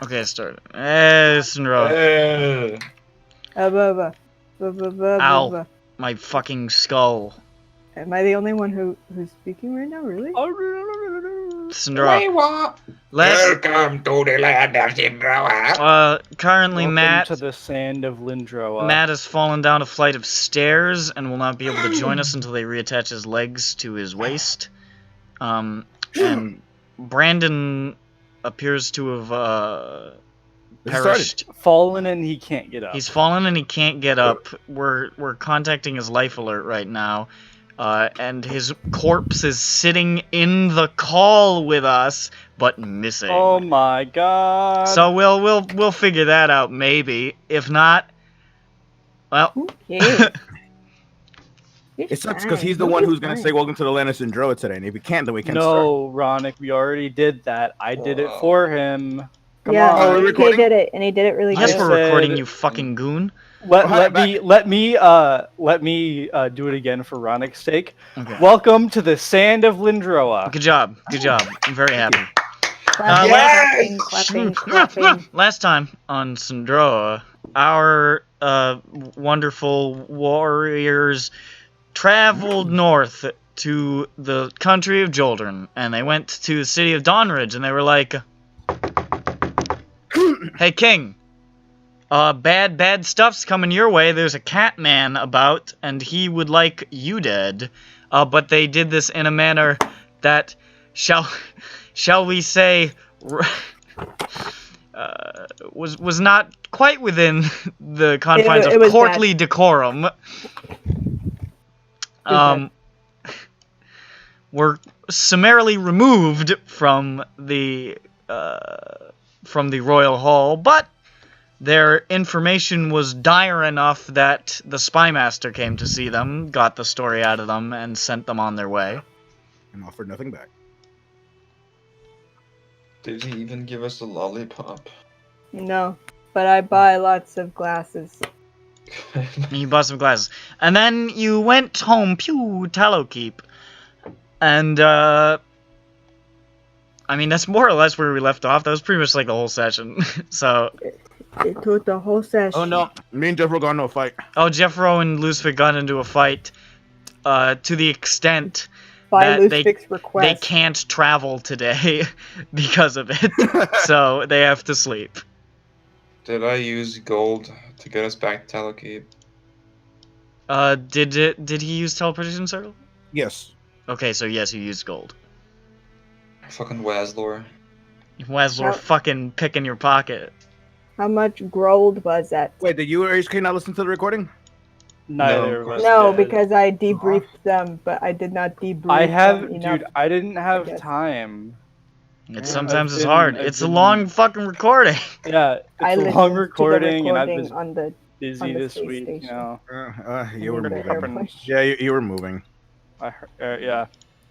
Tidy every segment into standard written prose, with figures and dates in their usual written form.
Okay, start. SINDROA. Ow. My fucking skull. Am I the only one who's speaking right now? Really? SINDROA. Welcome to the land of SINDROA. Currently Matt to the sand of Lindroa. Matt has fallen down a flight of stairs and will not be able to join us until they reattach his legs to his waist. And Brandon appears to have perished. Fallen and he can't get up. He's fallen and he can't get up. We're contacting his life alert right now. And his corpse is sitting in the call with us, but missing. Oh my god. So we'll figure that out maybe. If not, well. Okay. It sucks because he's the one who's gonna say welcome to the land of SINDROA today, and if he can't, then we can start. No, Ronick, we already did that. I did it for him. Come yeah, on. we're he recording? did it, and he did it really Yes, good. we're recording, you fucking goon. Let me do it again for Ronick's sake. Okay. Welcome to the sand of Lindroa. Good job. Good job. I'm very happy. Clapping, clapping. Last time on SINDROA, our wonderful warriors traveled north to the country of Joldern, and they went to the city of Dawnridge, and they were like, "Hey, King, bad stuff's coming your way. There's a cat man about, and he would like you dead." But they did this in a manner that, shall we say, was not quite within the confines of courtly decorum. Were summarily removed from the royal hall, but their information was dire enough that the spymaster came to see them, got the story out of them, and sent them on their way. And offered nothing back. Did he even give us a lollipop? No, but I buy lots of glasses. You bought some glasses. And then you went home, Tallowkeep. And, I mean, that's more or less where we left off. That was pretty much like the whole session. So... It took the whole session. Oh no, me and Jeffro got into a fight. Oh, Jeffro and Lucifer got into a fight, to the extent that they can't travel today because of it. So they have to sleep. Did I use gold to get us back to Tallowkeep? Did he use teleportation circle? Yes. Okay, so yes, you used gold. Fucking Waslor. Waslor fucking picking your pocket. How much gold was that? Wait, did you or HK not listen to the recording? Neither of us No, did. because I debriefed them, but I did not debrief I have, them enough. dude, I didn't have time. Sometimes it's hard. It's a long fucking recording. Yeah, it's I a listened long to the recording, and I've recording been on the busy this space week, station. you know. You were the moving. push. Yeah, you were moving. I heard, yeah,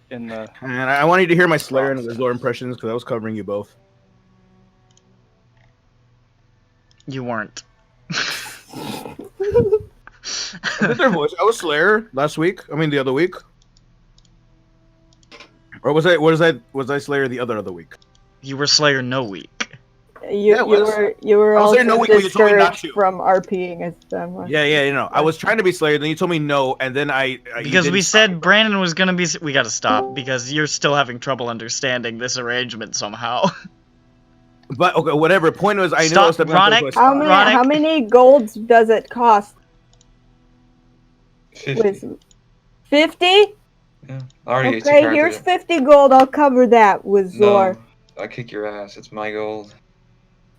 in the... And I wanted to hear my Slayer and Wizzlor impressions because I was covering you both. You weren't. I did their voice. I was Slayer last week. I mean, the other week. Or was I Slayer the other week? You were Slayer no week. You were I was also there no week when you told me not discouraged to. from RPing as them. Yeah, you know. I was trying to be Slayer, then you told me no, and then Because we said Brandon was gonna be... We gotta stop, because you're still having trouble understanding this arrangement somehow. But, okay, whatever. Point was, I Stop, knew Ronick. How many golds does it cost? 50. 50? Yeah. I already Okay, here's 50 gold. I'll cover that with Zor. No, I kick your ass. It's my gold.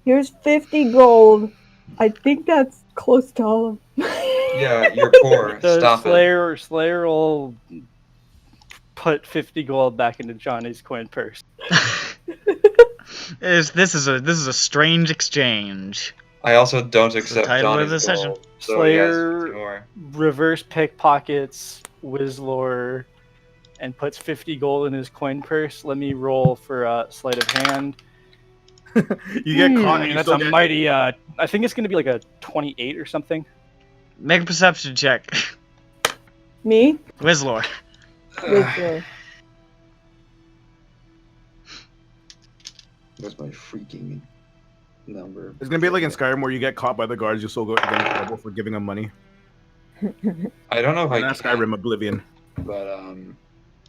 Here's 50 gold. I think that's close to all of Yeah, you're poor. The Stop it. Slayer will put 50 gold back into Johnny's coin purse. This is a strange exchange. I also don't accept title of Johnny's the session. gold. So Slayer yes, more. reverse pickpockets Wizzlor and puts 50 gold in his coin purse. Let me roll for sleight of hand. You get caught. I And mean, you that's still a get... mighty. I think it's gonna be like a 28 or something. Make a perception check. me. Wizzlor. With Zor. Where's my freaking number. It's gonna be like in Skyrim where you get caught by the guards, you still get in trouble for giving them money. I don't know if I Not can, Skyrim, Oblivion. but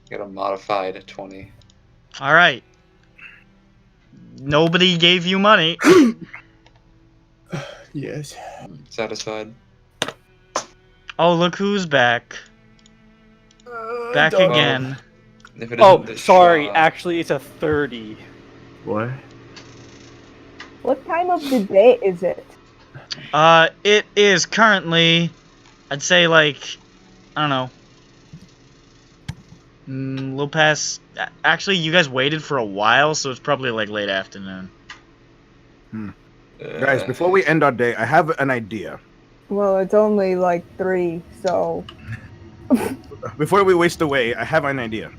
got a modified 20. All right. Nobody gave you money. Yes. Satisfied. Oh, look who's back. Back dog. again. If it Oh, isn't the sorry. Shaw- Actually, it's a 30. What? What time of the day is it? It is currently, I'd say like, I don't know, a little past. Actually, you guys waited for a while, so it's probably like late afternoon. Guys, before we end our day, I have an idea. Well, it's only like 3, so Before we waste away, I have an idea.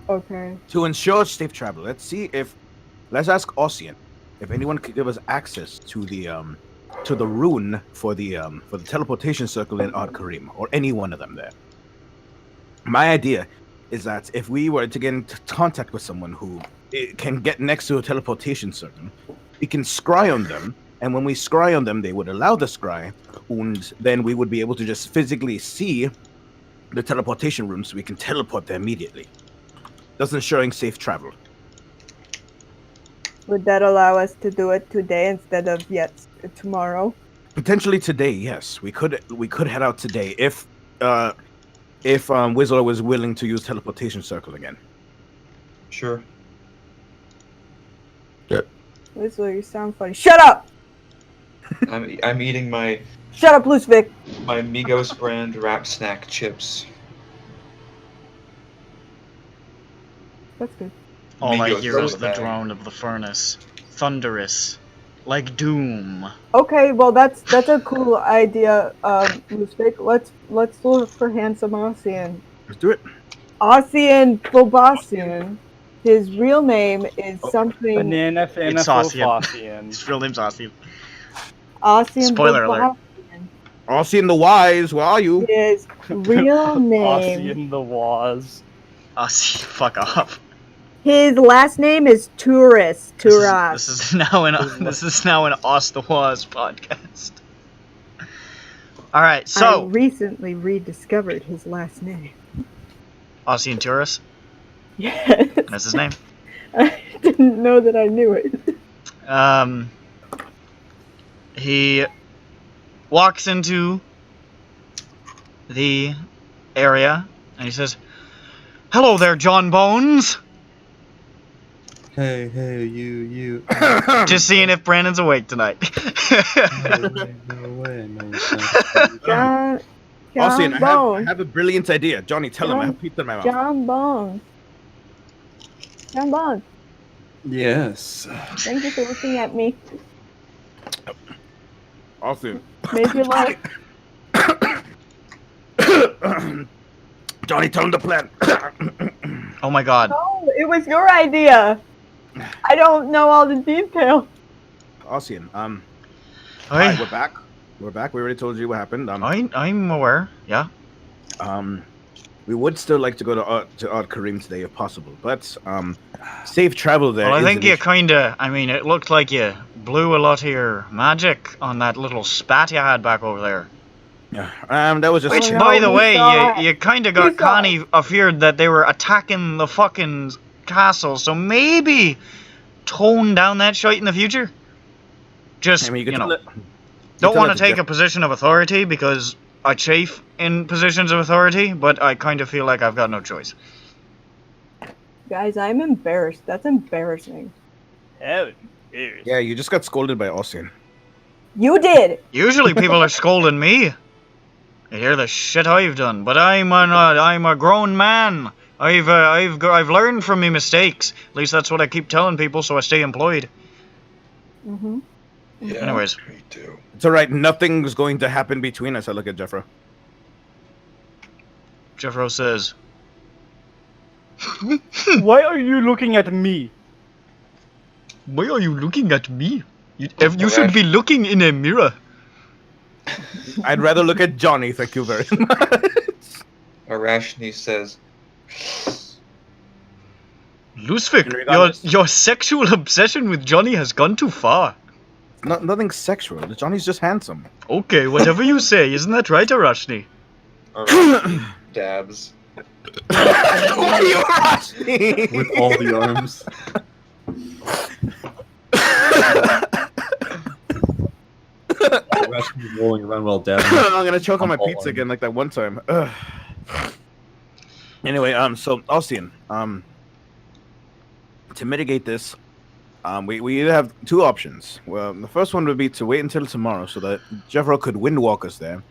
okay. To ensure safe travel, let's ask Ossian if anyone could give us access to the rune for the teleportation circle in Ad Karim, or any one of them there. My idea is that if we were to get in contact with someone who can get next to a teleportation circle, we can scry on them, and when we scry on them, they would allow the scry, and then we would be able to just physically see the teleportation room so we can teleport there immediately, thus ensuring safe travel. Would that allow us to do it today instead of tomorrow? Potentially today, yes. We could head out today if Whistler was willing to use teleportation circle again. Sure. Whistler, you sound funny. Shut up! I'm eating my Shut up, Lucivic! Migos brand wrap snack chips. That's good. All I Migos hear is from the bag. drone of the furnace, thunderous, like doom. Okay, well that's a cool idea, Lucivic. Let's look for handsome Ossian. Let's do it. Ossian Bobassian. His real name is something. Banana It's Ossian. Ossian. His real name's Ossian. Ossian Spoiler alert. Bobassian. Ossian the Wise, where are you? His real name. Ossian the Waz. Ossian, fuck off. His last name is Turas. Turas. This is now an Os the Waz podcast. All right, I so recently rediscovered his last name. Ossian Turris, Yes. that's his name. I didn't know that I knew it. He walks into the area and he says, "Hello there, John Bones." Hey, you. Just seeing if Brandon's awake tonight. No way. John Ossian, I Bones. have a brilliant idea. Johnny, tell him I have pizza in my mouth. John Bones. John Bones. Yes. Thank you for looking at me. Ossian. Made you laugh. Johnny, tell him the plan. Oh my god. No, it was your idea. I don't know all the details. Ossian, hi, Hey, we're back. We're back. We already told you what happened. I'm aware, yeah. We would still like to go to Ad Karim today if possible, but safe travel there. Well, I is think an you issue. kinda, it looked like you blew a lot of your magic on that little spat you had back over there. That was just. Which, no, by the we way, saw it. you kinda We got saw Connie afeared that they were attacking the fucking castle, so maybe tone down that shite in the future? Just, I mean, you could you tell know, it- don't tell want it to to take Jeff- a position of authority because I chafe in positions of authority, but I kind of feel like I've got no choice. Guys, I'm embarrassed. That's embarrassing. Hell, yes. Yeah, you just got scolded by Ossian. You did. Usually people are scolding me. You hear the shit I've done, but I'm a grown man. I've learned from my mistakes. At least that's what I keep telling people, so I stay employed. Mm-hmm. Yeah. Anyways. Me too. It's alright, nothing's going to happen between us. I look at Jeffro. Jeffro says, Why are you looking at me? "Why are you looking at me? You should be looking in a mirror." I'd rather look at Johnny, thank you very much. Arashni says, Lusvik, Regardless. your sexual obsession with Johnny has gone too far. Nothing sexual. Johnny's just handsome. Okay, whatever you say, isn't that right, Arashni? Dabs. Why are you rushing? With all the arms. Rashni's rolling around while dabbing. I'm gonna choke on my all pizza arms. again like that one time. Ugh. Anyway, so Ossian, to mitigate this, we either have two options. Well, the first one would be to wait until tomorrow so that Jeffro could windwalk us there,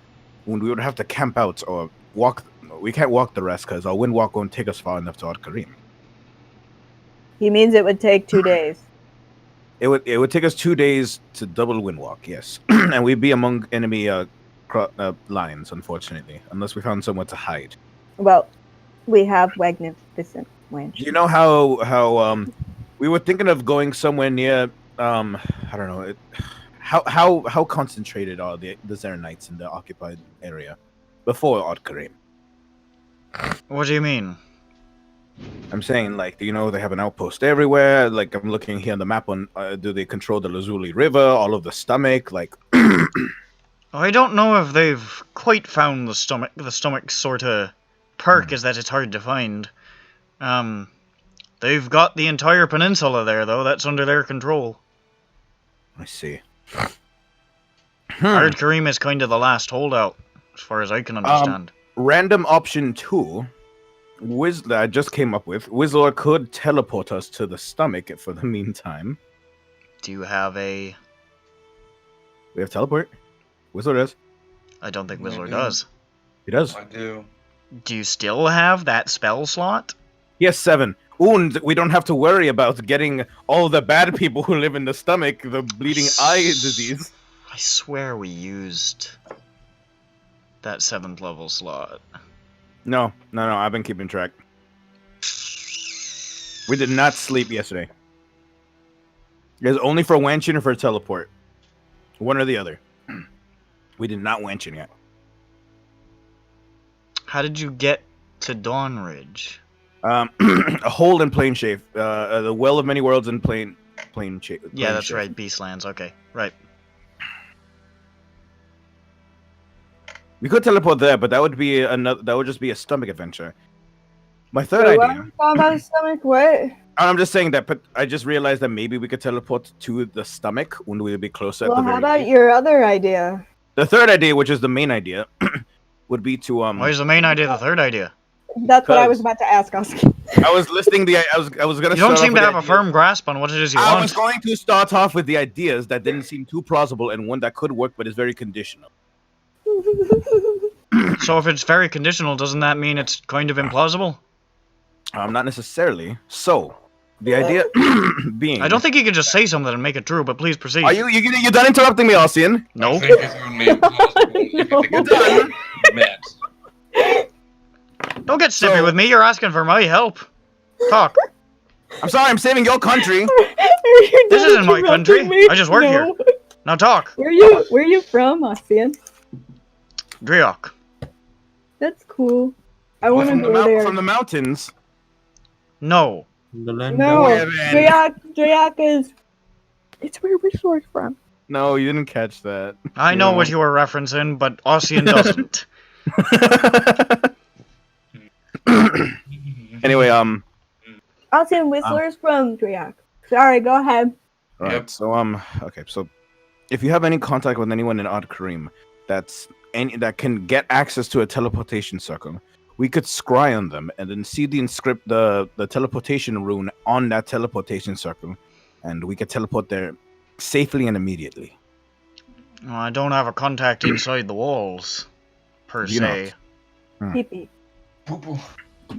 when we would have to camp out or walk. We can't walk the rest because our windwalk won't take us far enough to Karim. He means it would take 2 days. It would take us 2 days to double windwalk, yes, and we'd be among enemy lines, unfortunately, unless we found somewhere to hide. Well, we have magnificent wench. You know how we were thinking of going somewhere near I don't know how concentrated are the Zeranites in the occupied area before Karim? What do you mean? I'm saying, like, you know, they have an outpost everywhere. Like, I'm looking here on the map on do they control the Lazuli River, all of the stomach, like. I don't know if they've quite found the stomach. The stomach's sort of perk is that it's hard to find. They've got the entire peninsula there, though. That's under their control. I see. Ard Karim is kind of the last holdout, as far as I can understand. Random option 2, that I just came up with. Whistler could teleport us to the stomach for the meantime. Do you have a... We have teleport. Whistler does. I don't think Whistler do. does. He does. I do. Do you still have that spell slot? Yes, 7. And we don't have to worry about getting all the bad people who live in the stomach the bleeding eye disease. I swear we used that 7th level slot. No, I've been keeping track. We did not sleep yesterday. It was only for Wanchin or for teleport. One or the other. We did not Wanchin yet. How did you get to Dawn Ridge? A hold in Plain Shape. The Well of Many Worlds in Plain Shape. Yeah, that's right. Beastlands. Okay, right. We could teleport there, but that would be another. That would just be a stomach adventure. My third Wait, what idea. are you talking about stomach? What? I'm just saying that, but I just realized that maybe we could teleport to the stomach when we would be closer. Well, at the how very about least. your other idea? The third idea, which is the main idea, would be to Why is the main idea the third idea? That's what I was Because- about to ask, Oscar. I was listing the. I was gonna. You don't start seem off to with have a the ideas. firm grasp on what it is you I want. was going to start off with the ideas that didn't seem too plausible and one that could work, but is very conditional. So if it's very conditional, doesn't that mean it's kind of implausible? Not necessarily. So, the idea being. I don't think you can just say something and make it true, but please proceed. Are you done interrupting me, Ossian? No. I think it's only implausible if No. it can be met. Don't get snippy So- with me. You're asking for my help. Talk. I'm sorry, I'm saving your country. This isn't my country. I just work here. Now talk. Where you from, Ossian? Driok. That's cool. I want to From the, go there. from the mountains. No. The land No, Yeah, man. Drayak is. It's where Whistler's from. No, you didn't catch that. I know Yeah. what you were referencing, but Ossian doesn't. Anyway, Ossian, Whistler's from Drayak. Sorry, go ahead. Right. Yep. So okay. So, if you have any contact with anyone in Odd Kareem that can get access to a teleportation circle, we could scry on them and then see the teleportation rune on that teleportation circle, and we could teleport there safely and immediately. Well, I don't have a contact inside the walls, per Do you se. Pee-pee. Poo-poo.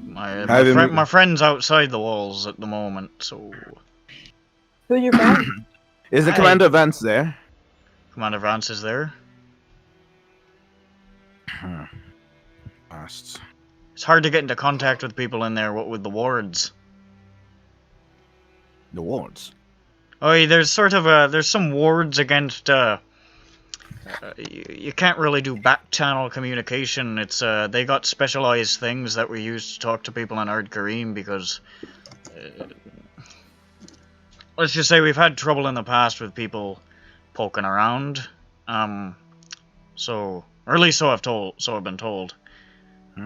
My friend's outside the walls at the moment, so... Who's your friend? Is the Hi. Commander Vance there? Commander Vance is there. Bastards. It's hard to get into contact with people in there, what with the wards. The wards. Oh, yeah, there's sort of there's some wards against, you can't really do back channel communication. It's, they got specialized things that we use to talk to people on Ard Kareem because let's just say we've had trouble in the past with people poking around. So, or at least so I've been told.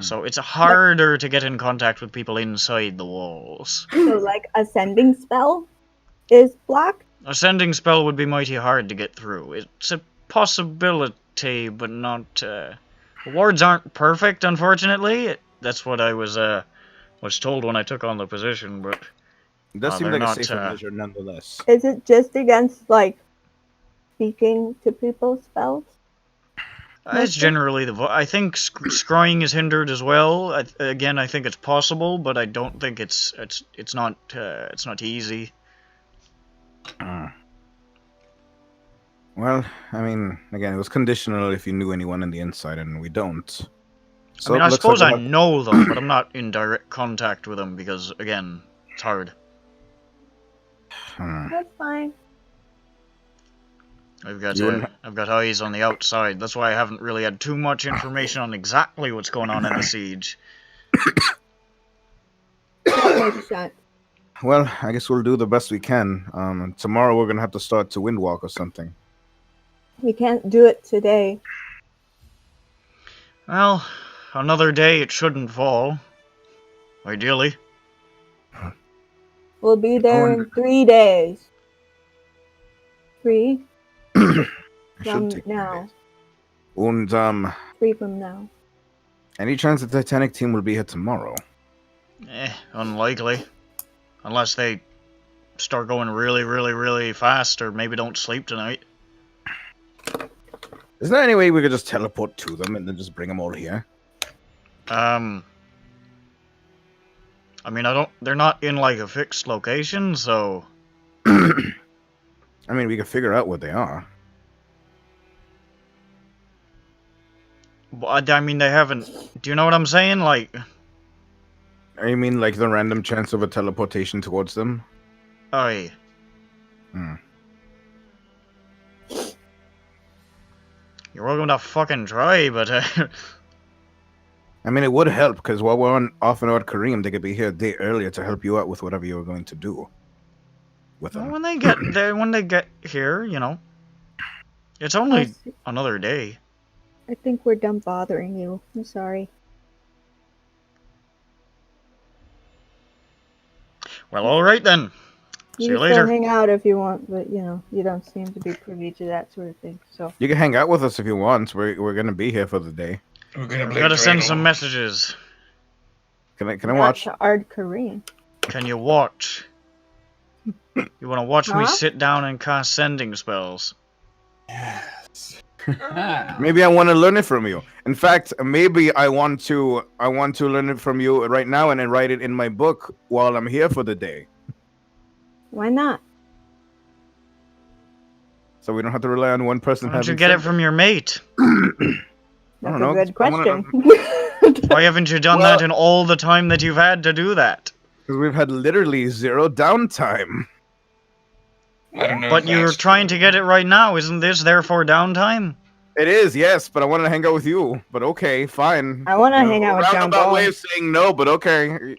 So it's harder to get in contact with people inside the walls. So, like, ascending spell is blocked? Ascending spell would be mighty hard to get through. It's a possibility, but not. Wards aren't perfect, unfortunately. That's what I was told when I took on the position, but It does seem they're like not, a safer measure nonetheless. Is it just against, like, speaking to people's spells? It's generally I think scrying is hindered as well. Again, I think it's possible, but I don't think it's not easy. Well, I mean, again, it was conditional if you knew anyone on the inside, and we don't. So I mean, I it looks suppose like I know them, but I'm not in direct contact with them because, again, it's hard. That's fine. I've got eyes on the outside. That's why I haven't really had too much information on exactly what's going on in the siege. That makes sense. Well, I guess we'll do the best we can. Tomorrow we're gonna have to start to windwalk or something. We can't do it today. Well, another day it shouldn't fall. Ideally. We'll be there in 3 days. 3 It from should take now. And 3 from now. any chance the Titanic team will be here tomorrow? Unlikely. Unless they start going really, really, really fast, or maybe don't sleep tonight. Is there any way we could just teleport to them and then just bring them all here? I mean, they're not in, like, a fixed location, so... I mean, we could figure out what they are. But, I mean, they haven't... Do you know what I'm saying? Like... You mean like the random chance of a teleportation towards them? Aye. You're welcome to fucking try, but... I mean, it would help, because while we're off in Ard Kareem, they could be here a day earlier to help you out with whatever you were going to do with them. Well, when they get there, when they get here, you know, it's only another day. I think we're done bothering you. I'm sorry. Well, all right then. See you You later. can hang out if you want, but you know, you don't seem to be privy to that sort of thing. So You can hang out with us if you want. We're gonna be here for the day. We're gonna I've play got to send Dreidel. some messages. Can I watch? to Ard Kareem. Can you watch? You want to watch me Huh? sit down and cast sending spells? Maybe I want to learn it from you. In fact, maybe I want to learn it from you right now and then write it in my book while I'm here for the day, Why not? so we don't have to rely on one person. Why don't you having get it said from your mate? That's don't know, a good 'cause I wanna- question. Why haven't you done that in all the time that you've had to do that? Because we've had literally zero downtime. I don't know. But if you're that's trying true. to get it right now. Isn't this therefore downtime? It is, yes, but I want to hang out with you. But okay, fine. I want to hang out with John Roundabout Ball. way of saying no, but okay.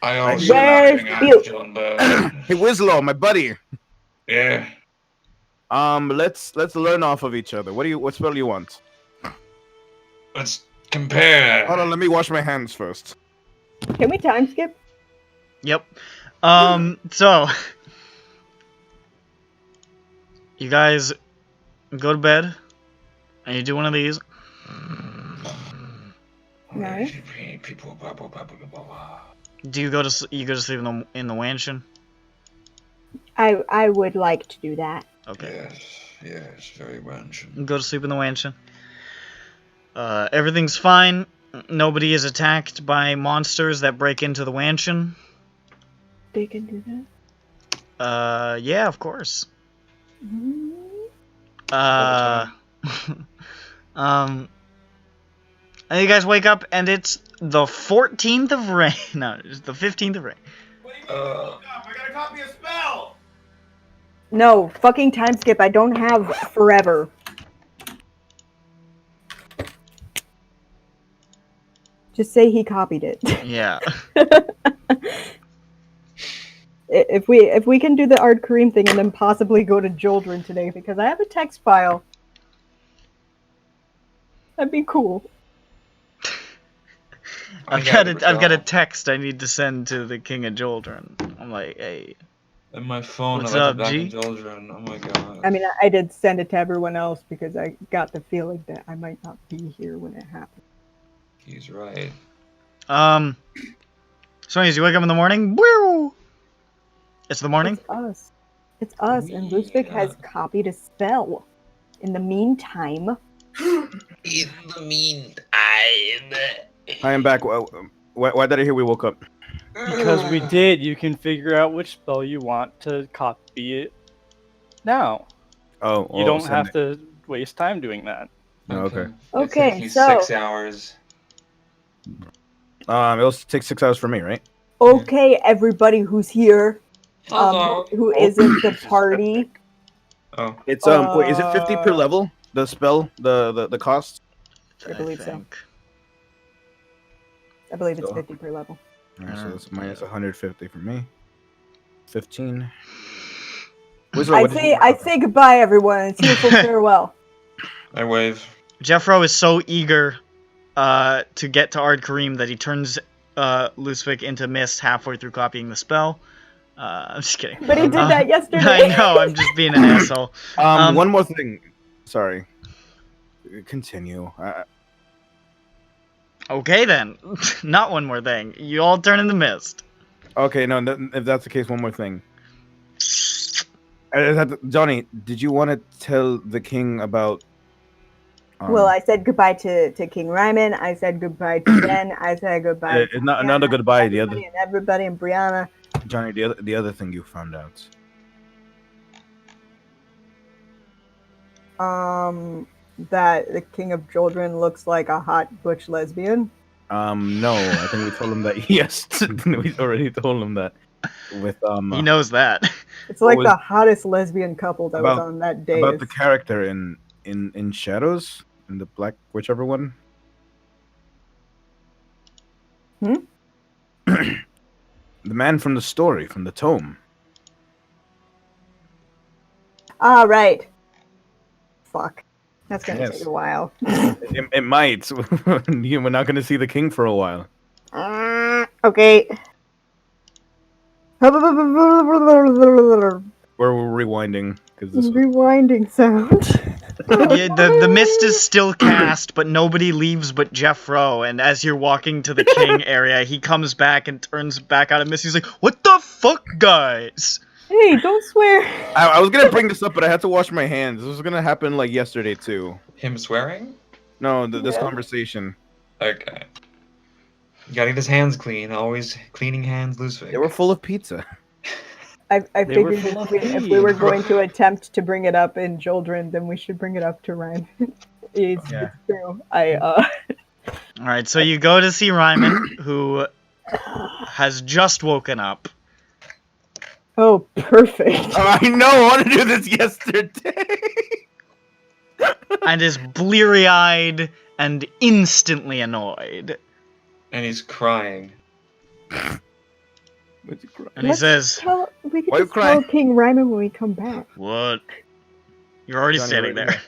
I also Where's hang out Butte? with John Bell. Hey, Winslow, my buddy. Yeah. Let's learn off of each other. What spell you want? Let's compare. Hold on, let me wash my hands first. Can we time skip? Yep. So you guys go to bed and you do one of these. No. People, blah, blah, blah, blah, blah, blah. Do you go to sleep in the mansion? I would like to do that. Okay. Yes, very much. Go to sleep in the mansion. Everything's fine. Nobody is attacked by monsters that break into the mansion. They can do that. Yeah, of course. Mm. And you guys wake up and it's the 14th of rain. No, it's the 15th of rain. I gotta copy a spell. No, fucking time skip. I don't have forever. Just say he copied it. Yeah. if we can do the Ard Kareem thing and then possibly go to Joldrin today, because I have a text file. That'd be cool. I've got a text I need to send to the King of Joldrin. I'm like, hey. And my phone, What's I left up, it back G? in Joldrin. Oh my god. I mean, I did send it to everyone else because I got the feeling that I might not be here when it happens. He's right. So anyways, you wake up in the morning, woo! It's the morning? It's us. It's us, and Lustig has copied a spell. In the meantime... In the meantime... I am back. Why did I hear we woke up? Because we did. You can figure out which spell you want to copy it now. Oh, You don't have to waste time doing that. Okay. Okay, It's taking so- 6 hours. It'll take 6 hours for me, right? Okay, everybody who's here, Hello. who isn't the party. Oh. It's wait, is it 50 per level? The spell, the cost? I believe so. think. I believe it's So- 50 per level. Alright, so Uh, that's minus 150 for me. 15. I say goodbye, everyone. It's here for farewell. I wave. Jeffro is so eager to get to Ard Kareem that he turns Lusvik into mist halfway through copying the spell. I'm just kidding. But he did that yesterday. I know, I'm just being an asshole. One more thing. Sorry. Continue. Okay then. Not one more thing. You all turn into mist. Okay, no, if that's the case, one more thing. Johnny, did you want to tell the king about... Well, I said goodbye to King Ryman. I said goodbye to Ben. I said goodbye to not a goodbye, the other... and everybody and Brianna. Johnny, the other thing you found out. That the King of Joldrin looks like a hot butch lesbian. No, I think we told him that. Yes, we already told him that. With He knows that. It's like was- the hottest lesbian couple that was about- on that day. about the character in Shadows, in the black whichever one. Hmm? The man from the story, from the tome. Ah, right. Fuck. That's gonna Yes. take a while. It might. We're not going to see the king for a while. Okay. We're rewinding because this. Rewinding sound. Yeah, the mist is still cast, but nobody leaves but Jeffro. And as you're walking to the king area, he comes back and turns back out of mist. He's like, "What the fuck, guys?" Hey, don't swear. I was gonna bring this up, but I had to wash my hands. This was gonna happen like yesterday too. Him swearing? No, this Yeah. conversation. Okay. You gotta get his hands clean. Always cleaning hands, Lusvik. They were full of pizza. I They were figured full of if we were peas. going to attempt to bring it up in Joldrin, then we should bring it up to Ryan. It's true. All right, so you go to see Ryman, who has just woken up. Oh, perfect. I know. I wanted to do this yesterday. And is bleary-eyed and instantly annoyed. And he's crying. What'd you cry? And he says, We could Why you just tell crying? King Ryman when we come back. "What? You're already Johnny, standing right there.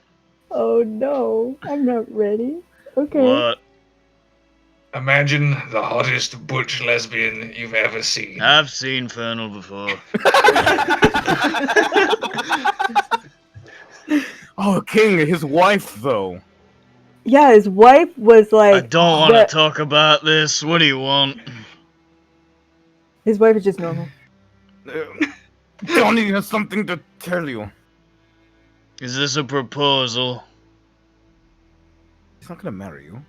Oh no, I'm not ready. Okay. What? Imagine the hottest butch lesbian you've ever seen. I've seen Fernal before." Oh, king, his wife though. Yeah, his wife was I like. don't want to the- talk about this. What do you want? His wife is just normal. Johnny has something to tell you. Is this a proposal? He's not gonna marry you.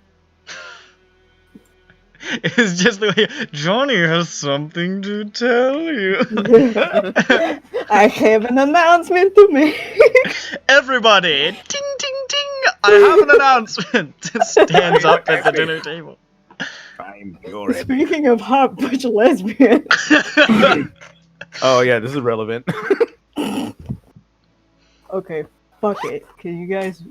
It's just the way Johnny has something to tell you. I have an announcement to make. Everybody, ting ting ting! I have an announcement. Stands up at the dinner table. I'm your head. Speaking of hot butch lesbian. Oh yeah, this is relevant. Okay, fuck it. Can you guys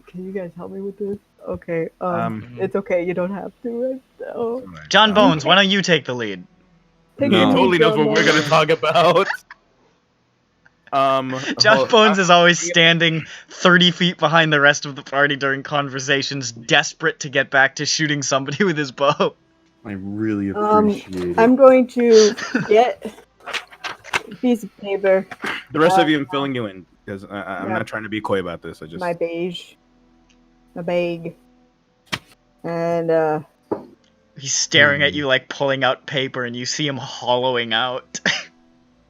help me with this? Okay, it's okay. You don't have to. Right now. John Bones, why don't you take the lead? Take No. the He totally lead, knows what John we're gonna Bones. talk about. John Bones is always standing 30 feet behind the rest of the party during conversations, desperate to get back to shooting somebody with his bow. I really appreciate it. I'm going to get a piece of paper, The rest of you, I'm filling you in because I'm yeah. not trying to be coy about this. I just my bag, and He's staring at you like pulling out paper, and you see him hollowing out.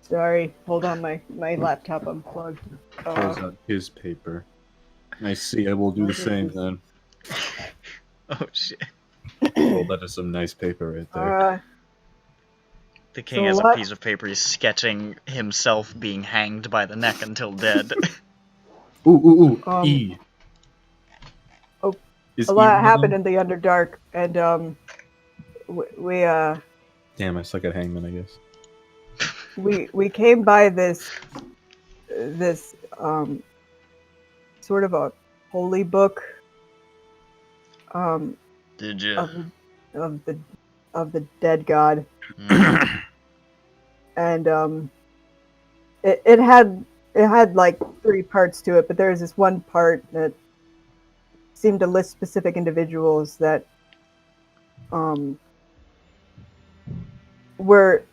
sorry, hold on, my laptop unplugged. Pulls out his paper. I see. I will do the same then. Oh shit. Oh, that is some nice paper right there. The king has a piece of paper. He's sketching himself being hanged by the neck until dead. Ooh, Um, E. oh, Is a lot E happened in the Underdark, and we Damn, I suck at hangman, I guess. we came by this sort of a holy book Did you? of the dead god, and it had like 3 parts to it, but there was this one part that seemed to list specific individuals that were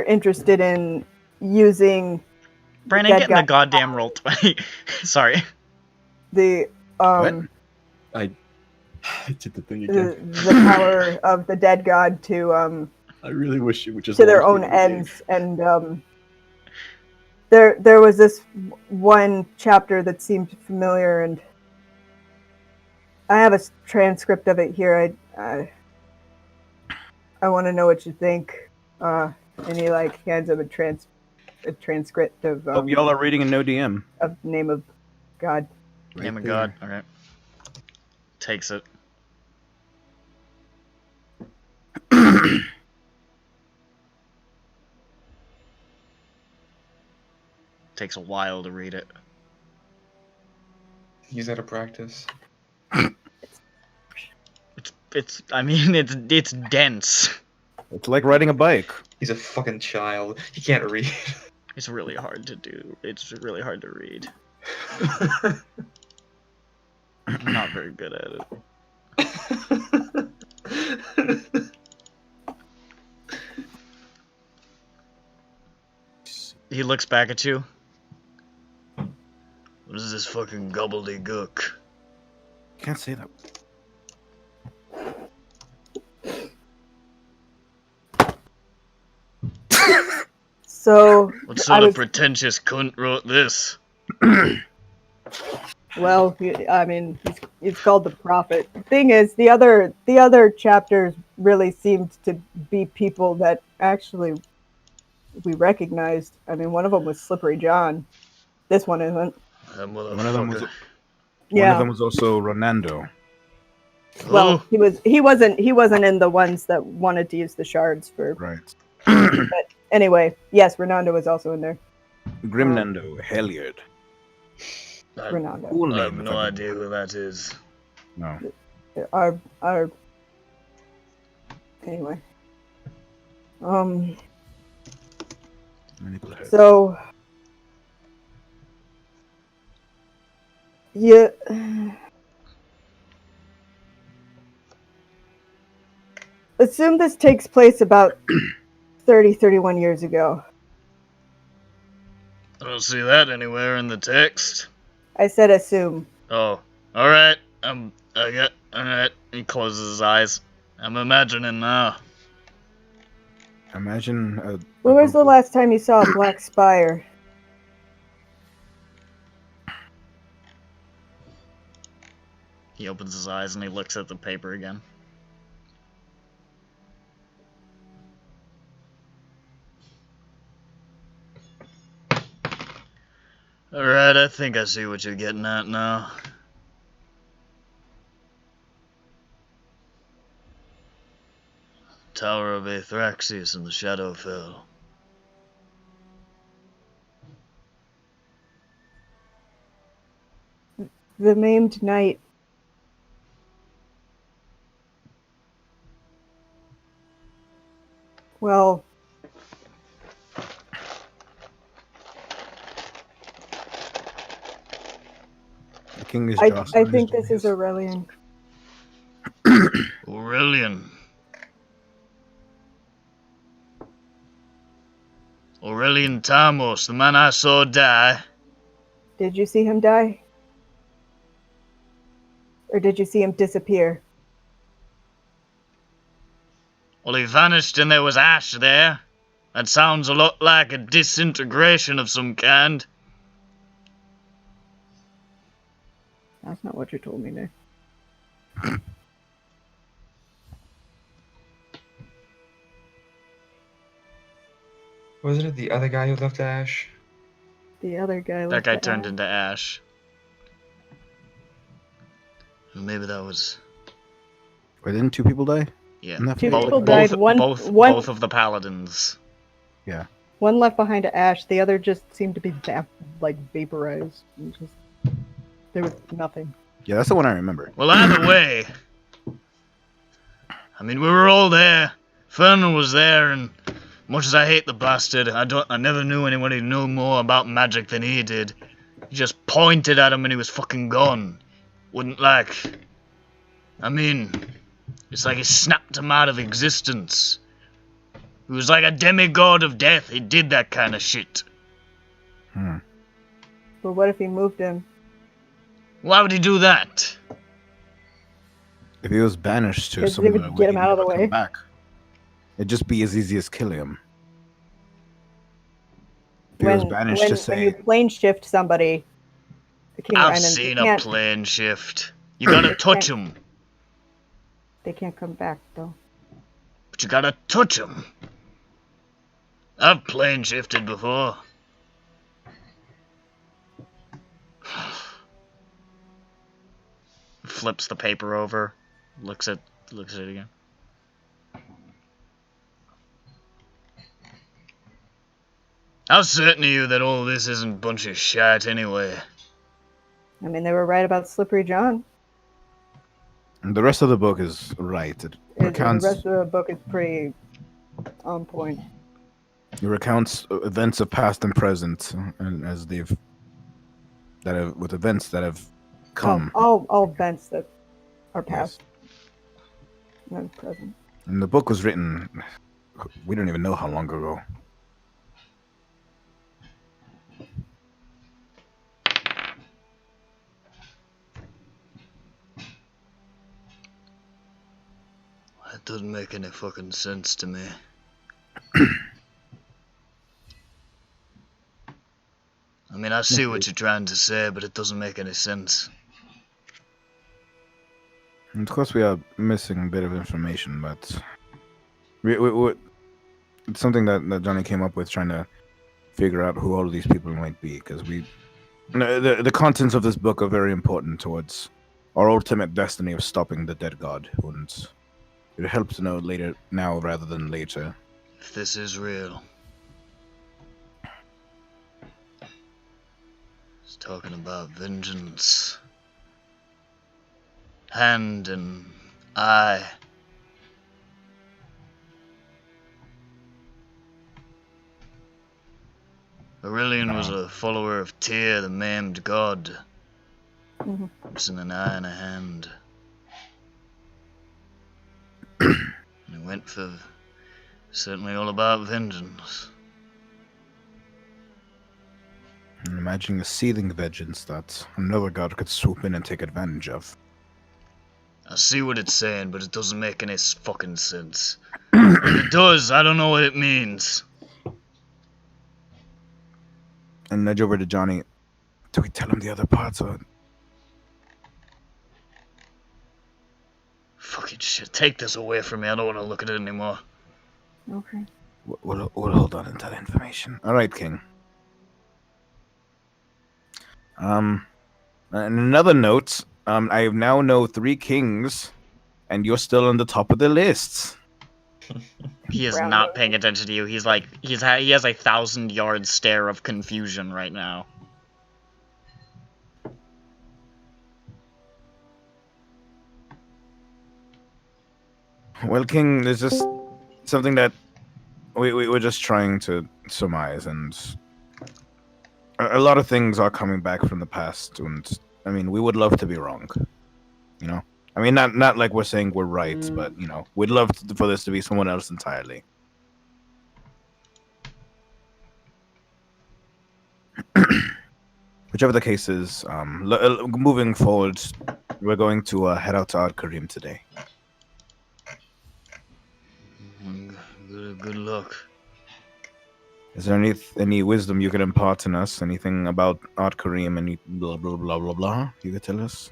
interested in using Brandon, get in the goddamn roll 20. Sorry. the I did the thing again. the power of the dead god to I really wish you would just to their launch own me in the game. ends, and there was this one chapter that seemed familiar, and I have a transcript of it here. I want to know what you think. And he like hands him a transcript of hope y'all are reading in no DM. of name of God. Name of God. Alright. Takes it. Takes a while to read it. He's out of practice. I mean, it's dense. It's like riding a bike. He's a fucking child. He can't read. It's really hard to do. It's really hard to read. I'm not very good at it. He looks back at you. What is this fucking gobbledygook? Can't say that. So What sort of pretentious cunt wrote this? Well, I mean, he's called the prophet. The thing is, the other chapters really seemed to be people that actually we recognized. I mean, one of them was Slippery John. This one isn't. That One of them was. Yeah. One of them was also Ronando. Well, he wasn't in the ones that wanted to use the shards for. Right. But anyway, yes, Ronando was also in there. Grimnando, Heliard. Ronando. Cool I have name. no idea who that is. No. Our anyway. So yeah. Assume this takes place about 31 years ago. I don't see that anywhere in the text. I said assume. Oh, alright. Alright. He closes his eyes. I'm imagining now. Imagine. When was the last time you saw a black spire? He opens his eyes and he looks at the paper again. Alright, I think I see what you're getting at now. Tower of Athraxius in the Shadowfell. The maimed knight. Well, king is I Jocelyn. think this is Aurelian. Aurelian. Aurelian Tamos, the man I saw die. Did you see him die? Or did you see him disappear? Well, he vanished and there was ash there. That sounds a lot like a disintegration of some kind. That's not what you told me, Nick. Wasn't it the other guy who left Ash? The other guy. That left guy the turned ash. into ash. Well, maybe that was... Wait, didn't 2 people die? Yeah. In that Two fight? people died. Both of the paladins. Yeah. One left behind to ash. The other just seemed to be vaporized. There was nothing. Yeah, that's the one I remember. Well, either way... I mean, we were all there. Fernand was there, and much as I hate the bastard, I never knew anyone who knew more about magic than he did. He just pointed at him and he was fucking gone. Wouldn't like... I mean, it's like he snapped him out of existence. He was like a demigod of death. He did that kind of shit. But what if he moved him? Why would he do that? If he was banished to 'Cause they somewhere, would get him he'd out of the never come way. back. It'd just be as easy as killing him. If he was banished to when say, you plane shift somebody, the King I've Rhiannon, seen a plane shift. You gotta touch him. They can't come back though. But you gotta touch him. I've plane shifted before. Flips the paper over, looks at it again. How certain are you that all this isn't a bunch of shit anyway? I mean, they were right about Slippery John. the rest of the book is right. It The recounts, rest of the book is pretty on point. it recounts events of past and present, and as with events that have come. All events that are past and present. And the book was written, we don't even know how long ago. That doesn't make any fucking sense to me. I mean, I see what you're trying to say, but it doesn't make any sense. And of course, we are missing a bit of information, but it's something that Johnny came up with, trying to figure out who all of these people might be, because the contents of this book are very important towards our ultimate destiny of stopping the dead god, and it helps to know now rather than later. If this is real. It's talking about vengeance. Hand and eye. Aurelian was a follower of Tyr, the maimed god. Missing an eye and a hand. And he went for certainly all about vengeance. And imagining a seething vengeance that another god could swoop in and take advantage of. I see what it's saying, but it doesn't make any fucking sense. If it does, I don't know what it means. And nudge over to Johnny. Do we tell him the other parts of it? Fucking shit, take this away from me. I don't want to look at it anymore. Okay. We'll hold on to that information. All right, King. And another note, I now know 3 kings, and you're still on the top of the list. He is not paying attention to you. He's like, he has a 1,000-yard stare of confusion right now. Well, King, there's just something that we were just trying to surmise, and a lot of things are coming back from the past, and I mean, we would love to be wrong. You know, I mean, not like we're saying we're right, but you know, we'd love for this to be someone else entirely. Whichever the case is, moving forward, we're going to head out to Ad Karim today. Good luck. Is there any wisdom you could impart on us? Anything about Ad Karim? Any blah blah blah blah blah? You could tell us.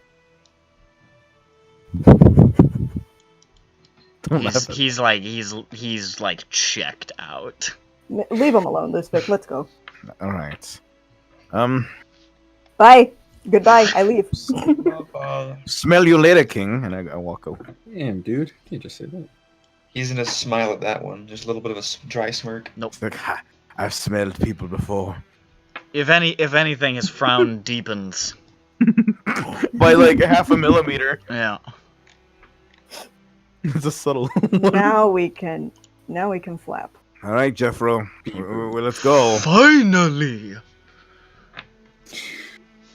Don't laugh at me. He's like checked out. Leave him alone, Lisvik. Let's go. All right. Bye. Goodbye. I leave. Smell you later, King. And I walk over. Damn, dude. You can't just say that. He's gonna smile at that one. Just a little bit of a dry smirk. It's like, ha, I've smelled people before. If anything, his frown deepens. By like 0.5 millimeter. Yeah. It's a subtle one. Now we can flap. All right, Jeffro. Let's go. Finally.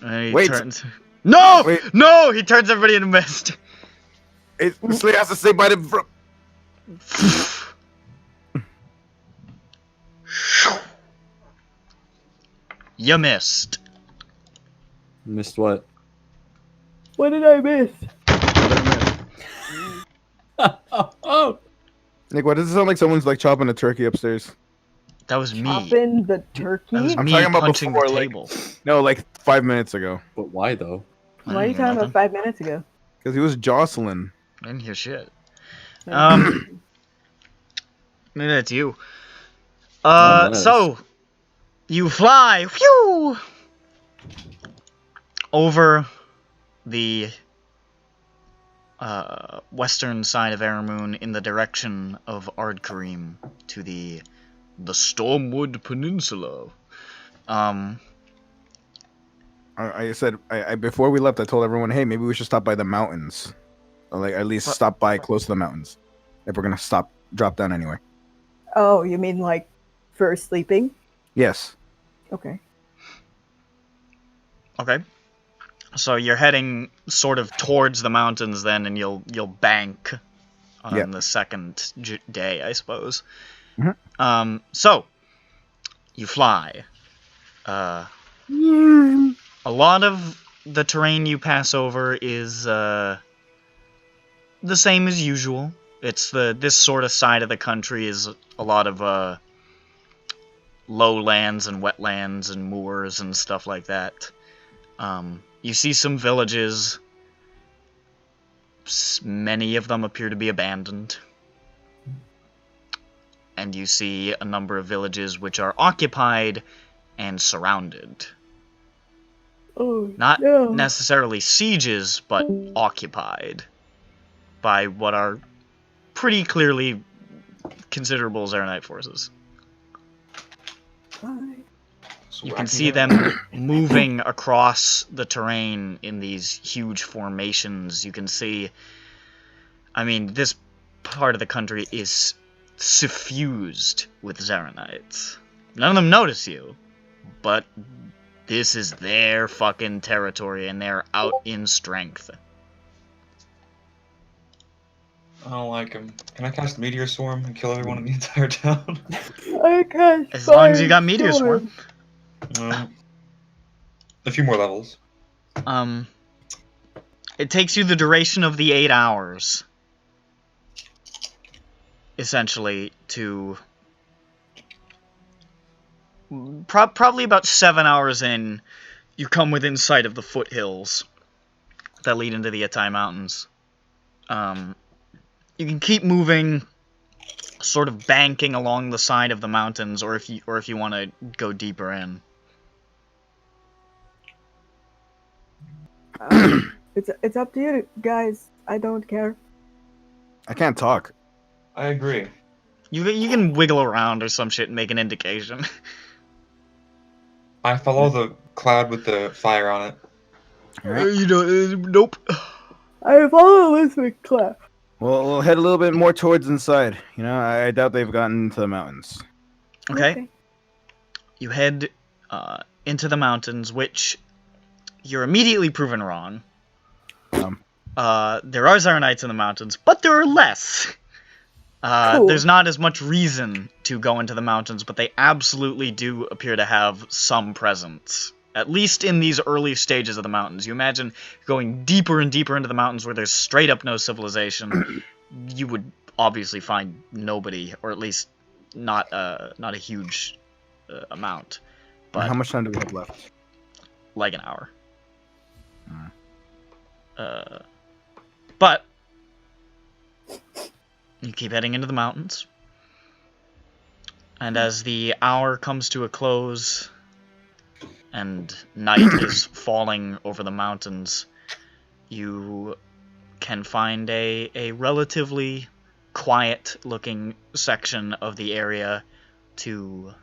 And he Wait. turns. No! Wait. No! He turns everybody into mist. Slay has to say by the. You missed. Missed what? What did I miss? Oh! Nick, what does it sound like? Someone's like chopping a turkey upstairs. That was me. Chopping the turkey? That was I'm me talking about punching before, the like- table. No, like 5 minutes ago. But why though? Why are you talking about 5 minutes ago? Because he was jostling. I didn't hear shit. Oh. Maybe that's you. nice. So you fly, whew, over the western side of Aramoon in the direction of Ard Karim to the Stormwood Peninsula. I said before we left, I told everyone, hey, maybe we should stop by the mountains, or like at least stop by close to the mountains, if we're gonna drop down anyway. Oh, you mean like for sleeping? Yes. Okay. Okay. So you're heading sort of towards the mountains then, and you'll bank on the second day, I suppose. Mm-hmm. So you fly. A lot of the terrain you pass over is the same as usual. It's this sort of side of the country is a lot of lowlands and wetlands and moors and stuff like that. You see some villages. Many of them appear to be abandoned. And you see a number of villages which are occupied and surrounded. Oh, Not no. necessarily sieges, but occupied by what are pretty clearly considerable Zaranite forces. Bye. You can see them moving across the terrain in these huge formations. You can see, I mean, this part of the country is suffused with Zaranites. None of them notice you, but this is their fucking territory, and they're out in strength. I don't like him. Can I cast Meteor Swarm and kill everyone in the entire town? I can't As long as you got Meteor Swarm. A few more levels. It takes you the duration of the 8 hours, essentially, to probably about 7 hours in, you come within sight of the foothills that lead into the Atai Mountains. You can keep moving, sort of banking along the side of the mountains, or if you want to go deeper in. It's up to you guys. I don't care. I can't talk. I agree. You can wiggle around or some shit and make an indication. I follow the cloud with the fire on it. All right. Nope. I follow Lisvik class. Well, we'll head a little bit more towards inside. You know, I doubt they've gotten into the mountains. Okay. You head into the mountains, which you're immediately proven wrong. Um. There are Zarenites in the mountains, but there are less. Cool. There's not as much reason to go into the mountains, but they absolutely do appear to have some presence. At least in these early stages of the mountains. You imagine going deeper and deeper into the mountains where there's straight up no civilization. You would obviously find nobody, or at least not a huge amount. But How much time do we have left? like an hour. But you keep heading into the mountains, and as the hour comes to a close and night is falling over the mountains, you can find a relatively quiet-looking section of the area to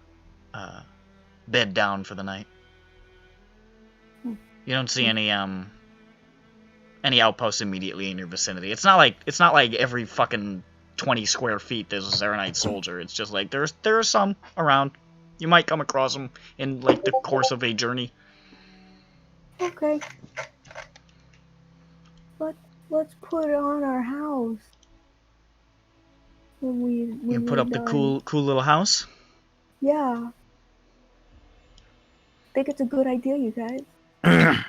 bed down for the night. You don't see any outposts immediately in your vicinity. It's not like every fucking 20 square feet there's a Zarenite soldier. It's just like there are some around. You might come across them in like the course of a journey. Okay. Let's put it on our house. When You put up the done. cool little house. Yeah. Think it's a good idea, you guys.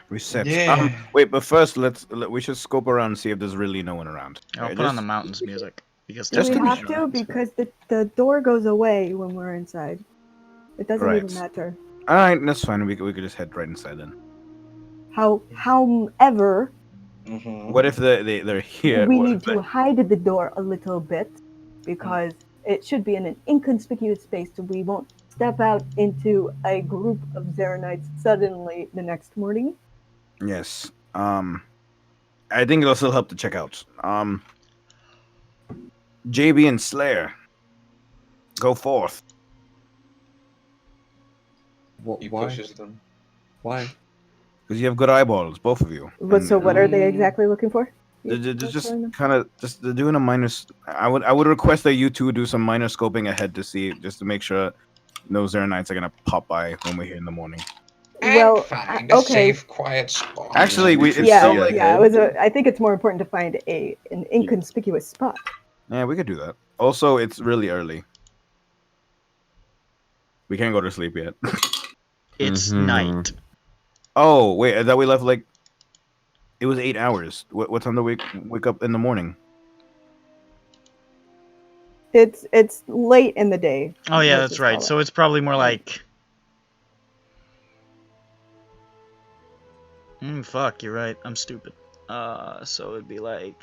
Reset. Yeah. Wait, but first we should scope around and see if there's really no one around. I'll Alright, put on just- the mountains music because Do Just we to be have sure. to? Because the door goes away when we're inside. It doesn't Right. even matter. Alright, that's fine. We could just head right inside then. However, Mhm. What if they're here? we What need if to hide the door a little bit because it should be in an inconspicuous space so we won't step out into a group of Zarenites suddenly the next morning. Yes. I think it'll still help to check out. JB and Slayer, go forth. He Why? pushes them. Why? Because you have good eyeballs, both of you. But so, what are they Mm. exactly looking for? They're Yeah, just fair enough. kind of just they're doing a minor. I would request that you two do some minor scoping ahead to see, just to make sure no Zarenites are gonna pop by when we're here in the morning. Well, Find a okay. safe, quiet spot. Actually, it's Yeah, so, like, yeah. I think it's more important to find an inconspicuous spot. Yeah, we could do that. Also, it's really early. We can't go to sleep yet. it's Mhm. night. Oh wait, I thought we left like it was 8 hours. What time do we wake up in the morning? It's late in the day. Oh yeah, Let's that's just right. call it. So it's probably more like. Fuck, you're right. I'm stupid. So it'd be like.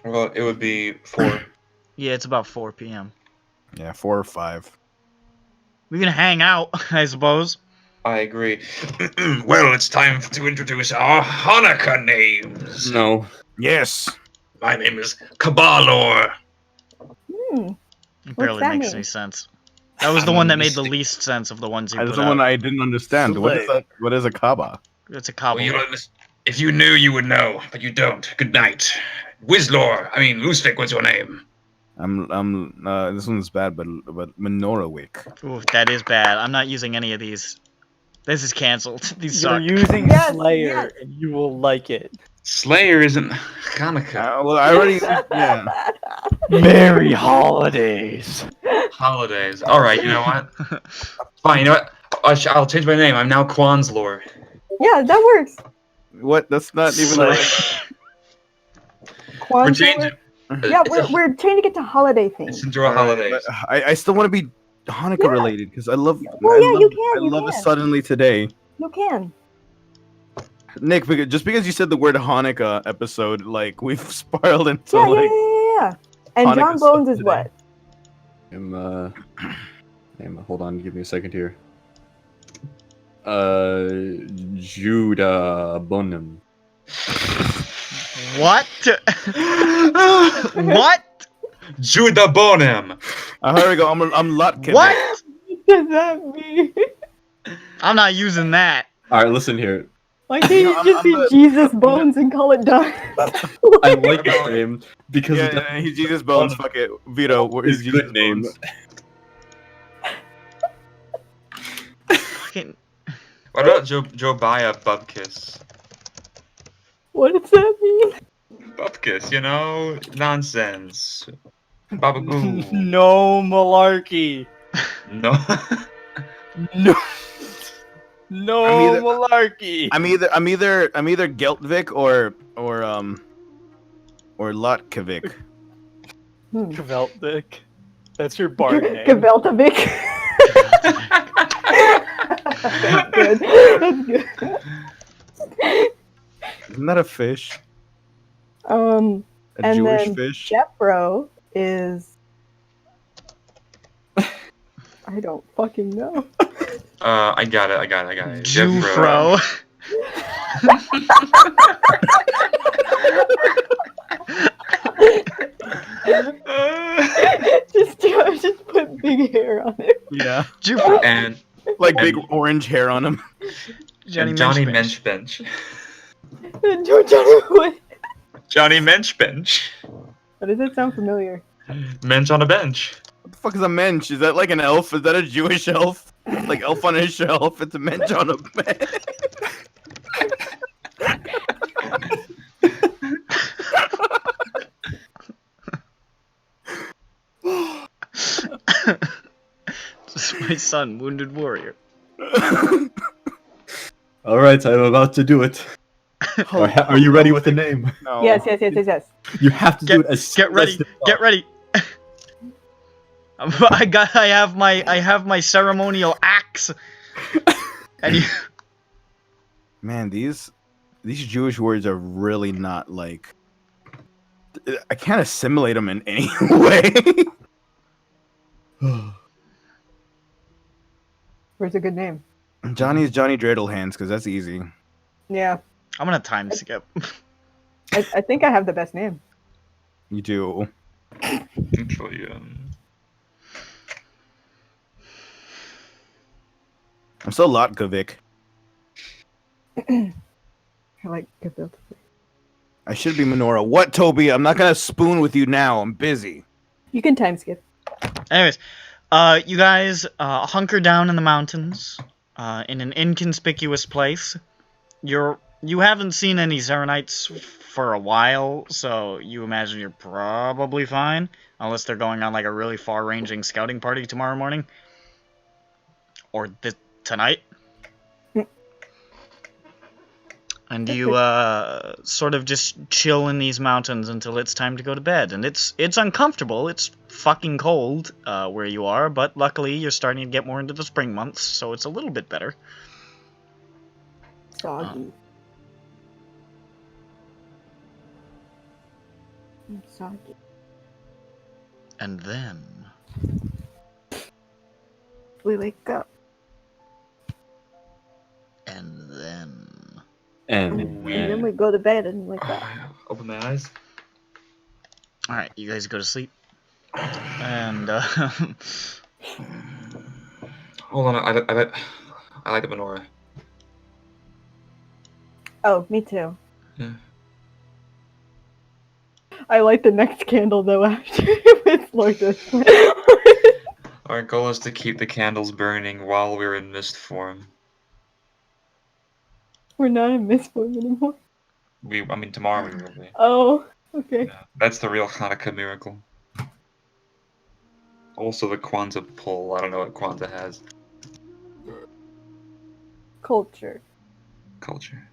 Well, it would be 4. Yeah, it's about 4 p.m. Yeah, 4 or 5. We can hang out, I suppose. I agree. Well, it's time to introduce our Hanukkah names. No. Yes. My name is Kabalor. It barely that makes mean? any sense. That was the I'm one a that made the mystic. least sense of the ones you That's put the one out. I didn't understand. What is that? What is a Kaaba? It's a Well, cobble. you don't understand. If you knew, you would know, but you don't. Good night. Lusvik, what's your name? This one's bad, but Menorah Wick. Ooh, that is bad. I'm not using any of these. This is canceled. These You're suck. using Yes, Slayer, yes. and you will like it. Slayer isn't Hanukkah. Well, I already yeah. Merry holidays. Holidays. All right, you know what? Fine, you know what? I'll change my name. I'm now Quanslor. Yeah, that works. What? That's not even Slayer. right. We're Kwanzaa. changing. Yeah, It's we're changing it to holiday theme. It's Sindroa holidays. I still want to be Hanukkah Yeah. related because I love. Well, I yeah, love, you can, I you love it can. suddenly today. You can. Nick, just because you said the word Hanukkah episode, like we've spiraled into Yeah, like. yeah. And Hanukkah John stuff Bones is today. what? Hold on, give me a second here. Judah Bonham. What? What? Judah Bonham. Here we go. I'm Lutkin. What? What does that mean? I'm not using that. Alright, listen here. Why can't you just be Jesus Bones and call it done? I like his name because it Yeah, he's Jesus Bones. Fuck it, Vito. What is his Jesus good names. Bones? Fucking. What about Jobaya Bubkiss? What does that mean? Bubkiss, you know, nonsense. Babagoo. No malarkey. No. No. No I'm either- malarkey. I'm either Geltvik or Lotkavik. Kveltvik. That's your bard name. Gaveltovik. That's good. That's good. Isn't that a fish? A And Jewish then fish? Jeffro is. I don't fucking know. I got it. Jufro. just put big hair on it. Yeah. Jufro. And Like big orange hair on him. Johnny Menschbench. Johnny Menschbench. Why does it sound familiar? Mensch on a bench. What the fuck is a mensch? Is that like an elf? Is that a Jewish elf? Like elf on a shelf? It's a mensch on a bench. This is my son, Wounded Warrior. Alright, I'm about to do it. Are you ready with the name? No. Yes. You have to do it as Get ready. Get ready. I have my ceremonial axe. And you... Man, these Jewish words are really not like. I can't assimilate them in any way. Where's a good name? Johnny's Johnny Dreidel Hands, because that's easy. Yeah. I'm gonna time skip. I think I have the best name. You do. Actually, I'm still Lotkavik. I like Gaveltovik. I should be Menorah. What, Toby? I'm not gonna spoon with you now. I'm busy. You can time skip. Anyways, you guys hunker down in the mountains, in an inconspicuous place. You haven't seen any Zarenites for a while, so you imagine you're probably fine, unless they're going on like a really far-ranging scouting party tomorrow morning, or tonight. And you sort of just chill in these mountains until it's time to go to bed. And it's uncomfortable. It's fucking cold where you are, but luckily you're starting to get more into the spring months, so it's a little bit better. Soggy. Soggy. And then... We wake up. And then... And then we go to bed and wake up. Open my eyes. Alright, you guys go to sleep. And, Hold on, I like the menorah. Oh, me too. Yeah. I light the next candle though after it's like this. Our goal is to keep the candles burning while we're in mist form. We're not in mist form anymore. Tomorrow we will be. Oh, okay. Yeah, that's the real Hanukkah miracle. Also the Kwanzaa pull. I don't know what Kwanzaa has. Culture. Culture.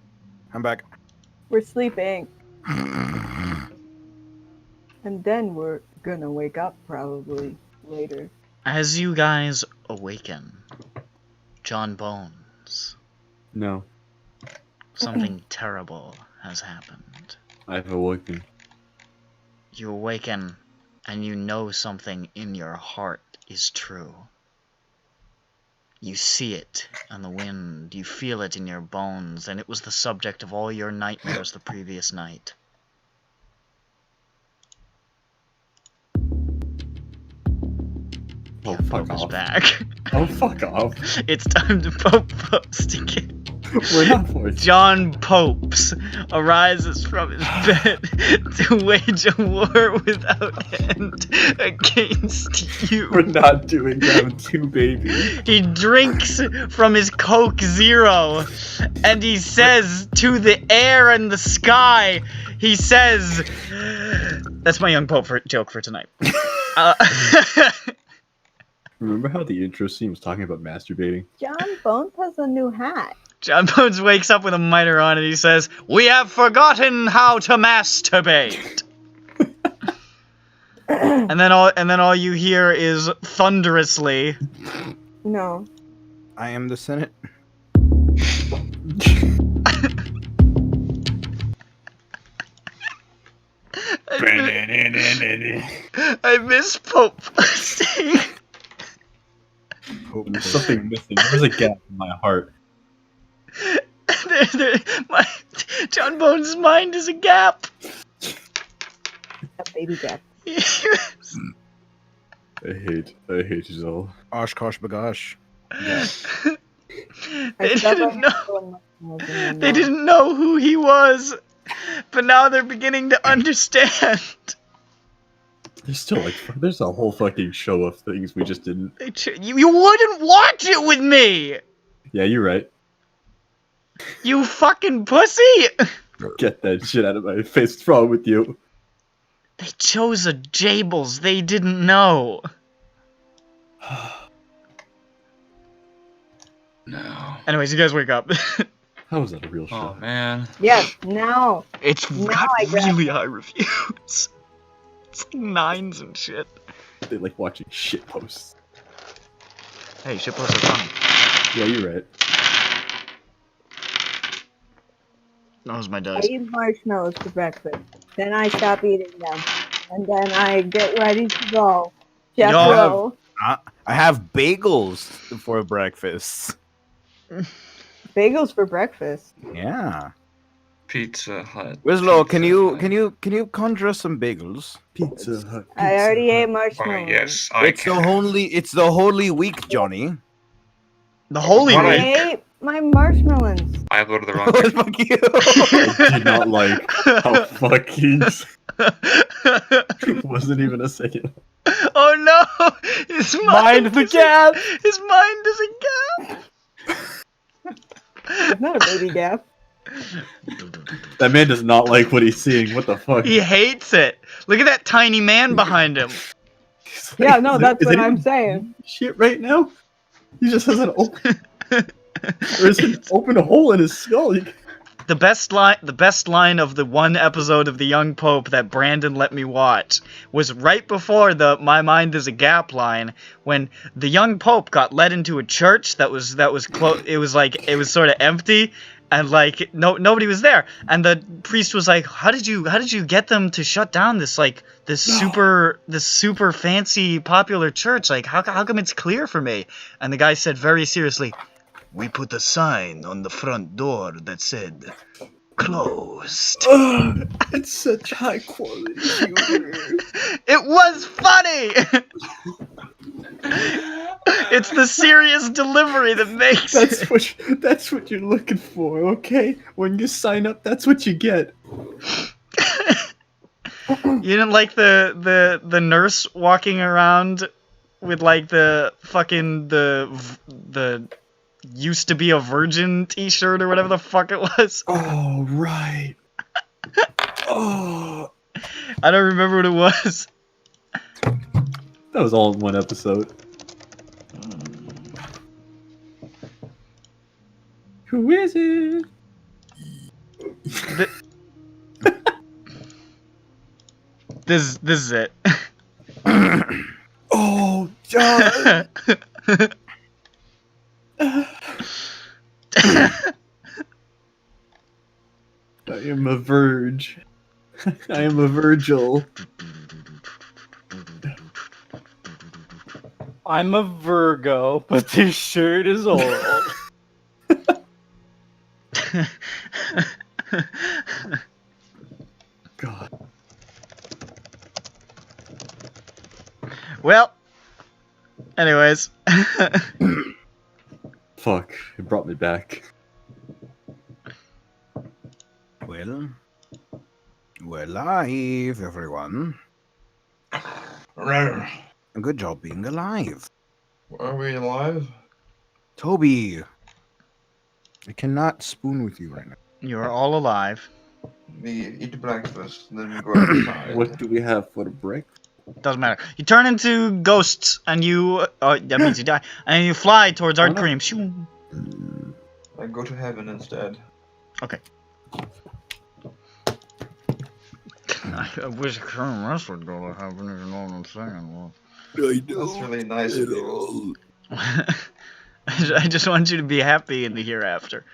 I'm back. We're sleeping. And then we're gonna wake up probably later. as you guys awaken, John Bones, No, something terrible has happened. I've awoken. You awaken, and you know something in your heart is true. You see it on the wind, you feel it in your bones, and it was the subject of all your nightmares the previous night. Oh, Yeah, fuck Pope is off. back. Oh, fuck off. It's time to Pope post again. We're not forced. John Popes arises from his bed to wage a war without end against you. We're not doing round 2, baby. He drinks from his Coke Zero, and he says to the air and the sky, he says, that's my young Pope joke for tonight. Remember how the intro scene was talking about masturbating? John Bones has a new hat. John Bones wakes up with a mitre on and he says, "We have forgotten how to masturbate." and then all you hear is thunderously, No. I am the Senate. I miss Pope. There's something missing. There's a gap in my heart. John Bones' mind is a gap. A baby gap. I hate Giselle. Oshkosh bagosh. They didn't know. They didn't know who he was, but now they're beginning to understand. There's still there's a whole fucking show of things we just didn't. You wouldn't watch it with me. Yeah, you're right. You fucking pussy. Get that shit out of my face. What's wrong with you? They chose a Jables they didn't know. No. Anyways, you guys wake up. How is that a real show? Oh man. Yes, now. It's Now got I grab really high reviews. It's like 9s and shit. They like watching shit posts. Hey, shit posts are fun. Yeah, you're right. That was my I dice. eat marshmallows for breakfast. Then I stop eating them. And then I get ready to go. Jethro. I have bagels for breakfast. Bagels for breakfast. Yeah. Pizza Hut. Wislow, can Pizza you Hut. conjure some bagels? Pizza Hut. I already ate Oh marshmallows. yes, I It's can. it's the holy week, Johnny. The Holy What I Week. ate my marshmallows. I uploaded the wrong picture. Fuck you. I did not like how fucking wasn't even a second. Oh no! His Mind the gap. His mind is a gap. It's not a baby gap. That man does not like what he's seeing. What the fuck? He hates it. Look at that tiny man behind him. He's like, Yeah, no, is that's it- is what it I'm even saying. Shit, right now, he just has an open. There's an open hole in his skull. The best line of the one episode of The Young Pope that Brandon let me watch was right before the "My mind is a gap" line, when the young Pope got led into a church that was it was sort of empty, and like nobody was there, and the priest was like, how did you get them to shut down this super fancy popular church? Like how come it's clear for me? And the guy said very seriously, "We put a sign on the front door that said, closed." It's such high quality humor. It was funny! It's the serious delivery that makes it. That's what you're looking for, okay? When you sign up, that's what you get. You didn't like the nurse walking around with like the fucking the used to be a virgin t-shirt or whatever the fuck it was? Oh right. Oh, I don't remember what it was. that was all in one episode. Who is it? This is it. Oh, John. I am a verge. I am a Virgil. I'm a Virgo, but this shirt is old. God. Well, anyways. Fuck. It brought me back. Well, we're live, everyone. Are Good job being alive. we alive? Toby, I cannot spoon with you right now. You are all alive. We eat breakfast, then we go outside. What do we have for the break? Doesn't matter. You turn into ghosts, and you... that means you die. And you fly towards Ard no. Kareem. Shoo. I go to heaven instead. Okay. I wish Colonel Russ would go to heaven, if you know what I'm saying. Well, That's really nice of you. I just want you to be happy in the hereafter.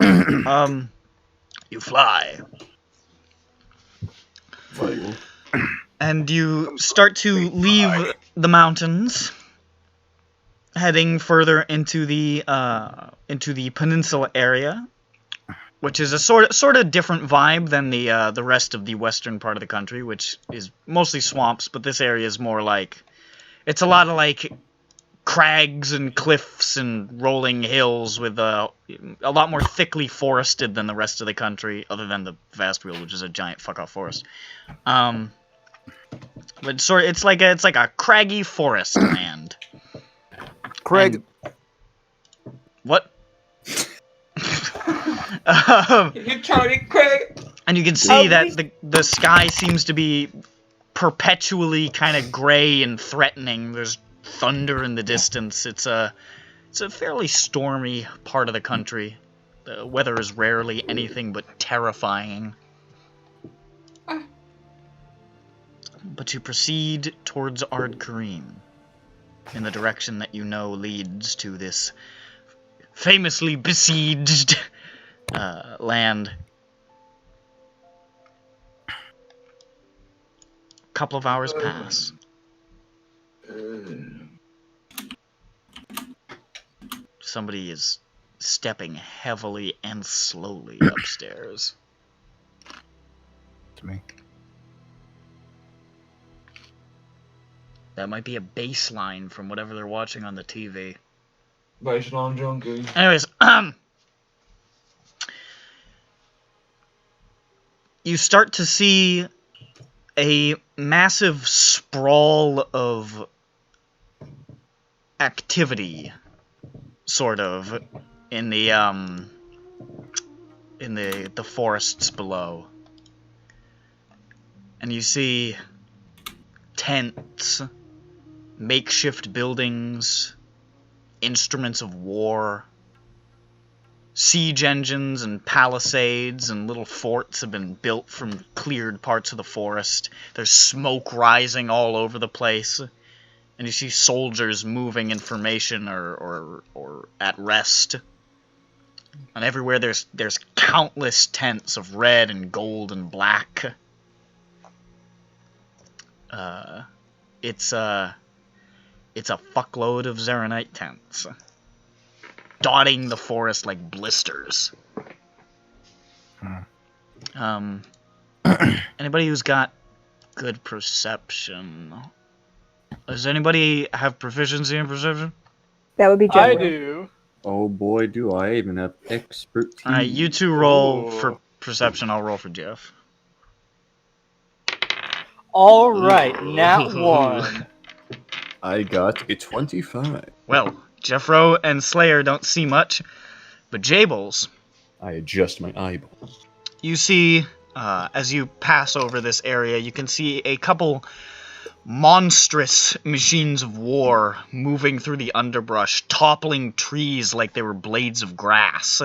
You fly. And you start to leave the mountains, heading further into the peninsula area, which is a sort of different vibe than the rest of the western part of the country, which is mostly swamps. But this area is more like, it's a lot of like crags and cliffs and rolling hills with a lot more thickly forested than the rest of the country, other than the Vast Wheel, which is a giant fuck off forest. But it's like a craggy forest land. Craig. What? You Charlie Craig! And you can see that the sky seems to be perpetually kind of gray and threatening. There's thunder in the distance. It's a fairly stormy part of the country. The weather is rarely anything but terrifying. But you proceed towards Ard Kareem, in the direction that you know leads to this famously besieged land. A couple of hours pass. Somebody is stepping heavily and slowly upstairs. It's me. That might be a baseline from whatever they're watching on the TV. Baseline junkie. Anyways, you start to see a massive sprawl of activity, sort of, in the forests below. And you see tents, makeshift buildings, instruments of war, siege engines and palisades and little forts have been built from cleared parts of the forest. There's smoke rising all over the place, and you see soldiers moving in formation or at rest. And everywhere there's countless tents of red and gold and black. It's a fuckload of Zaranite tents, dotting the forest like blisters. Anybody who's got good perception? Does anybody have proficiency in perception? That would be I Jennifer. do. Oh boy, do I even have expertise. Alright, you two roll Ooh. for perception, I'll roll for Jeff. All right, nat 1. I got a 25. Well, Jeffro and Slayer don't see much, but Jables, I adjust my eyeballs. you see, as you pass over this area, you can see a couple monstrous machines of war moving through the underbrush, toppling trees like they were blades of grass.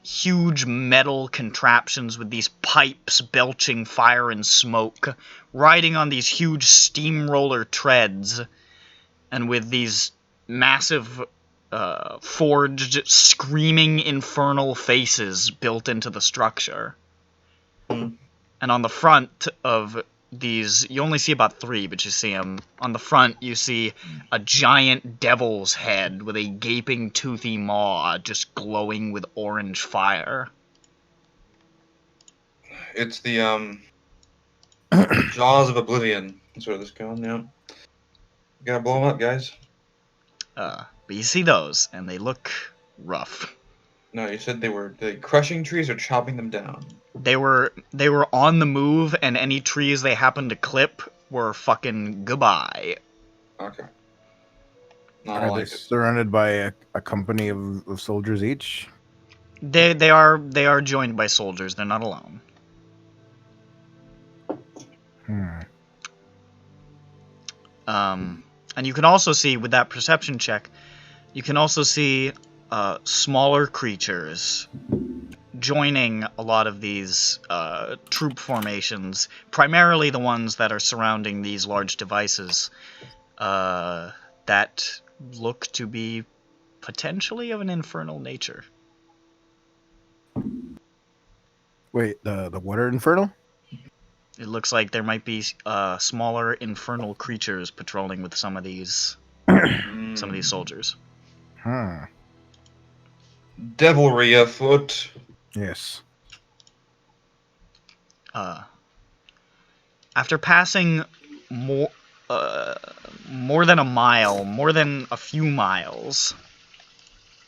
Huge metal contraptions with these pipes belching fire and smoke, riding on these huge steamroller treads, and with these massive forged, screaming infernal faces built into the structure. And on the front of these, you only see about 3, but you see them. On the front, you see a giant devil's head with a gaping, toothy maw just glowing with orange fire. It's the Jaws of Oblivion. That's what it's called, yeah. Gotta blow them up, guys. But you see those, and they look rough. No, you said they were crushing trees or chopping them down. They were on the move, and any trees they happened to clip were fucking goodbye. Okay. Not Are like they it. surrounded by a company of soldiers each? They are joined by soldiers. They're not alone. And you can also see with that perception check, you can also see smaller creatures joining a lot of these troop formations, primarily the ones that are surrounding these large devices that look to be potentially of an infernal nature. Wait, the water infernal? It looks like there might be smaller infernal creatures patrolling with some of these soldiers. Devilry afoot. Yes. After passing more than a mile, more than a few miles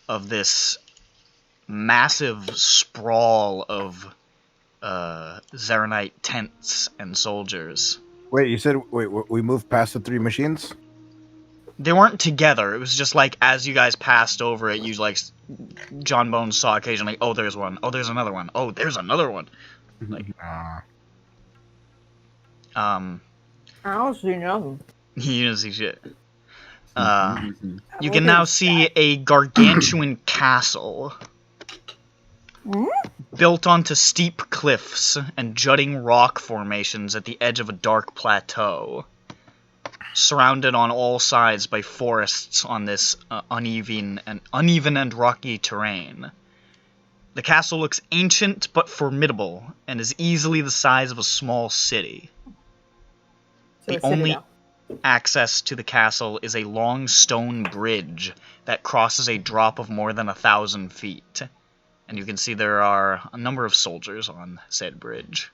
of this massive sprawl of Zaranite tents and soldiers. Wait, you said we moved past the 3 machines? They weren't together. It was just like as you guys passed over it, you like John Bones saw occasionally. Oh, there's one. Oh, there's another one. Oh, there's another one. Like, I don't see nothing. you didn't see shit. You can now see a gargantuan castle built onto steep cliffs and jutting rock formations at the edge of a dark plateau, surrounded on all sides by forests on this uneven and rocky terrain. The castle looks ancient but formidable and is easily the size of a small city. So The only access to the castle is a long stone bridge that crosses a drop of more than 1,000 feet. And you can see there are a number of soldiers on said bridge.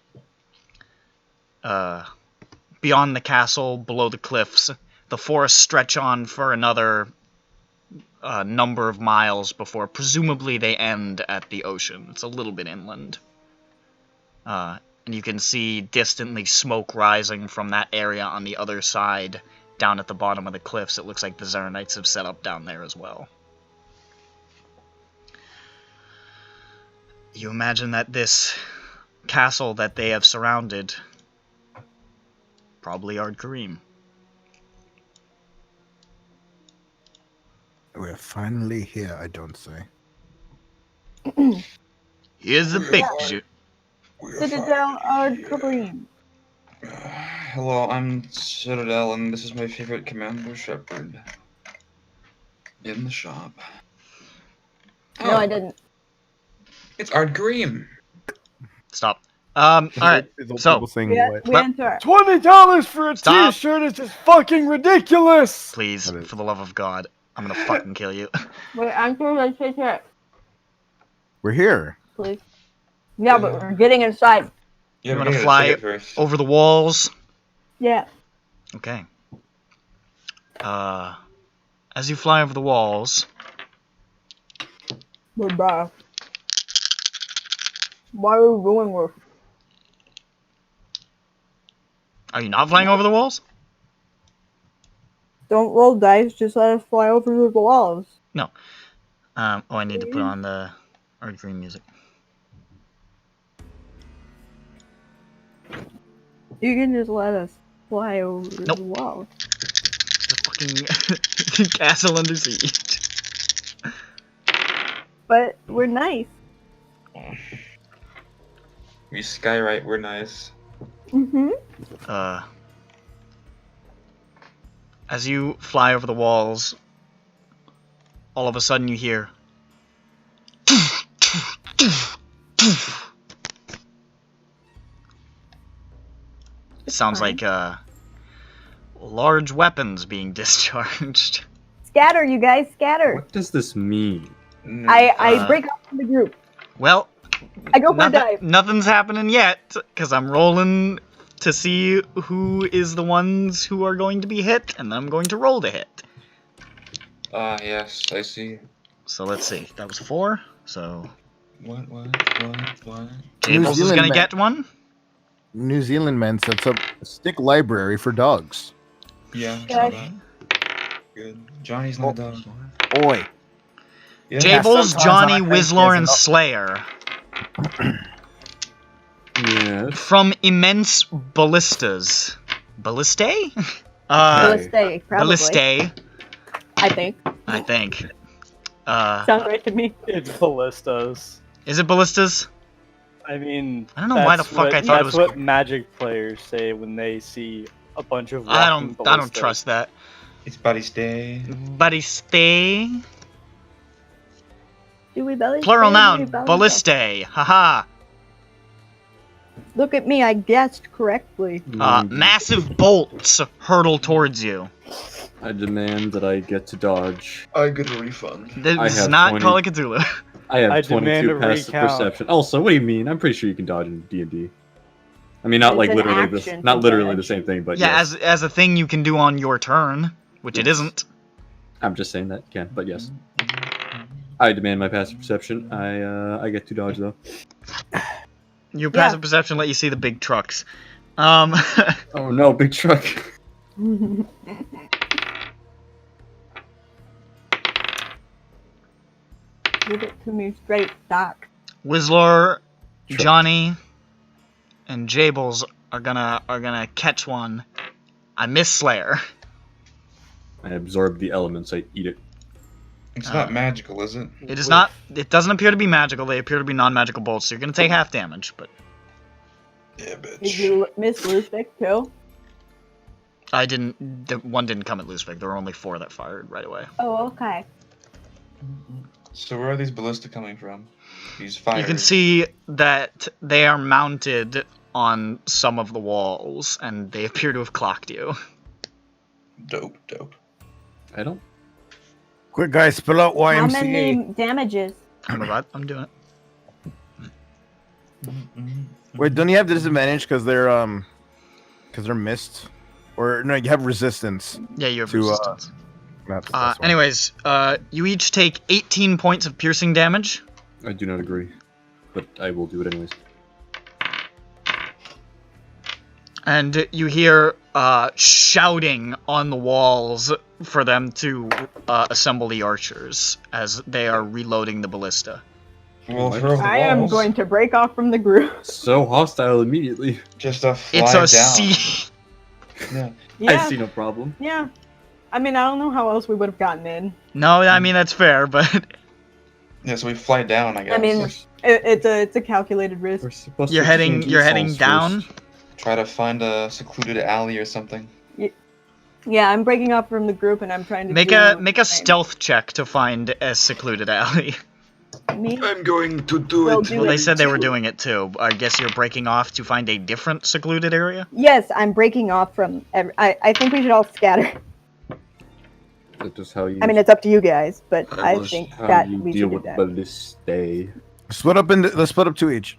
Beyond the castle, below the cliffs, the forests stretch on for another number of miles before presumably they end at the ocean. It's a little bit inland. And you can see distantly smoke rising from that area on the other side, down at the bottom of the cliffs. It looks like the Zaranites have set up down there as well. You imagine that this castle that they have surrounded, probably Ard Karim. We're finally here, I don't say. Here's the picture. Citadel Ard Karim. Hello, I'm Citadel, and this is my favorite Commander Shepard. In the shop. No, I didn't. It's Ard Karim. Stop. Alright, so, We enter. $20 for a Stop. t-shirt is just fucking ridiculous! please, for the love of God, I'm gonna fucking kill you. Wait, I'm sure let's take it, We're here. please. Yeah, but we're getting inside. You wanna fly over the walls? Yeah. Okay. As you fly over the walls, Goodbye. Why are we going with? are you not flying over the walls? Don't roll dice, just let us fly over the walls. No. Oh, I need to put on the Ard Green music. You can just let us fly over Nope. the walls. The fucking castle under siege. But we're nice. We skywrite, we're nice. Mm-hmm. As you fly over the walls, all of a sudden you hear sounds like large weapons being discharged. Scatter, you guys, scatter. What does this mean? I break up from the group. Well, I go for a dive. nothing's happening yet, because I'm rolling to see who is the ones who are going to be hit, and then I'm going to roll to hit. Yes, I see. So let's see. That was 4. So What? Jables is Zealand gonna man. get one. New Zealand man sets up a stick library for dogs. Yeah, Yeah. saw that. Good. Johnny's not a dog. Oi. Yeah. Jables, sometimes Johnny, I think Whistler, there's and enough- Slayer. Yeah. From Immense Ballistas. Ballistae? Ballistay, probably. Ballistae, I think. I think. Sounds right to me. It's ballistas. Is it ballistas? I mean, I don't know why the that's fuck what- I thought it that's was- what Magic players say when they see a bunch of. I walking don't ballistas. trust that. It's Buddy Stay. Ballistae? Do we ballistay? Plural Do noun, we ballistay? ballistae. Haha. Look at me, I guessed correctly. Massive bolts hurtle towards you. I demand that I get to dodge. I get a refund. This I is have not 20. Call of Cthulhu. I have I demand 22 a passive recount. perception. Also, what do you mean? I'm pretty sure you can dodge in D&D. I mean, not It's like an literally action this, not to literally the dodge. same thing, but Yeah, yes. as a thing you can do on your turn, which it Yes. isn't. I'm just saying that you can, but yes. I demand my passive perception. I get to dodge though. Your passive perception let you see the big trucks. Oh no, big truck. Give it to me straight, Doc. Whistler, Sure. Johnny, and Jables are gonna catch one. I miss Slayer. I absorb the elements. I eat it. It's not magical, is it? It is not. It doesn't appear to be magical. They appear to be non-magical bolts. So you're gonna take half damage, but Yeah, Did bitch. you miss Lustig too? I didn't. The one didn't come at Lustig. There were only 4 that fired right away. Oh, okay. So where are these ballista coming from? These fires. You can see that they are mounted on some of the walls, and they appear to have clocked you. Dope. I don't. Quick, guys, spill out How YMCA. many damages? I'm doing it. Wait, don't you have disadvantage because they're missed, or no? You have resistance. Yeah, you have To, resistance. That's why. Anyways, you each take 18 points of piercing damage. I do not agree, but I will do it anyways. And you hear shouting on the walls for them to assemble the archers as they are reloading the ballista. Well, What? throw the I am walls. going to break off from the group. So hostile immediately. Just fly It's down. a sea. Yeah. I Yeah, see no problem. yeah. I mean, I don't know how else we would have gotten in. No, I mean that's fair, but Yeah, so we fly down, I guess. I mean, it's a calculated risk. We're supposed you're to heading change heading souls down. first. Try to find a secluded alley or something. Yeah, I'm breaking off from the group and I'm trying to Make do a the same. stealth check to find a secluded alley. Me? I'm going to do Will do Well, they it. said they were doing it too. I guess you're breaking off to find a different secluded area. Yes, I'm breaking off from. I think we should all scatter. That's just how you. I mean, it's up to you guys, but I was think how that you we deal should do with that. ballistae. Split up into let's split up 2 each.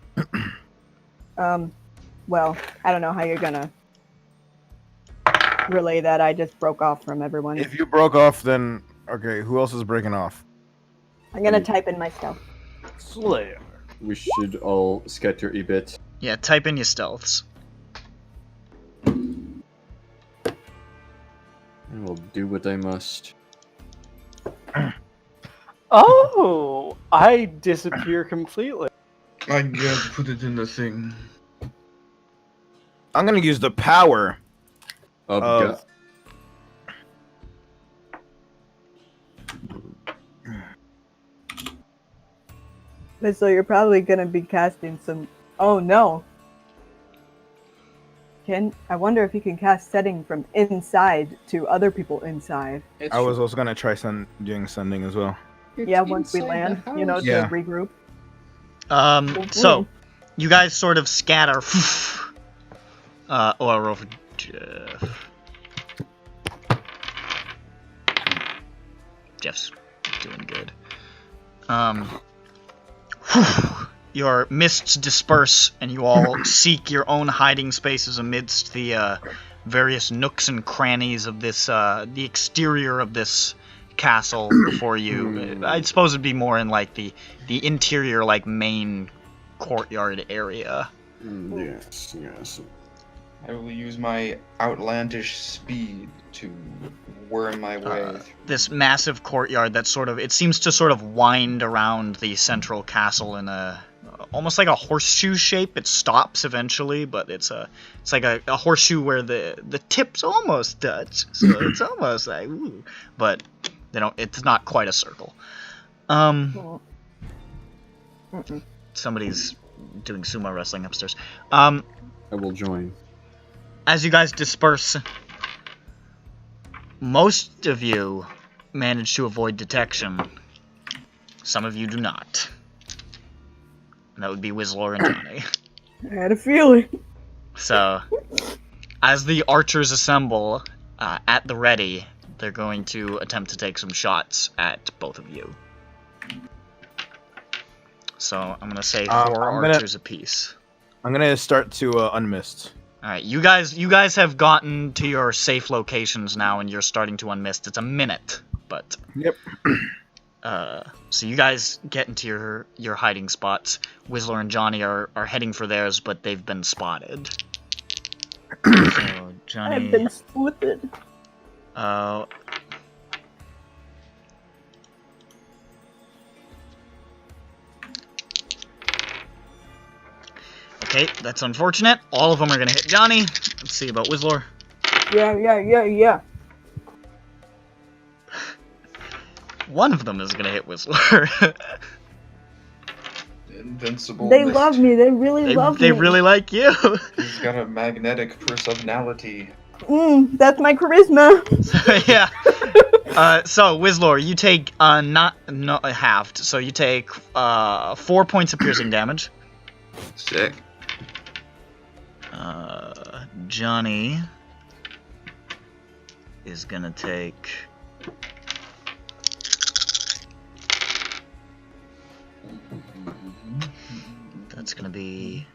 Well, I don't know how you're gonna relay that. I just broke off from everyone. If you broke off, then okay. Who else is breaking off? I'm gonna type in my stuff. Slayer. We should all scatter a bit. Yeah, type in your stealths. I will do what I must. Oh, I disappear completely. I gotta put it in the thing. I'm gonna use the power Of of. But so you're probably gonna be casting some. Oh no. I wonder if you can cast setting from inside to other people inside. I was also gonna try doing sending as well. Yeah, once we land, you know, to Yeah. regroup. So you guys sort of scatter. I'll roll for Jeff. Jeff's doing good. Your mists disperse, and you all seek your own hiding spaces amidst the various nooks and crannies of this, the exterior of this castle before you. I'd suppose it'd be more in like the interior, like main courtyard area. Yes, yes. I will use my outlandish speed to worm my way. This massive courtyard that it seems to sort of wind around the central castle in a almost like a horseshoe shape. It stops eventually, but it's like a horseshoe where the tips almost touch, so it's almost like ooh, but it's not quite a circle. Somebody's doing sumo wrestling upstairs. I will join. As you guys disperse, most of you manage to avoid detection. Some of you do not. And that would be Wizlor and Johnny. I had a feeling. So, as the archers assemble at the ready, they're going to attempt to take some shots at both of you. So, I'm going to say 4 archers apiece. I'm gonna start to unmist. Alright, you guys have gotten to your safe locations now, and you're starting to unmist. It's a minute, but... Yep. So you guys get into your hiding spots. Wizlor and Johnny are heading for theirs, but they've been spotted. So, Johnny... I've been spotted. Okay, that's unfortunate. All of them are gonna hit Johnny. Let's see about Wizlor. Yeah. One of them is gonna hit Wizlor. Invincible. They mist. love me. They really love me. They really like you. He's got a magnetic personality. That's my charisma. Yeah. So Wizlor, you take not halved. So you take 4 points of piercing damage. Sick. Johnny is gonna take that's gonna be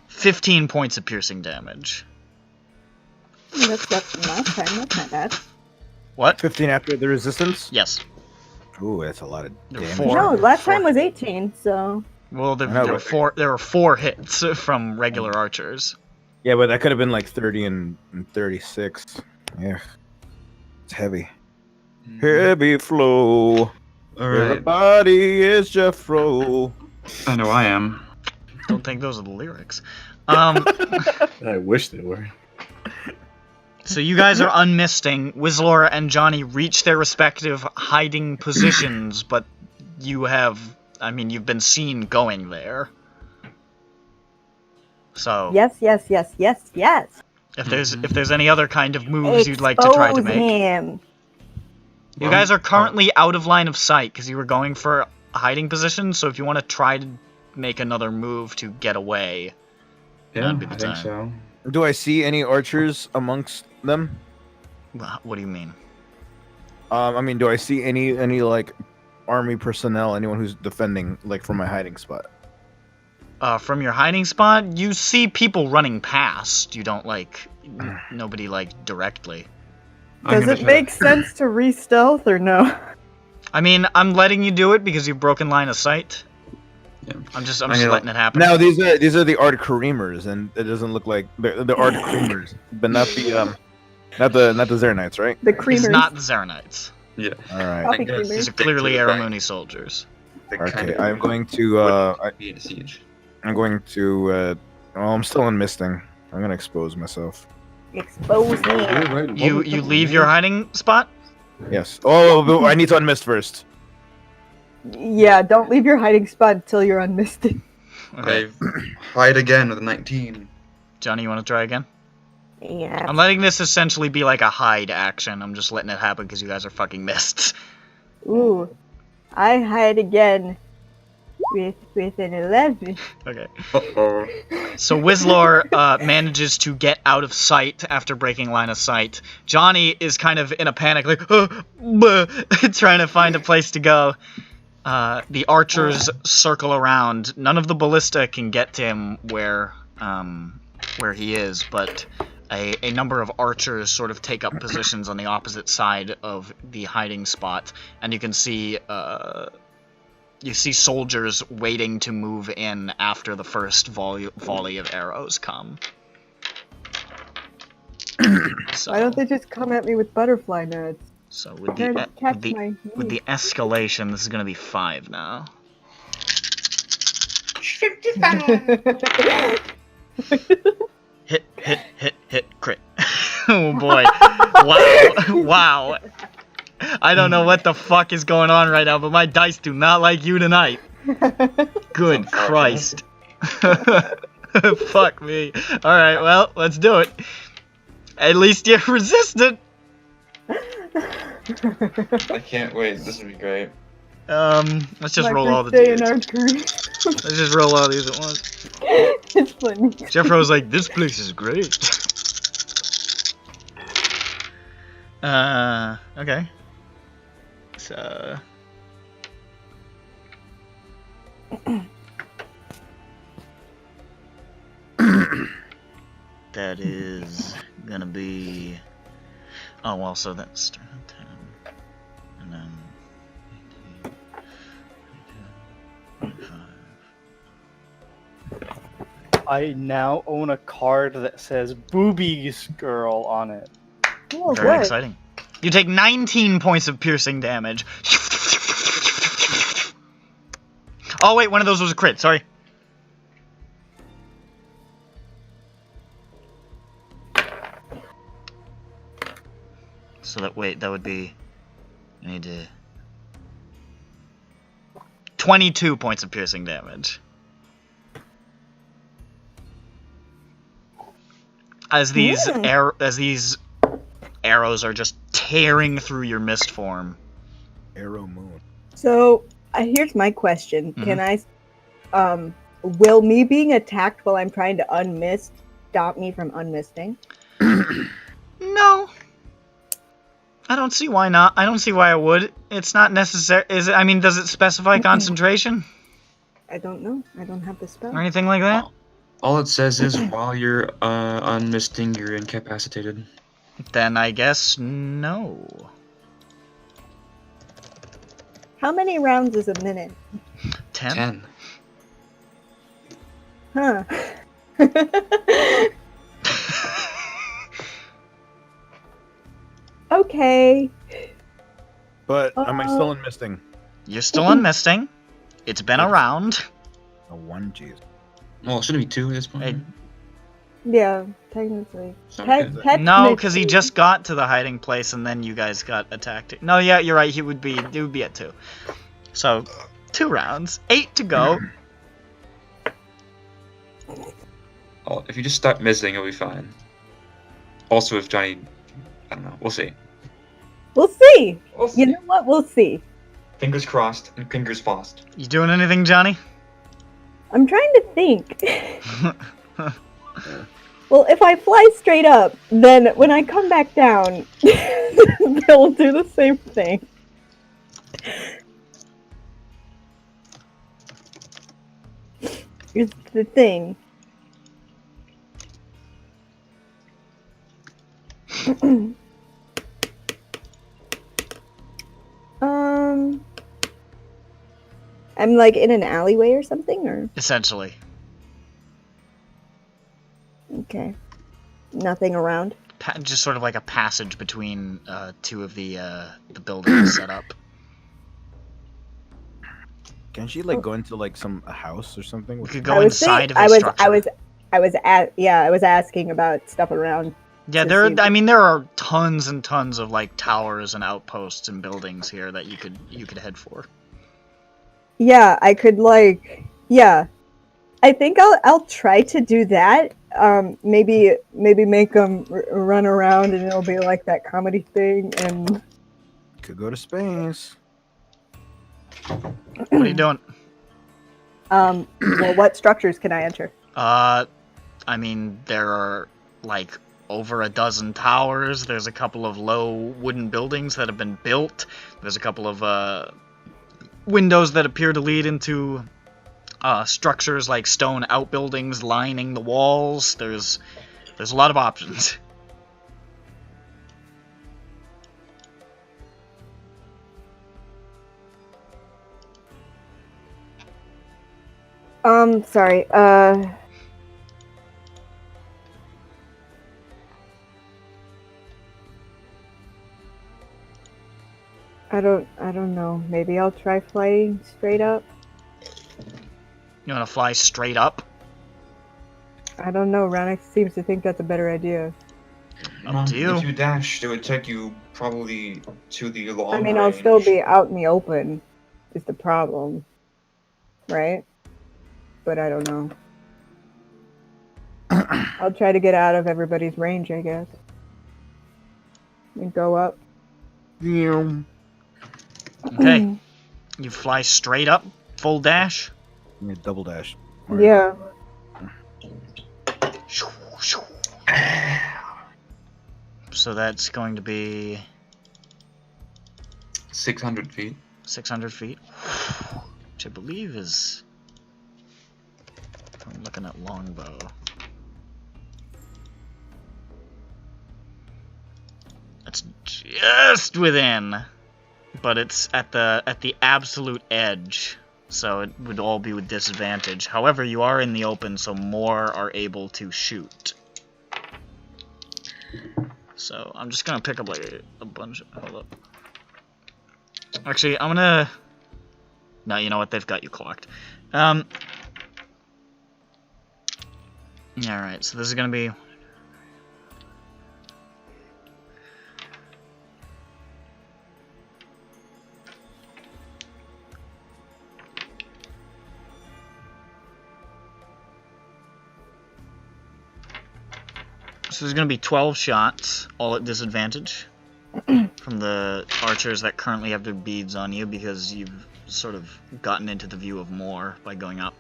15 points of piercing damage. That's better than last time. That's not bad. What? 15 after the resistance? Yes. Ooh, that's a lot of There were damage. 4. No, last time was 18, so... Well, there I know, were 4 hits from regular archers. Yeah, but that could have been like 30 and 36. Yeah. It's heavy. Heavy flow. Alright. Everybody is Jeffro. I know I am. Don't think those are the lyrics. I wish they were. So you guys are unmisting. Wizlor and Johnny reach their respective hiding positions, but you've been seen going there. So Yes. if there's any other kind of moves you'd like to try to Expose make, him. you guys are currently out of line of sight because you were going for a hiding position. So if you want to try to make another move to get away, Yeah, that'd be the I think time. so. Do I see any archers amongst them? What do you mean? Do I see any like army personnel, anyone who's defending like from my hiding spot? From your hiding spot, you see people running past. You don't nobody directly. Does it make sense to re-stealth or no? I mean, I'm letting you do it because you've broken line of sight. Yeah. I'm just letting it happen. Now these are the art creamers, and it doesn't look like the art creamers, but not the Zernites, right? The It's creamers. not the Zarnites. Yeah. All right. Coffee guess. These creamers. are clearly Aramuni soldiers. Okay, I'm going to Be a siege. I'm still unmisting. I'm gonna expose myself. Expose him. Right, You leave your hiding spot? Yes. Oh, but I need to unmist first. Yeah, don't leave your hiding spot until you're unmisted. Okay. I hide again with a 19. Johnny, you want to try again? Yeah. I'm letting this essentially be like a hide action. I'm just letting it happen because you guys are fucking mists. Ooh. I hide again with an 11. Okay. Uh-oh. So Wizlor manages to get out of sight after breaking line of sight. Johnny is kind of in a panic, like, trying to find a place to go. The archers circle around. None of the ballista can get to him where he is, but a number of archers sort of take up positions on the opposite side of the hiding spot, and you can see soldiers waiting to move in after the first volley of arrows come. So, Why don't they just come at me with butterfly nets? so with Try to catch the my with the escalation, this is gonna be 5 now. 55. Hit, crit. Oh boy. Wow. I don't know what the fuck is going on right now, but my dice do not like you tonight. Good Christ. Fuck me. Alright, well, let's do it. At least you're resistant. I can't wait. This would be great. Let's just My roll all the first day in dudes. our career. Let's just roll all these at once. It's funny. Jeffro's like, this place is great. Okay. So... that is gonna be... Oh, well, so that's 10. And then... 18, 25. I now own a card that says Boobies Girl on it. Oh, Very good. exciting. You take 19 points of piercing damage. Oh, wait, one of those was a crit, sorry. So that would be... I need to... 22 points of piercing damage. As these arrows are just tearing through your mist form. Arrow moon. So here's my question: Can I, will me being attacked while I'm trying to unmist stop me from unmisting? No. I don't see why not. I don't see why it would. It's not necessary. Is it? I mean, does it specify concentration I don't know. I don't have the spell. or anything like that? All it says is while you're unmisting, you're incapacitated. Then I guess no. How many rounds is a minute? 10. 10. Huh. Okay. But am I still in misting? You're still unmisting. It's been around. A 1, jeez. Well, shouldn't it be 2 at this point? Hey. Yeah, technically. Okay. No, because he just got to the hiding place and then you guys got attacked. No, yeah, you're right. It would be at 2. So, 2 rounds, 8 to go. Oh, if you just start missing, it'll be fine. Also, if Johnny... I don't know. We'll see. We'll see. We'll see. You know what? We'll see. Fingers crossed and fingers crossed. You doing anything, Johnny? I'm trying to think. Well, if I fly straight up, then when I come back down, they'll do the same thing. Here's the thing. I'm like in an alleyway or something, or Essentially. okay, nothing around. Just sort of like a passage between 2 of the buildings set up. Can she like go into like a house or something? We could go inside of the structure. I was asking about stuff around. Yeah, I mean, there are tons and tons of like towers and outposts and buildings here that you could head for. Yeah, I could I think I'll try to do that. Maybe make them run around and it'll be like that comedy thing and Could go to space. What are you doing? well, what structures can I enter? I mean, there are like over a dozen towers. There's a couple of low wooden buildings that have been built. There's a couple of windows that appear to lead into structures like stone outbuildings lining the walls. There's a lot of options. Sorry, I don't know. Maybe I'll try flying straight up. You want to fly straight up? I don't know. Rannoch seems to think that's a better idea. Up to you. If you dashed, it would take you probably to the long I mean, I'll still be out in the open, is the problem. Right? But I don't know. I'll try to get out of everybody's range, I guess. And go up. Okay. You fly straight up, full dash. Yeah, double dash. Yeah. So that's going to be 600 feet. 600 feet, which I believe is. I'm looking at longbow. That's just within, but it's at the absolute edge, so it would all be with disadvantage. However, you are in the open, so more are able to shoot. So I'm just gonna pick up like a bunch of. Hold up. Actually, I'm gonna. No, you know what? They've got you clocked. Alright, so this is gonna be. So there's gonna be 12 shots, all at disadvantage, from the archers that currently have their beads on you, because you've sort of gotten into the view of more by going up.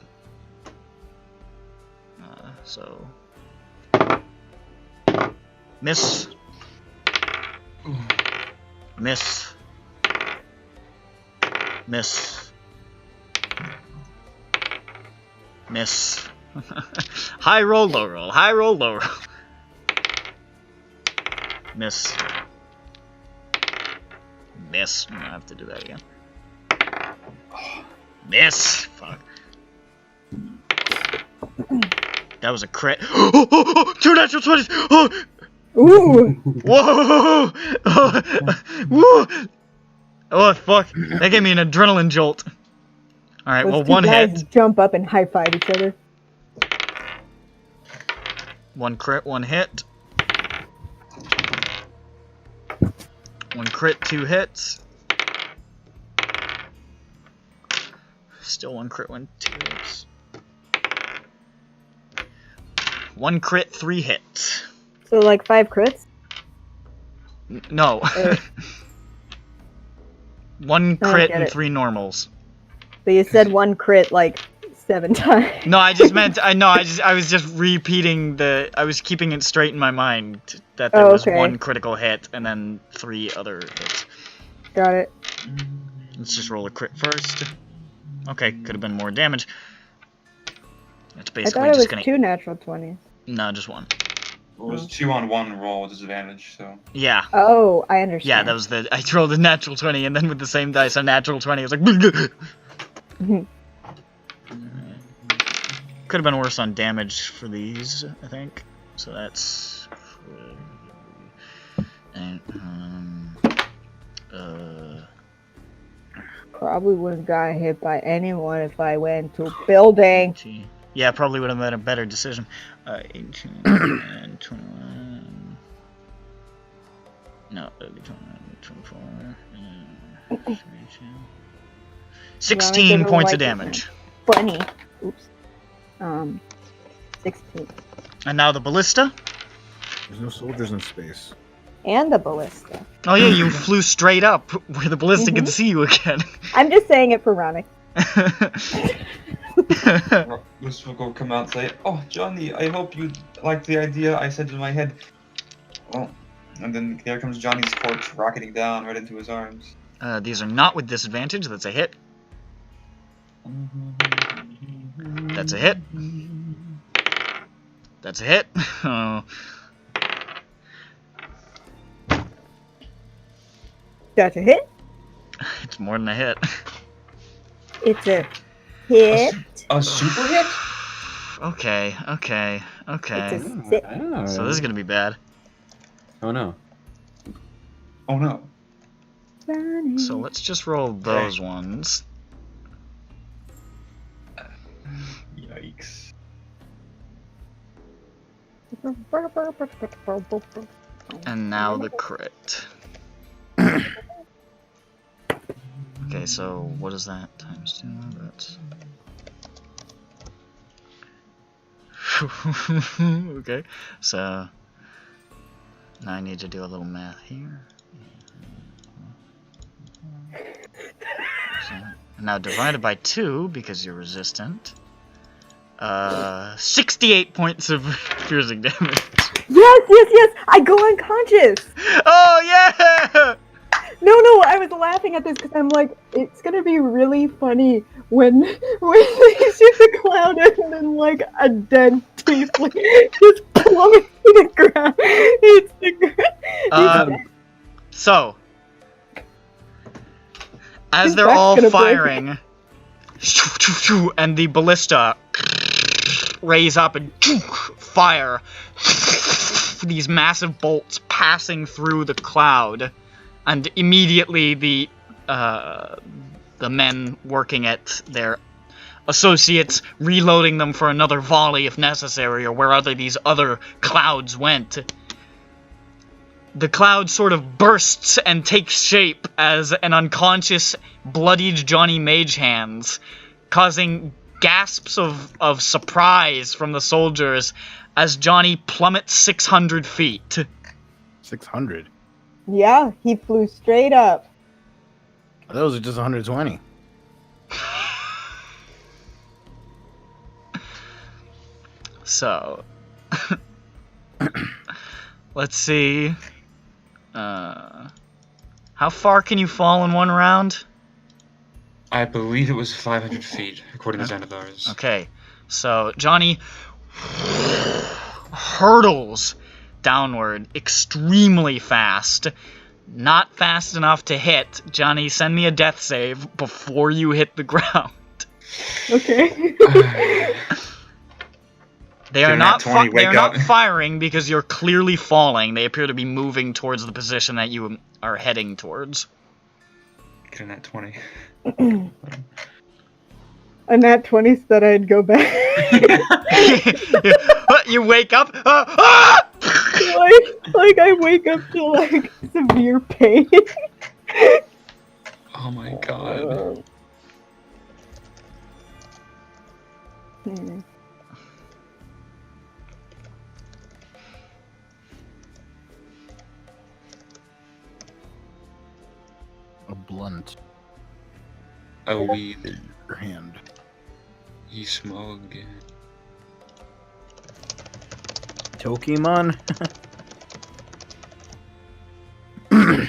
So... Miss. Miss. Miss. Miss. High roll, low roll. High roll, low roll. Miss. Miss. I'm gonna have to do that again. Miss. Fuck. That was a crit. Two natural 20s! Oh! Ooh! Whoa! Woo! Oh, fuck. That gave me an adrenaline jolt. Alright, well, Those two one guys hit. jump up and high five each other. One crit, one hit. One crit, two hits. Still one crit, one, two hits. One crit, three hits. So like 5 crits? No. One I don't crit get and it. 3 normals. So you said 1 crit like 7 times. No, I just meant I was just repeating I was keeping it straight in my mind that there was okay. 1 critical hit and then 3 other hits. Got it. Let's just roll a crit first. Okay, could have been more damage. It's I basically thought it just was gonna 2 natural 20s. No, just 1. It was 2-on-1 roll with disadvantage, so. Yeah. Oh, I understand. Yeah, that was I rolled a natural 20 and then with the same dice a natural 20. I was like could have been worse on damage for these, I think. So that's and Probably wouldn't have got hit by anyone if I went to building. yeah, probably would have been a better decision. 18 and 21. No, 24. 16 points of damage. Funny. Oops. 16. And now the ballista. There's no soldiers in space. And the ballista. Oh yeah, you flew straight up where the ballista could see you again. I'm just saying it for Ronnie. This will go come out and say, "Oh, Johnny, I hope you like the idea I said in my head." Well, and then there comes Johnny's corpse rocketing down right into his arms. These are not with disadvantage. That's a hit. That's a hit. That's a hit. Oh. That's a hit. It's more than a hit. It's a hit. A super hit? Okay. It's a six. So this is gonna be bad. Oh no. Oh no. So let's just roll those ones. Yikes. And now the crit. Okay, so what is that? Times 2? That's... Okay, so... Now I need to do a little math here. So, now divided by 2, because you're resistant. 68 points of piercing damage. Yes! I go unconscious. Oh yeah! No, I was laughing at this because I'm like, it's gonna be really funny when they shoot the cloud and then like a dead tiefling just plummets to the ground. It's the ground. So, as His they're back's all gonna break. firing, and the ballista raise up and fire these massive bolts passing through the cloud, and immediately the men working at their associates reloading them for another volley if necessary, or wherever these other clouds went. The cloud sort of bursts and takes shape as an unconscious, bloodied Johnny Mage Hands, causing gasps of surprise from the soldiers as Johnny plummets 600 feet. 600. Yeah, he flew straight up. Those are just 120. So, let's see. How far can you fall in one round? I believe it was 500 feet, according to Xanathars. Okay, so Johnny hurtles downward extremely fast. Not fast enough to hit. Johnny, send me a death save before you hit the ground. Okay. They are Get a not nat 20, they are wake not up. firing because you're clearly falling. They appear to be moving towards the position that you are heading towards. Get a nat 20. A nat 20 said I'd go back. You wake up. like I wake up to like severe pain. Oh my god. Hmm. A blunt A weed. in your hand. He smog. Tokimon.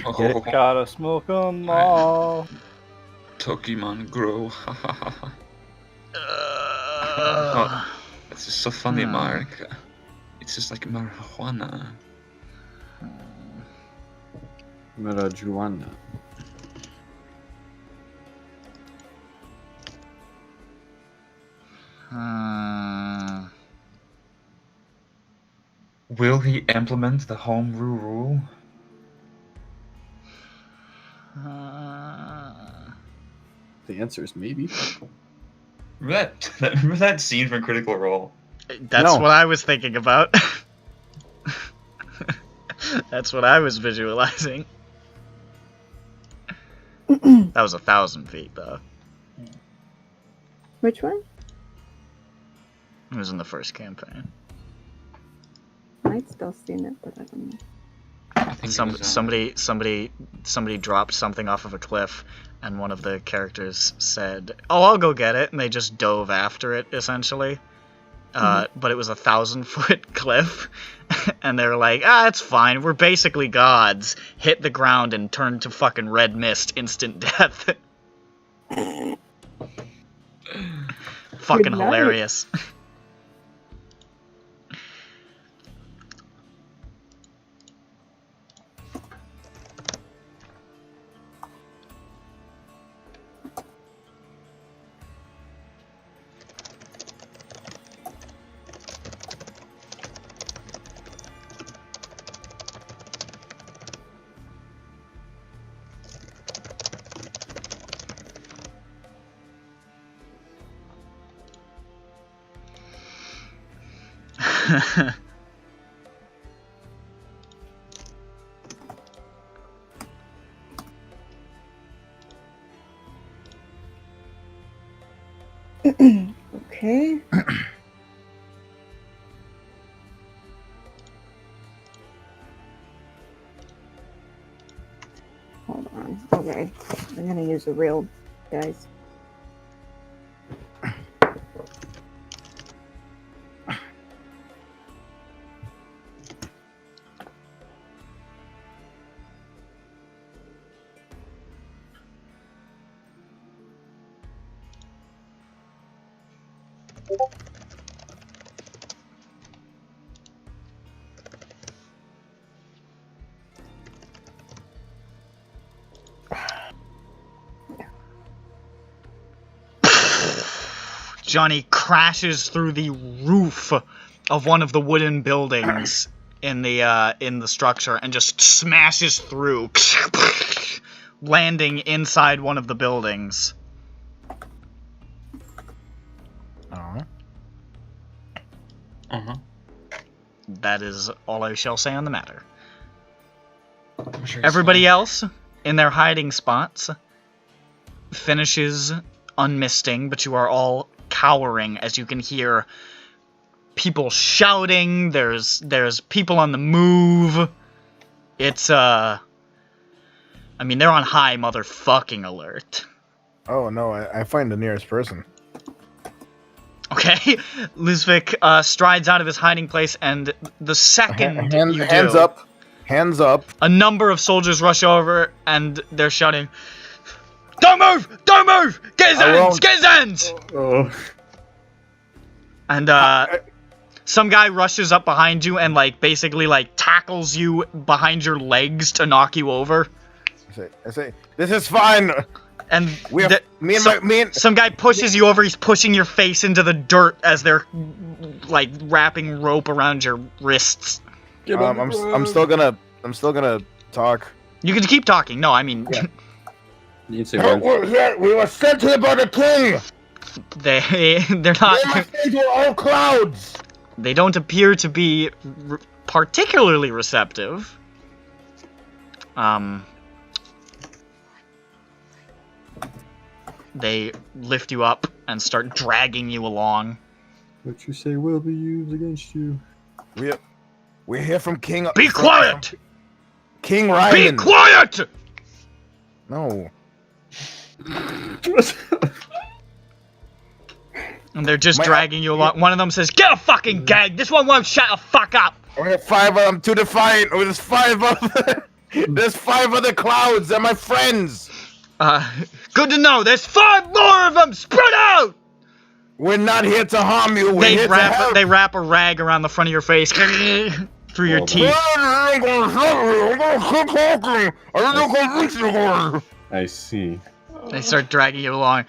Oh, Gotta smoke 'em all. Tokimon grow. Oh, that's just so funny, Mark. It's just like marijuana. Marijuana. Will he implement the homebrew rule? The answer is maybe. Remember that scene from Critical Role? That's No. what I was thinking about. That's what I was visualizing. That was 1,000 feet, though. Which one? It was in the first campaign. I'd still seen it, but I don't know. I think it was, Somebody dropped something off of a cliff, and one of the characters said, "Oh, I'll go get it," and they just dove after it, essentially. But it was a 1,000-foot cliff, and they were like, it's fine, we're basically gods. Hit the ground and turned to fucking red mist, instant death. Fucking Good night. hilarious. Okay. Hold on. Okay. I'm gonna use the real dice. Johnny crashes through the roof of one of the wooden buildings in the structure and just smashes through, landing inside one of the buildings. That is all I shall say on the matter. I'm sure it's Everybody fine. else in their hiding spots finishes unmisting, but you are all cowering as you can hear people shouting. There's people on the move. It's I mean, they're on high motherfucking alert. Oh no, I find the nearest person. Okay, Luzvik strides out of his hiding place, and the second you do, Hands up. Hands up. a number of soldiers rush over, and they're shouting, "Don't move! Don't move! Get his I hands! won't. Get his hands!" Oh. And some guy rushes up behind you and like basically like tackles you behind your legs to knock you over. I say, this is fine. And We have me and some guy pushes you over. He's pushing your face into the dirt as they're like wrapping rope around your wrists. I'm still gonna talk. You can keep talking. No, I mean, Yeah. You can say words. We're here. We were sent here by the king. they're not. into all clouds. They don't appear to be particularly receptive. They lift you up and start dragging you along. What you say will be used against you. We're here from King. Be quiet! King Be Ryan. quiet! No. And they're just dragging you along. One of them says, "Get a fucking gag! This one won't shut the fuck up!" We have 5 of them to defiant. There's 5 other. There's 5 other clouds. They're my friends. Good to know. There's 5 more of them. Spread out. We're not here to harm you. We're here to help. They wrap a rag around the front of your face through your teeth. I see. They start dragging you along.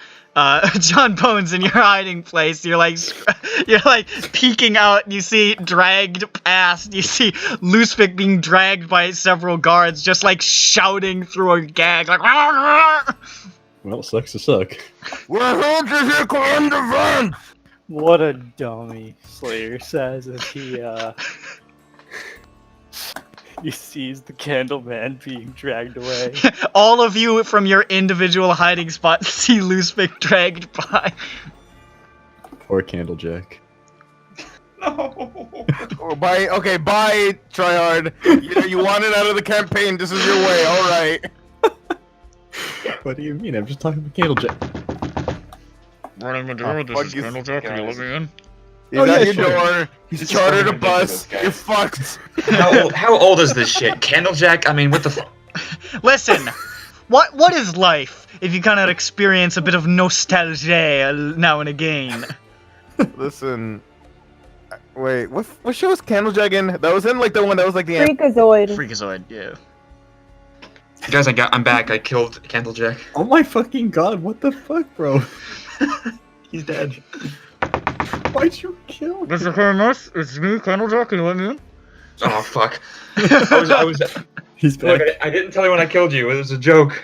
John Bones, in your hiding place, you're like peeking out. You see dragged past. You see Luzvik being dragged by several guards, just like shouting through a gag, like. Well, sucks to suck. We're here to take on the van. What a dummy, Slayer says as he sees the Candleman being dragged away. All of you from your individual hiding spots see Luzvik dragged by. Or Candlejack. No. Oh, bye. Okay, bye, Tryhard. You wanted out of the campaign. This is your way. All right. What do you mean? I'm just talking about Candlejack. Running the door, this is Candlejack. Can you let me in? He's Oh, yeah, at your sure. door. He's chartered a bus. You're fucked. How old is this shit? Candlejack? I mean, what the fuck? Listen, What is life if you cannot experience a bit of nostalgia now and again? Listen. Wait, what show was Candlejack in? That was in like the one that was like the Freakazoid. Freakazoid, yeah. Guys, I'm back. I killed Candlejack. Oh my fucking god, what the fuck, bro? He's dead. Why'd you kill him? Mr. Coronos, it's me, Candlejack, can you let me in? Oh fuck. I was He's back. Look, I didn't tell you when I killed you. It was a joke.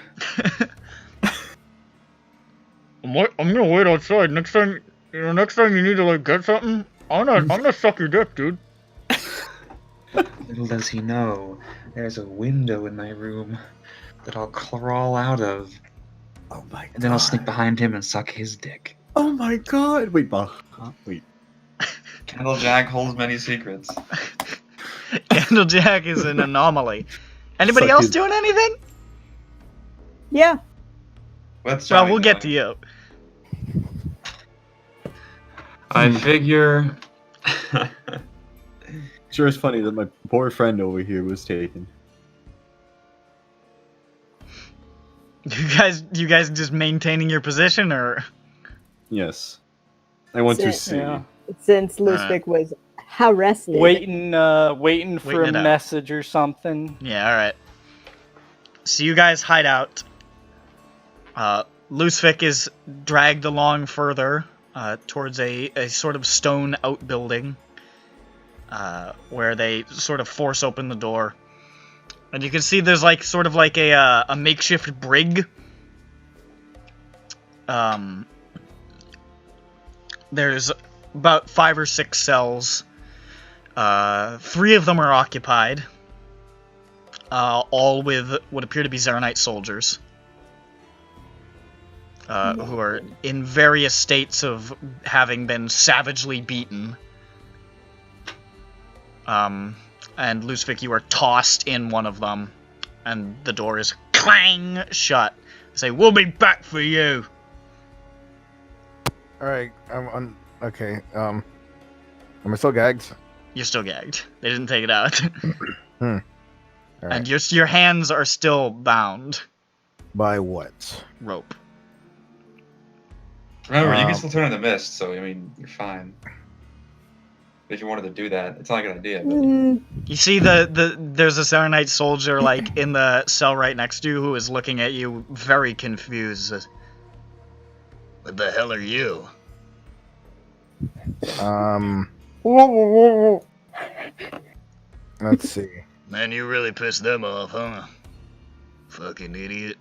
I'm gonna wait outside. Next time you need to like get something, I'm gonna suck your dick, dude. Little does he know, there's a window in my room that I'll crawl out of, Oh my god. and then I'll sneak behind him and suck his dick. Oh my god. Wait, wait. Candlejack holds many secrets. Candlejack is an anomaly. Anybody Suck else his- doing anything? Yeah. What's Well, Johnny we'll get to doing? you. I figure. Sure, it's funny that my poor friend over here was taken. You guys just maintaining your position, or Yes. I want to Sit. see. Yeah. Since Lustig was harassed. Waiting for Waiting a it out. message or something. yeah, all right. So you guys hide out. Lusvik is dragged along further towards a sort of stone outbuilding, where they sort of force open the door, and you can see there's like sort of like a makeshift brig. There's about 5 or 6 cells. 3 of them are occupied, all with what appear to be Zaranite soldiers, who are in various states of having been savagely beaten. And Lusvik, you are tossed in one of them, and the door is clang shut. They say, "We'll be back for you." Alright, I'm on. Okay, am I still gagged? You're still gagged. They didn't take it out. Alright. And your hands are still bound. By what? Rope. Remember, you can still turn into mist, so I mean, you're fine. If you wanted to do that, it's not a good idea. But... You see there's a Zaranite soldier like in the cell right next to you who is looking at you very confused. Says, "What the hell are you?" Let's see. Man, you really pissed them off, huh? Fucking idiot.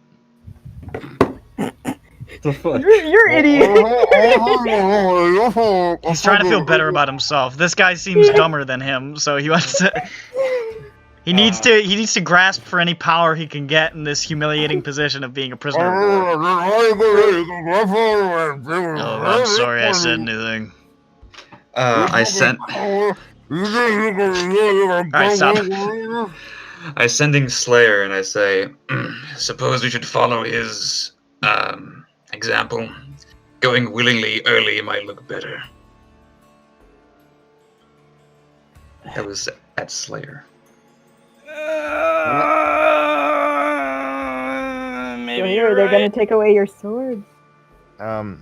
The fuck? You're idiot. He's trying to feel better about himself. This guy seems dumber than him, so he wants to. He needs to grasp for any power he can get in this humiliating position of being a prisoner of war. Oh, I'm sorry I said anything. I sent. Alright, stop. I sending Slayer and I say, suppose we should follow his example. Going willingly early might look better. That was at Slayer. Maybe Slayer, you're they're right. gonna take away your sword. They're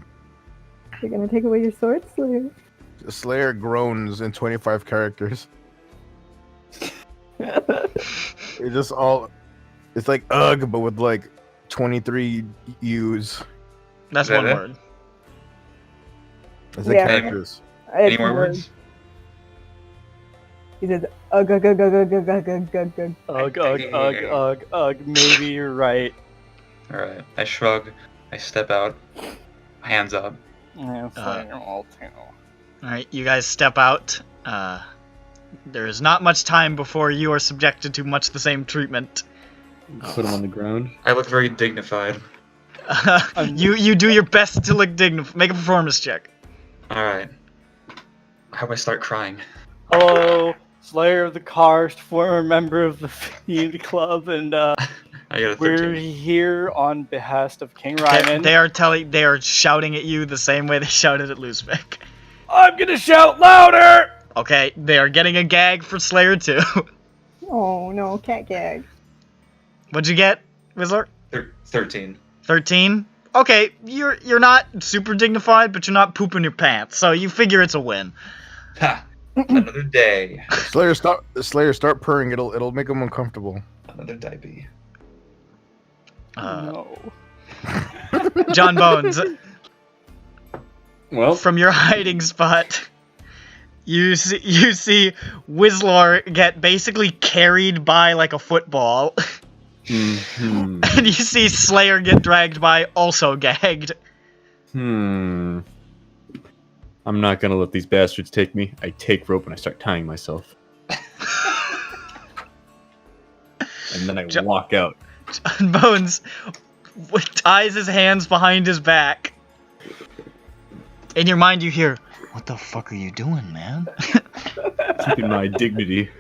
They're gonna take away your sword, Slayer. Slayer groans in 25 characters. It's just all. It's like ugh, but with like 23 U's. That's Is that one it? word. It's like Yeah. characters. Any more words? He says, ugh, ugh, ugh, ugh, ugh, ugh, ugh, ugh, ugh, ugh. Ugh, ugh, ugh, ugh, ugh. Maybe you're right. Alright. I shrug. I step out. Hands up. Yeah, Slayer all too. Alright, you guys step out. There is not much time before you are subjected to much the same treatment. Put him on the ground. I look very dignified. You do your best to look dignified. Make a performance check. Alright. How do I start crying? Hello, Slayer of the Karst, former member of the Fiend Club, and I got a we're 13. here on behest of King Ryman. They are shouting at you the same way they shouted at Lusvik. I'm gonna shout louder! Okay, they are getting a gag for Slayer too. Oh no, cat gag. What'd you get, Whistler? 13. 13. Okay, you're not super dignified, but you're not pooping your pants, so you figure it's a win. Ha! Another day. Slayer, start purring. It'll make them uncomfortable. Another diaby. No. John Bones, Well, from your hiding spot, you see Whizlor get basically carried by like a football, hmm. and you see Slayer get dragged by, also gagged. I'm not gonna let these bastards take me. I take rope and I start tying myself. And then I walk out. John Bones ties his hands behind his back. In your mind, you hear, "What the fuck are you doing, man?" Keeping my dignity.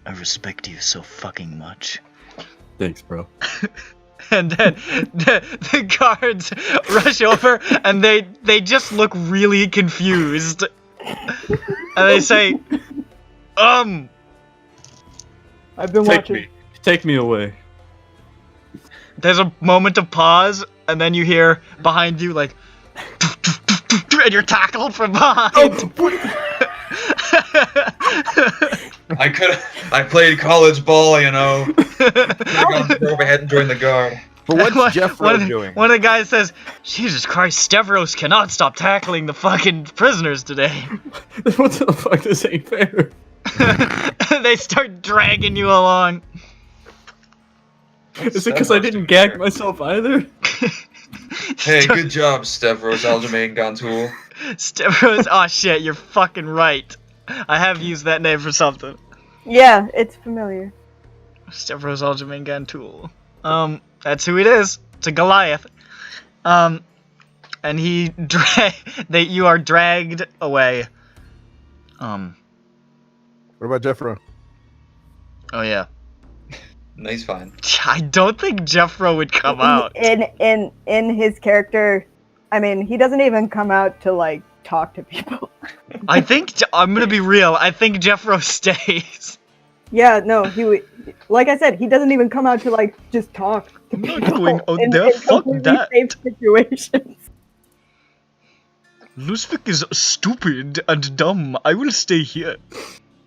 I respect you so fucking much. Thanks, bro. And then the guards rush over, and they just look really confused. And they say, I've been Take watching. me. Take me away. There's a moment of pause, and then you hear behind you, like, and you're tackled from behind. I played college ball, you know. Could've gone overhead and joined the guard. But what's Jeffro doing? One of the guys says, "Jesus Christ, Stavros cannot stop tackling the fucking prisoners today." What the fuck? This ain't fair. They start dragging you along. Is it because I didn't gag myself either? Hey, good job, Stavros Aljamain Gantul. Stavros, oh shit, you're fucking right. I have used that name for something. Yeah, it's familiar. Stavros Aljamain Gantul. That's who it is. It's a Goliath. And he you are dragged away. What about Jeffro? Oh yeah. Nice find. I don't think Jeffro would come out. In his character, I mean, he doesn't even come out to like talk to people. I think I'm gonna be real. I think Jeffro stays. Yeah, no, like I said, he doesn't even come out to like just talk to I'm people not going out in there, fuck completely that. safe situations. Lusvik is stupid and dumb. I will stay here.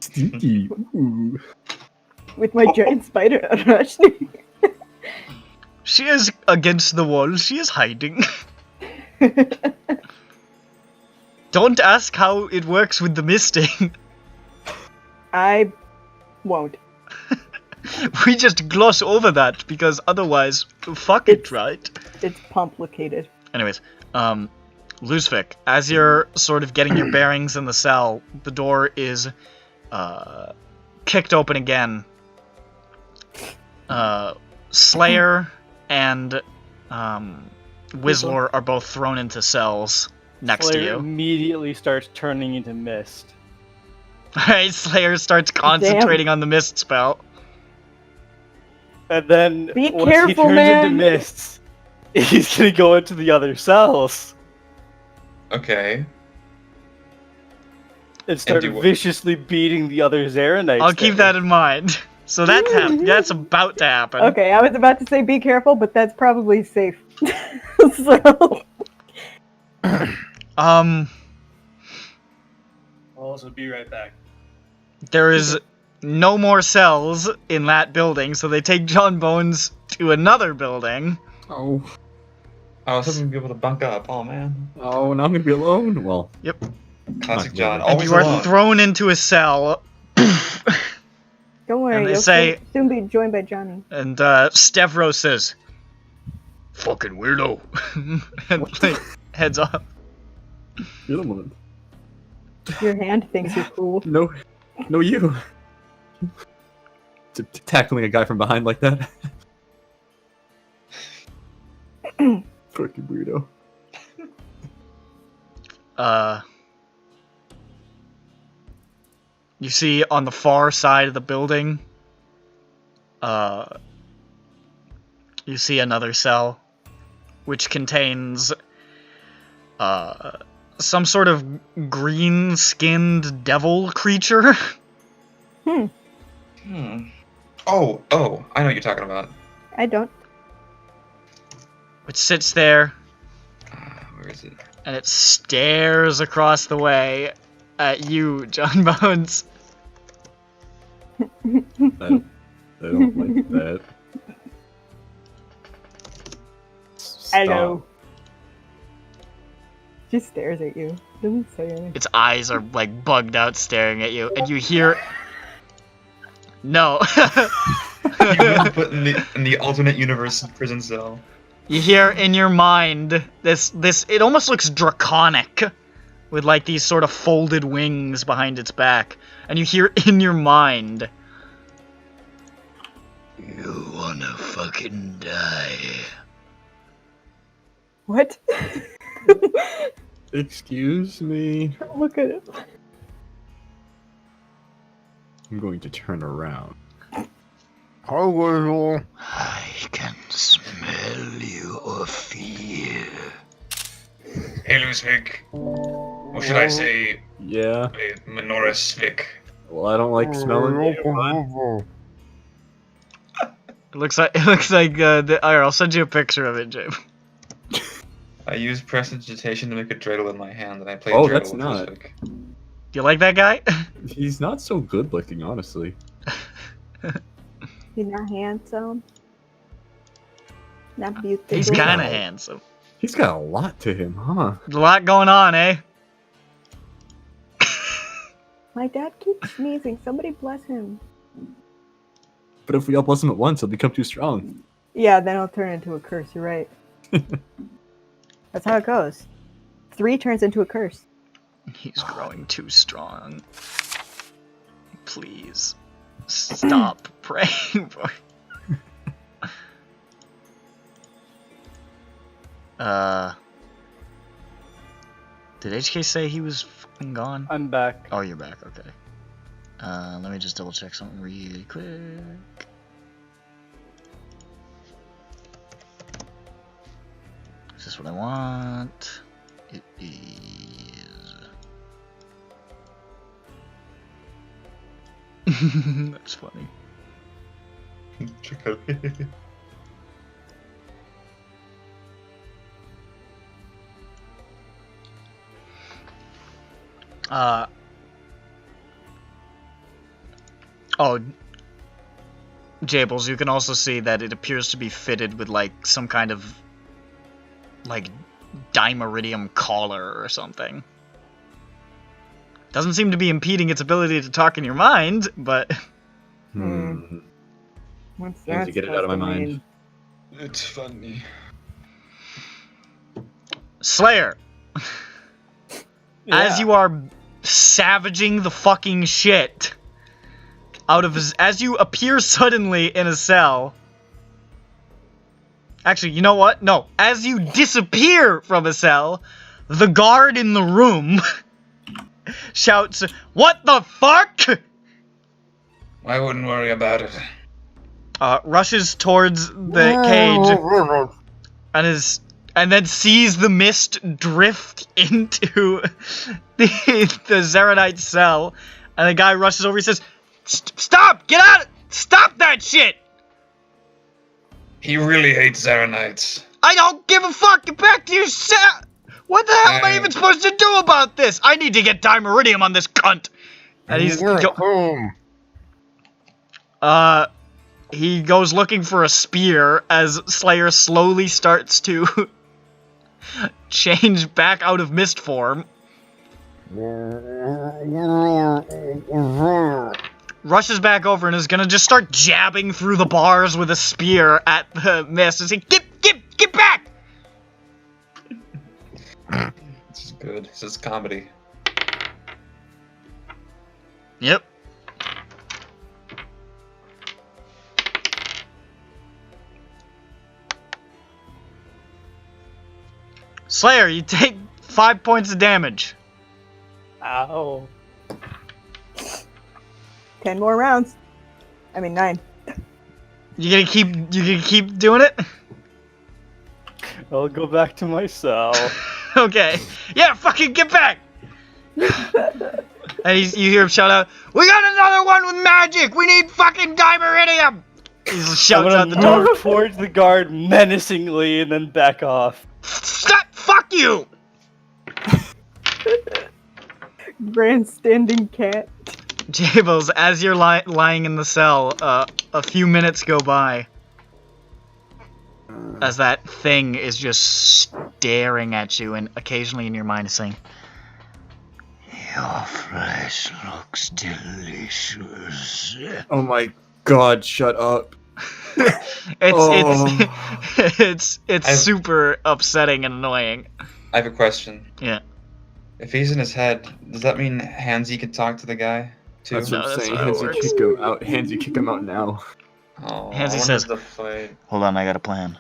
Stinky. Ooh. With my giant spider rush me. She is against the wall. She is hiding. Don't ask how it works with the misting. I won't. We just gloss over that because otherwise, fuck it, right? It's complicated. Anyways, Lusvik, as you're sort of getting your bearings in the cell, the door is kicked open again. Slayer and Whizlor are both thrown into cells next to Slayer you. immediately starts turning into mist. Alright, Slayer starts concentrating on the mist spell. And then Be once careful, he turns man. into mists, he's gonna go into the other cells Okay. and start do what? viciously beating the other Zarenites. I'll keep that in mind. So that's that's about to happen. Okay, I was about to say be careful, but that's probably safe. So I'll also be right back. There is no more cells in that building, so they take John Bones to another building. Oh. I was hoping to be able to bunk up. Oh man. Oh, now I'm gonna be alone? Well, Classic John. And Always you are alone. thrown into a cell. don't worry, And they you'll say- soon be joined by Johnny. And Stavros says, "Fucking weirdo," and like, heads off. you're the one. Your hand thinks you're cool. No, you. Tackling a guy from behind like that. Fucking weirdo. You see on the far side of the building, you see another cell, which contains, some sort of green-skinned devil creature. Oh, I know what you're talking about. I don't. It sits there, Where is it? and it stares across the way at you, John Bones. I don't like that. Hello. Just stares at you. Doesn't say anything. Its eyes are like bugged out staring at you, and you hear... No. You've been put in the alternate universe prison cell. You hear in your mind this it almost looks draconic with like these sort of folded wings behind its back, and you hear in your mind, you wanna fucking die. What? Excuse me. Look at it. I'm going to turn around. Hello. I can smell your fear. Hey, Lusvik. Or should I say, Yeah. Menorisvik? Well, I don't like smelling you, bud. It looks like alright, I'll send you a picture of it, James. I use prestidigitation to make a dreidel in my hand, and I play Oh, dreidel that's with not- Lusvik. You like that guy? He's not so good looking, honestly. He's not handsome. Not beautiful. He's kinda handsome. He's got a lot to him, huh? A lot going on, eh? My dad keeps sneezing. Somebody bless him. But if we all bless him at once, he'll become too strong. Yeah, then it'll turn into a curse. You're right. That's how it goes. 3 turns into a curse. He's growing too strong. Please stop praying for. Did HK say he was fucking gone? I'm back. Oh, you're back. Okay. Let me just double check something really quick. Is this what I want? It is. That's funny. Check out. Oh, Jables, you can also see that it appears to be fitted with like some kind of like dimeridium collar or something. Doesn't seem to be impeding its ability to talk in your mind, but What's I need that to get it out of my supposed to mind. mean? It's funny. Slayer, as Yeah. you are savaging the fucking shit out of as you appear suddenly in a cell. Actually, you know what? No. As you disappear from a cell, the guard in the room shouts, "What the fuck?" I wouldn't worry about it. Rushes towards the cage and then sees the mist drift into the Zeronite cell, and the guy rushes over. He says, "Stop! Get out! Stop that shit! He really hates Zaronites. I don't give a fuck! Get back to your cell! What the hell am I even supposed to do about this? I need to get dimeridium on this cunt!" And he goes looking for a spear as Slayer slowly starts to change back out of mist form. Rushes back over and is gonna just start jabbing through the bars with a spear at the mist and say, Get back! This is good. This is comedy. Yep. Slayer, you take 5 points of damage. Ow. 10 more rounds. I mean 9. You gonna keep doing it? I'll go back to my cell. Okay. Yeah, fucking get back! And you hear him shout out, "We got another one with magic! We need fucking dimeridium!" He I'm shouts out gonna the door. move towards the guard menacingly and then back off. Fuck you! Grandstanding cat. Jables, as you're lying in the cell, a few minutes go by. As that thing is just staring at you, and occasionally in your mind saying, "Your flesh looks delicious." Oh my god, shut up. It's super upsetting and annoying. I have a question. Yeah. If he's in his head, does that mean Hansy can talk to the guy too? That's what No, I'm that's saying. not how it Handsy, works. kick him out. Handsy, kick him out now. Oh, Hansy I wonder says- if the fight. Hold on, I got a plan.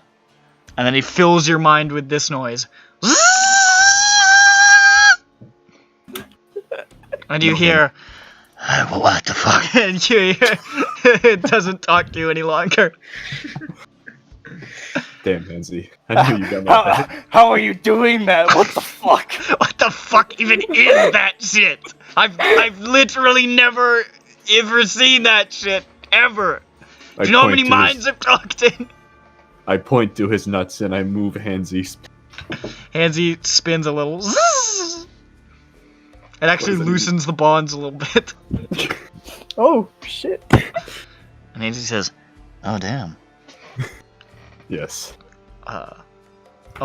And then he fills your mind with this noise. And you hear, what the fuck? And you hear, it doesn't talk to you any longer. Damn, Handsy. I knew you got my back. How are you doing that? What the fuck? What the fuck even is that shit? I've literally never ever seen that shit, ever. Do you know how many minds I've talked in? I point to his nuts and I move Handsy. Hansy spins a little. Zzz. It actually loosens the bonds a little bit. Oh, shit. And Hansy says, "Oh, damn." Yes. A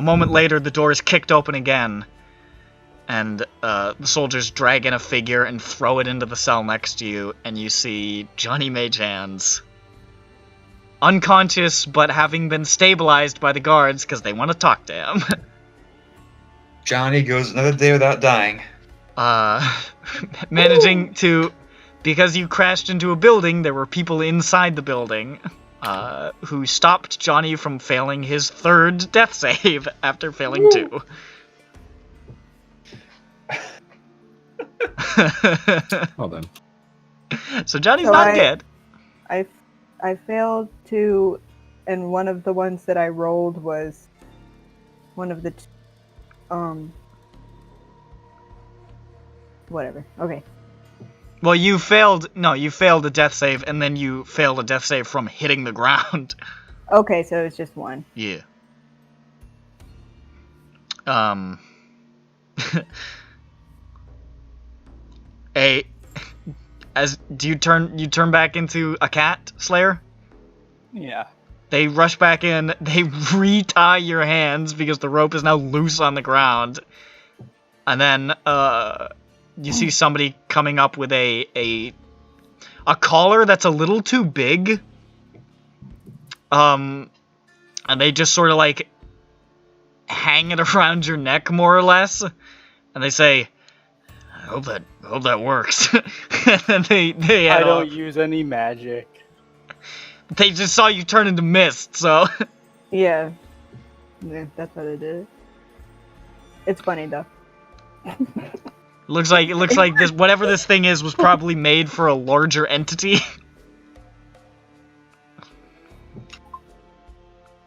moment later, the door is kicked open again. And the soldiers drag in a figure and throw it into the cell next to you. And you see Johnny Mage Hands. Unconscious, but having been stabilized by the guards because they want to talk to him. Johnny goes another day without dying. Managing to... Because you crashed into a building, there were people inside the building who stopped Johnny from failing his third death save after failing two. Well then. So Johnny's So not dead. I failed to, and one of the ones that I rolled was one of the, whatever. Okay. Well, you failed a death save, and then you failed a death save from hitting the ground. Okay, so it's just one. Yeah. Do you turn back into a cat, Slayer? Yeah. They rush back in, they re-tie your hands because the rope is now loose on the ground. And then, you see somebody coming up with a collar that's a little too big. And they just sort of like hang it around your neck more or less. And they say, I hope that works. And they head I don't off. use any magic. They just saw you turn into mist, so Yeah. Yeah, that's what it is. It's funny though. looks like this whatever this thing is was probably made for a larger entity.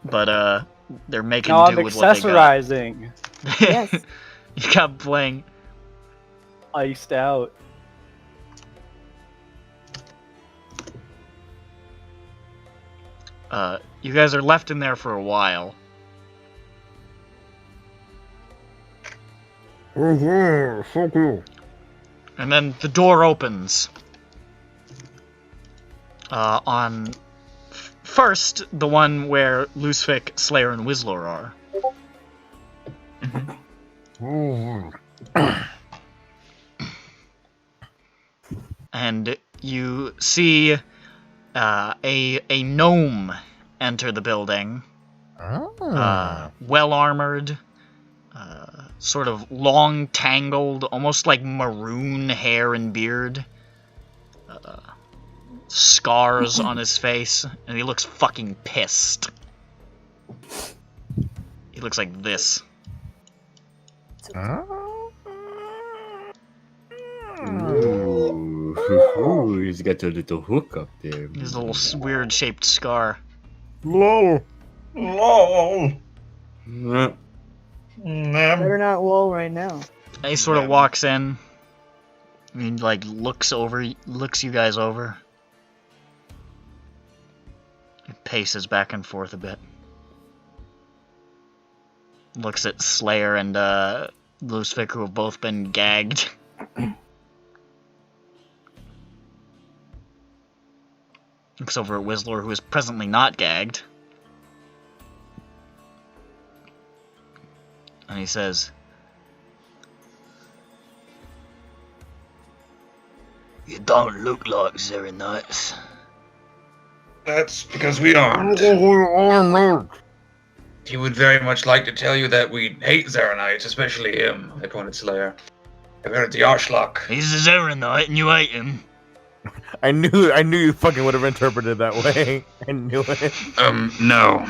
But they're making No, I'm do with what they got. accessorizing. Yes. You got bling. Iced out. You guys are left in there for a while. Fuck you. And then the door opens. First, the one where Lucific, Slayer, and Whistler are. And you see a gnome enter the building. Well armored, sort of long, tangled, almost like maroon hair and beard. Scars on his face, and he looks fucking pissed. He looks like this. Ooh, he's got a little hook up there. His little weird shaped scar. Lol. Whoa! Better not roll right now. And he sort of walks in. I mean, looks you guys over. It paces back and forth a bit. Looks at Slayer and Lucifer, who have both been gagged. Looks over at Whistler, who is presently not gagged. And he says, "You don't look like Xeronites." That's because we aren't. He would very much like to tell you that we hate Xeronites, especially him. I pointed Slayer. I've heard the Arschlock. He's a Xeronite and you hate him. I knew you fucking would have interpreted that way. I knew it. No.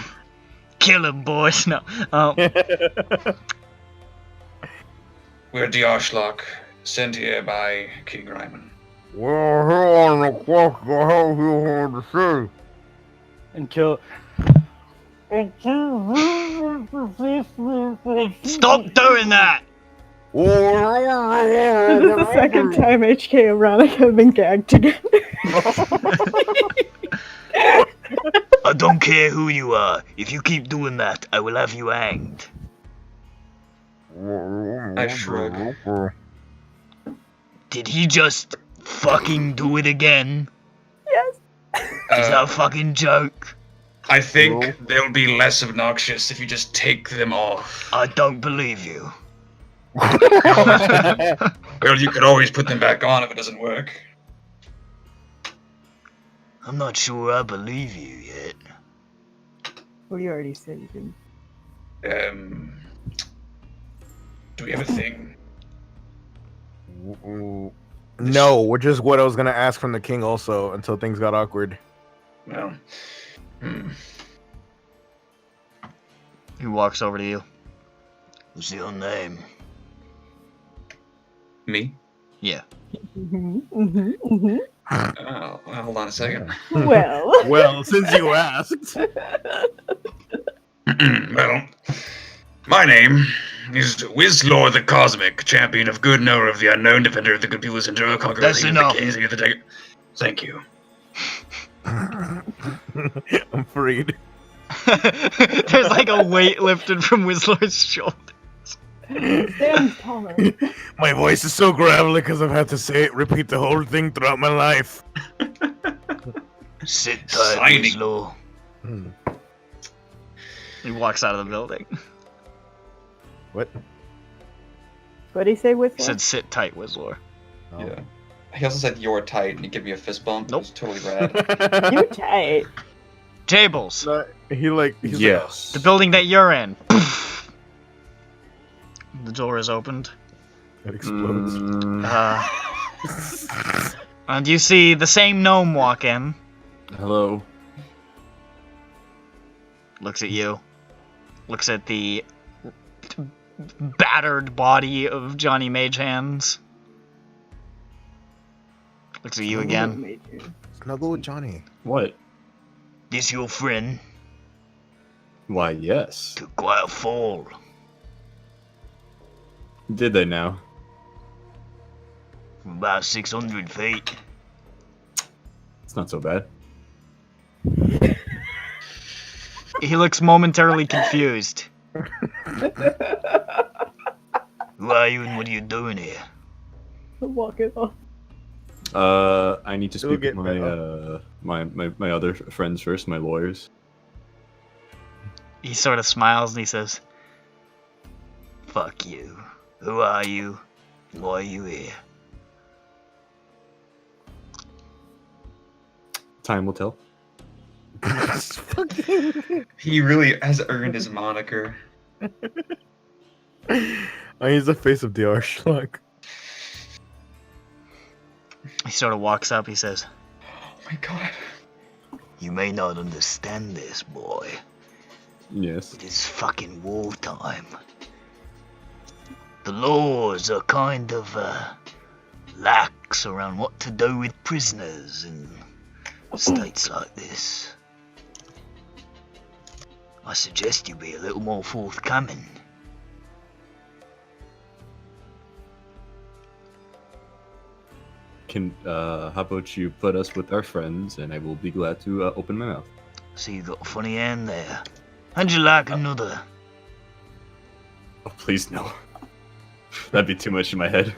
Kill him, boys. No. We're the Arschlock, sent here by King Ryman. Well, who on the fuck the hell you want to say? And kill. Stop doing that! This is the second time HK and Ronak have been gagged together. I don't care who you are. If you keep doing that, I will have you hanged. I shrug. Did he just fucking do it again? Yes. Is that a fucking joke? I think they'll be less obnoxious if you just take them off. I don't believe you. Well, you could always put them back on if it doesn't work. I'm not sure I believe you yet. Well, you already said you didn't. Do we have a thing? No, which is what I was gonna ask from the king also until things got awkward. Well, He walks over to you. What's your name? me? Yeah. Oh, well, hold on a second. Well. Well, since you asked. Well, my name is Whistler the Cosmic, champion of good, knower of the unknown, defender of the good people's SINDROA, conqueror That's of the enough. kings of the day. Thank you. I'm freed. There's like a weight lifted from Whistler's shoulder. Stand taller. My voice is so gravelly because I've had to say it, repeat the whole thing throughout my life. Sit tight, Signing. Whistler. He walks out of the building. What? What'd he say with He said, "Sit tight, Whistler." Oh. Yeah. He also said you're tight and he gave me a fist bump. Nope. It was totally rad. You tight. Tables. He's Yes. The building that you're in. The door is opened. It explodes. And you see the same gnome walk in. Hello. Looks at you. Looks at the battered body of Johnny Mage Hands. Looks at you again. Snuggle with Johnny. What? This your friend? Why, yes. Took quite a fall. Did they now? From about 600 feet. It's not so bad. He looks momentarily confused. Who are you and what are you doing here? Walk it off. I need to It'll speak with get my other friends first, my lawyers. He sort of smiles and he says, "Fuck you. Who are you? And why are you here?" Time will tell. He really has earned his moniker. He's the face of the Arschlock. He sort of walks up, he says, Oh my god. "You may not understand this, boy. Yes. It is fucking wartime. The laws are kind of, lax around what to do with prisoners in states like this. I suggest you be a little more forthcoming." How about you put us with our friends, and I will be glad to open my mouth. See, you got a funny hand there. How'd you like another? Oh, please no. That'd be too much in my head.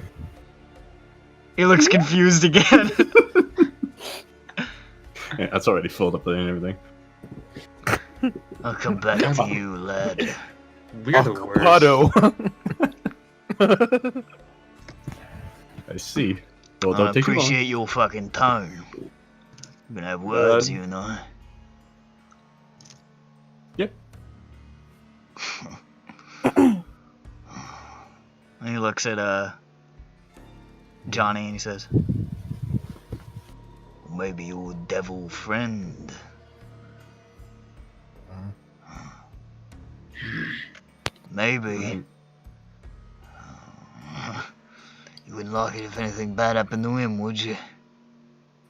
He looks confused again. Yeah, that's already filled up and everything. I'll come back to you, lad. We're the worst. Pato. I see. Well, I don't take too long. appreciate your fucking tone. We're gonna have words, you and I. Yep. He looks at Johnny and he says, maybe your devil friend. Maybe. You wouldn't like it if anything bad happened to him, would you?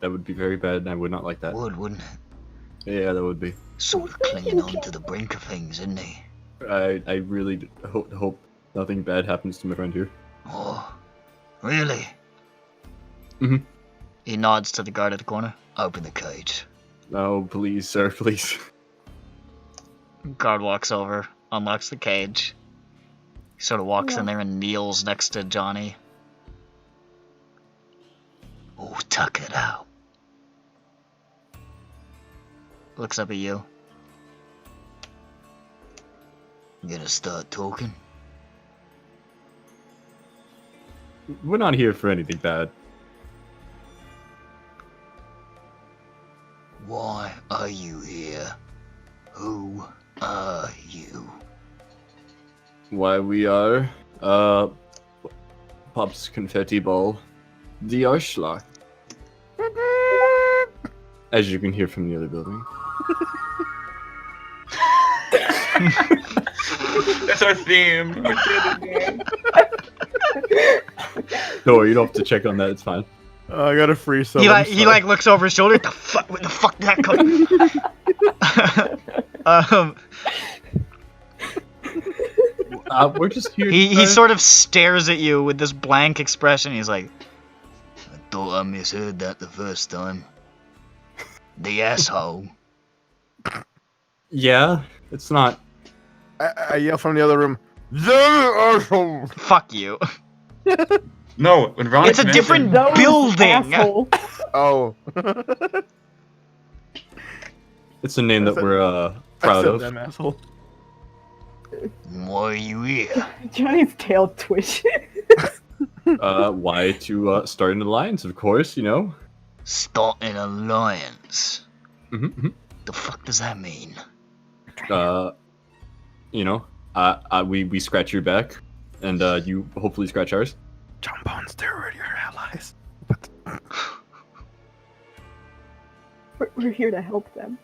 That would be very bad, and I would not like that. Wouldn't it? Yeah, that would be. Sort of clinging on to the brink of things, isn't he? I really hope nothing bad happens to my friend here. Oh, really? Mhm. He nods to the guard at the corner. Open the cage. No, please, sir, please. Guard walks over, unlocks the cage. He sort of walks in there and kneels next to Johnny. Oh, tuck it out. Looks up at you. You gonna start talking? We're not here for anything bad. Why are you here? Who are you? Why we are, Pop's confetti ball, the Arschloch. As you can hear from the other building. That's our theme. We did it, man. Don't worry, you don't have to check on that, it's fine. I got a free sub. He looks over his shoulder. Where the fuck did that come? We're just here. He sort of stares at you with this blank expression. He's like, I thought I misheard that the first time. The asshole. Yeah, it's not. I yell from the other room. The asshole. Fuck you. No, when Ron It's a different building. Asshole. Oh. It's a name that we're I proud said of. them asshole. Why are you here? Johnny's tail twitches. Why to start an alliance, of course, you know. Start an alliance. Mm-hmm. The fuck does that mean? You know, we scratch your back, and you hopefully scratch ours. John Bones, they're already our allies. We're here to help them.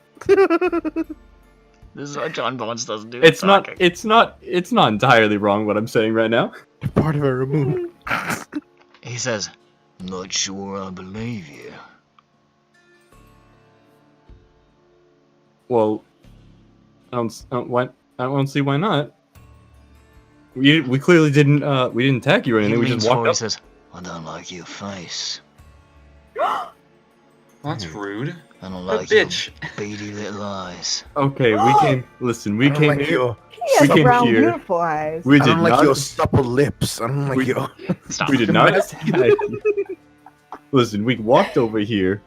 This is what John Bones doesn't do. It's not entirely wrong what I'm saying right now. They're part of our moon. He says, not sure I believe you. Well, I don't see why not. We clearly didn't attack you or anything. He We leans just walked forward, up. he says, I don't like your face. That's rude. I don't That like your bitch. beady little eyes. Okay, we came. Listen, we I don't came like here. your. He has came brown, here. beautiful eyes. We I did don't like not. your supple lips. I don't like We- your. Stop. We did not attack you. Listen, we walked over here.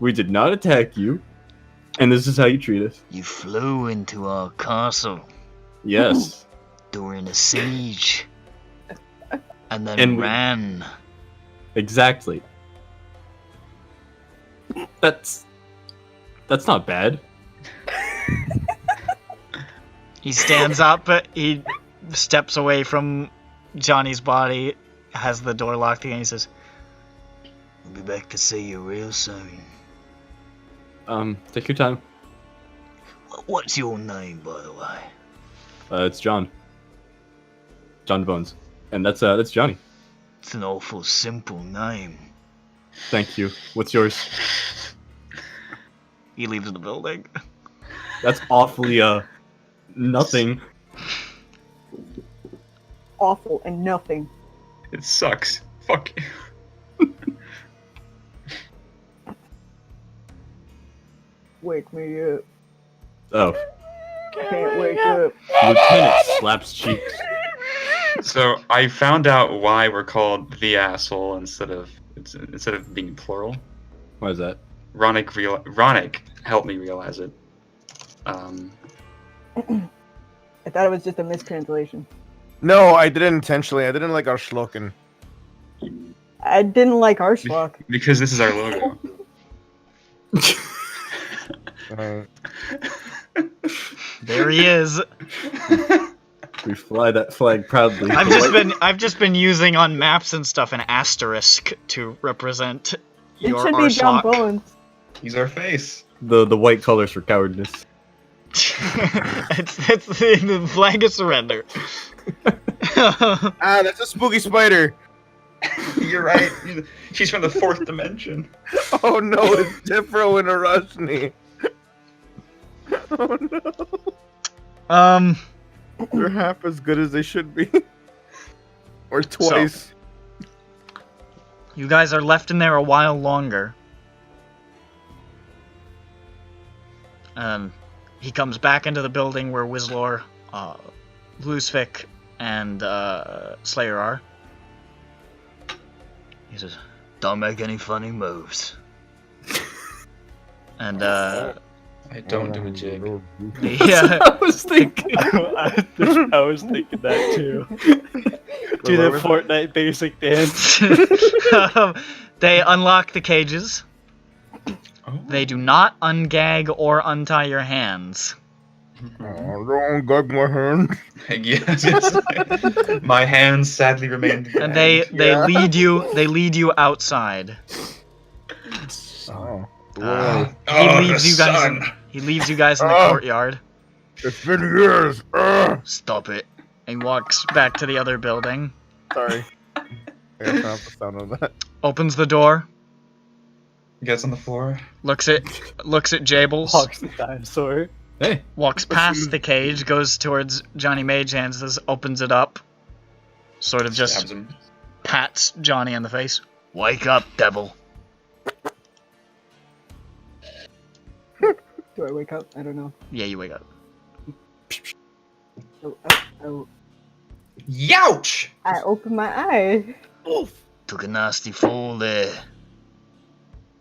We did not attack you, and this is how you treat us. You flew into our castle Yes. during a siege. And then And we- ran. Exactly. That's not bad. He stands up, but he steps away from Johnny's body, has the door locked again. He says, I'll be back to see you real soon. Take your time. What's your name, by the way? It's John. John Bones. And that's Johnny. It's an awful simple name. Thank you. What's yours? He leaves the building. That's awfully nothing. Awful and nothing. It sucks. Fuck you. Wake me up. Oh, Can't wake up. Lieutenant slaps cheeks. So I found out why we're called the asshole instead of being plural. Why is that? Ronick helped me realize it. I thought it was just a mistranslation. No, I did it intentionally. I didn't like our slogan. I didn't like Arschlock. Because this is our logo. There he is. We fly that flag proudly. I've just been using on maps and stuff an asterisk to represent It your should be John Arschlock. Bones. He's our face. the white colors for cowardness. it's the flag of surrender. Ah, that's a spooky spider. You're right. She's from the 4th dimension. Oh no, it's Tifro and Arashni. Oh no. They're half as good as they should be. Or twice. You guys are left in there a while longer. He comes back into the building where Wizlor, Bluesfic, and Slayer are. He says, "Don't make any funny moves." And I don't do a jig. yeah, I was thinking. I was thinking that too. Do the Fortnite basic dance. They unlock the cages. Oh. They do not ungag or untie your hands. Oh, don't gag my hand. Yes. My hands sadly remain. And they Yeah. lead you outside. Oh. He leaves you guys in the Oh. courtyard. It's been years. Stop it. And walks back to the other building. Sorry. I gotta turn off the sound of that. Opens the door. Gets on the floor. Looks at Jables. Hawks the dinosaur. Hey, Walks past the cage. Goes towards Johnny Mage Hands. Opens it up. Sort of just Stabs him. pats Johnny in the face. Wake up, devil. Do I wake up? I don't know. Yeah, you wake up. Oh. Youch! I open my eyes. Took a nasty fall there.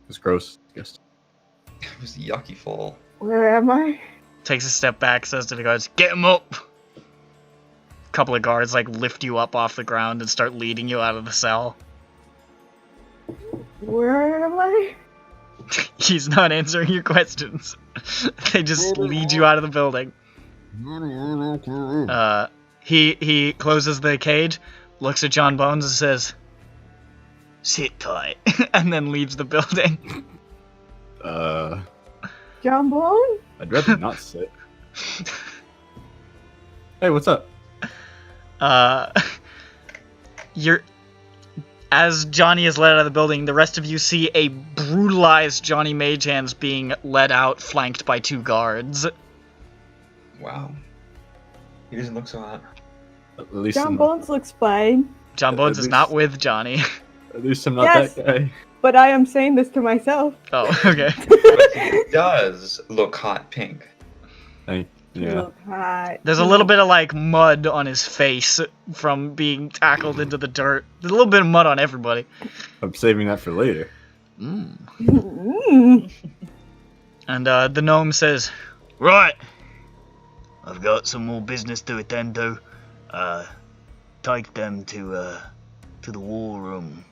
it's gross. Yes. It was a yucky fall. Where am I? Takes a step back, says to the guards, "Get him up!" Couple of guards like lift you up off the ground and start leading you out of the cell. Where am I? He's not answering your questions. They just lead you out of the building. He closes the cage, looks at John Bones and says, "Sit tight," and then leaves the building. John Bone? I'd rather not sit. Hey, what's up? As Johnny is led out of the building, the rest of you see a brutalized Johnny Magehands being led out, flanked by 2 guards. Wow. He doesn't look so hot. At least John I'm, Bones looks fine. John Bones At is least- not with Johnny. at least I'm not Yes. that guy. But I am saying this to myself. Oh, okay. But he does look hot pink. Hey, You yeah. look hot. There's a little bit of like mud on his face from being tackled into the dirt. There's a little bit of mud on everybody. I'm saving that for later. Mm. And the gnome says, "Right, I've got some more business to attend to. Take them to the war room."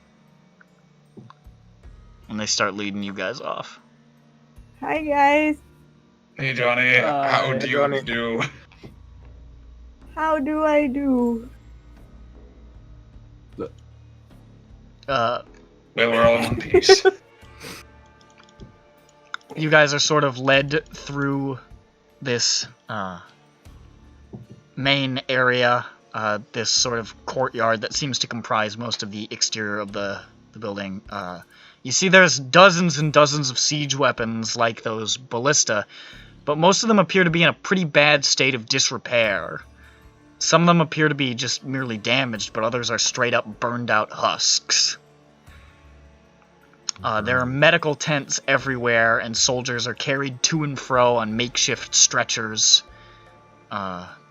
And they start leading you guys off. Hi, guys. Hey Johnny, how do you Johnny. do? How do I do? Well, we're all in one piece. You guys are sort of led through this main area, this sort of courtyard that seems to comprise most of the exterior of the building. You see there's dozens and dozens of siege weapons like those ballista, but most of them appear to be in a pretty bad state of disrepair. Some of them appear to be just merely damaged, but others are straight up burned out husks. There are medical tents everywhere, and soldiers are carried to and fro on makeshift stretchers.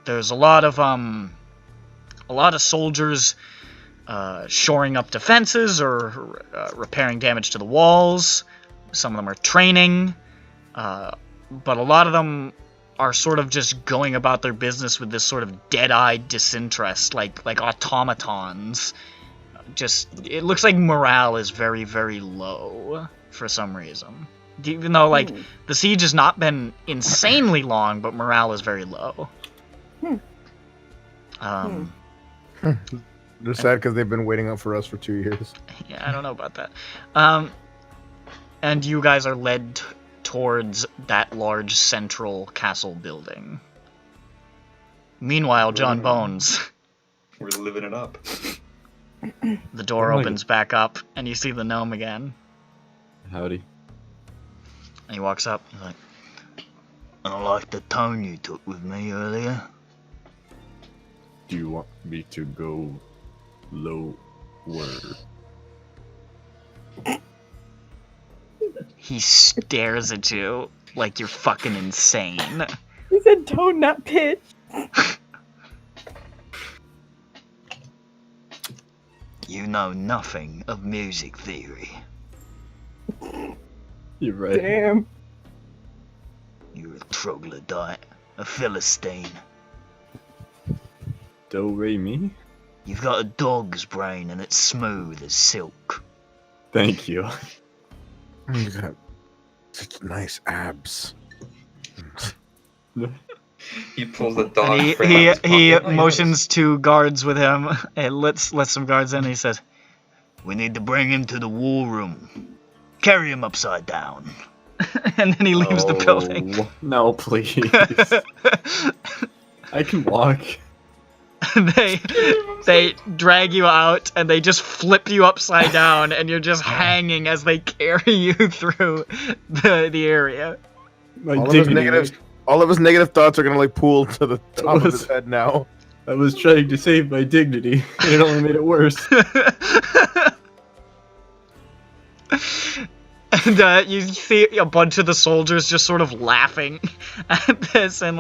There's a lot of soldiers shoring up defenses or repairing damage to the walls. Some of them are training, but a lot of them are sort of just going about their business with this sort of dead-eyed disinterest, like automatons. It looks like morale is very, very low for some reason. Even though, the siege has not been insanely long, but morale is very low. They're sad because they've been waiting up for us for 2 years. Yeah, I don't know about that. And you guys are led towards that large central castle building. Meanwhile, John Bones. We're living it up. The door opens back up, and you see the gnome again. Howdy. And he walks up. He's like, I like the tone you took with me earlier. Do you want me to go lower? He stares at you like you're fucking insane. He said tone, not pitch. You know nothing of music theory. You're right. Damn. You're a troglodyte, a philistine. Do re mi? You've got a dog's brain and it's smooth as silk. Thank you. You got such nice abs. He pulls the dog. And he motions to guards with him. And lets some guards in. And he says, "We need to bring him to the war room. Carry him upside down." And then he leaves the building. No, please. I can walk. They drag you out and they just flip you upside down and you're just hanging as they carry you through the area. All of his negative thoughts are gonna pool to the top of his head now. I was trying to save my dignity, and it only made it worse. And you see a bunch of the soldiers just sort of laughing at this, and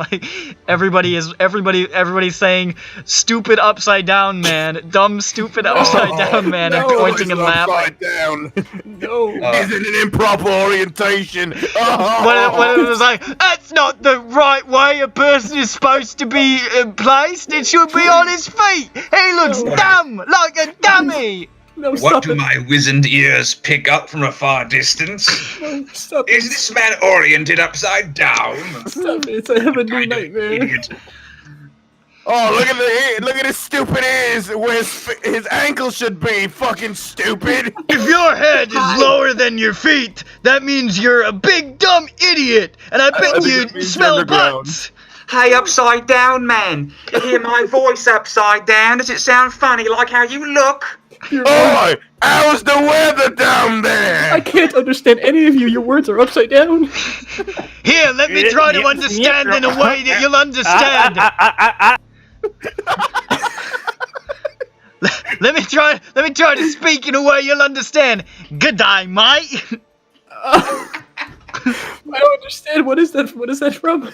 everybody's saying "stupid upside down man," "dumb stupid upside down man," and pointing and laughing. Upside down. No, He's in an improper orientation. When it was like, that's not the right way a person is supposed to be placed. It should be on his feet. He looks dumb, like a dummy. no, What stop do it. my wizened ears pick up from a far distance? No, stop Is it. this man oriented upside down? Stop it. I have a new Kind of nightmare. idiot. Oh, look at his stupid ears where his ankles should be, fucking stupid. If your head is lower than your feet, that means you're a big dumb idiot, and I bet think it you means smell underground. butts. Hey, upside down man. You hear my voice upside down? Does it sound funny like how you look? Oi, how's the weather down there? I can't understand any of you. Your words are upside down. Here, let me try to understand in a way that you'll understand. Let me try to speak in a way you'll understand. Good day, mate. I don't understand. What is that? What is that from?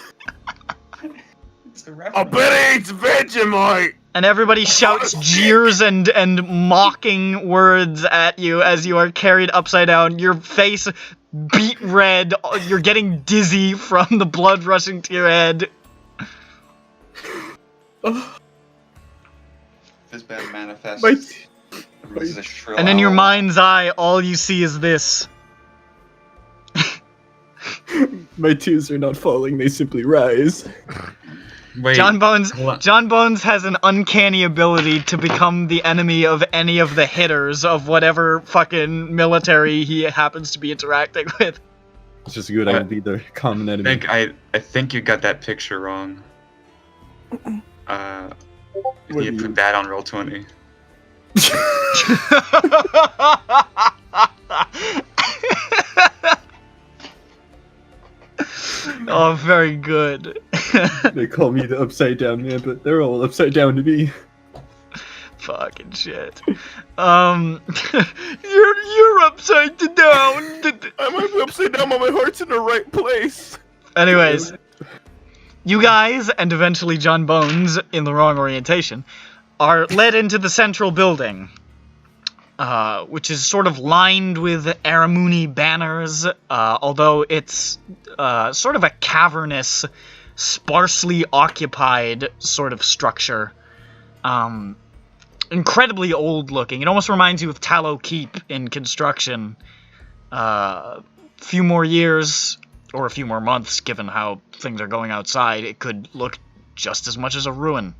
I bet it's Vegemite. And everybody shouts jeers and mocking words at you as you are carried upside down. Your face beet red. You're getting dizzy from the blood rushing to your head. This man manifests. My- a shrill And in your owl. mind's eye, all you see is this. My tears are not falling. They simply rise. Wait, John Bones hold on. John Bones has an uncanny ability to become the enemy of any of the hitters of whatever fucking military he happens to be interacting with. It's just good. I can be the common enemy. I think you got that picture wrong. What You do you- put that on Roll20. Oh, very good. They call me the upside down man, but they're all upside down to me. Fucking shit. You're you're upside down. I might be upside down, but my heart's in the right place. Anyways, you guys, and eventually John Bones, in the wrong orientation, are led into the central building, which is sort of lined with Aramuni banners, although it's sort of a cavernous, sparsely occupied sort of structure. Incredibly old looking. It almost reminds you of Tallow Keep in construction. Few more years, or a few more months, given how things are going outside, it could look just as much as a ruin.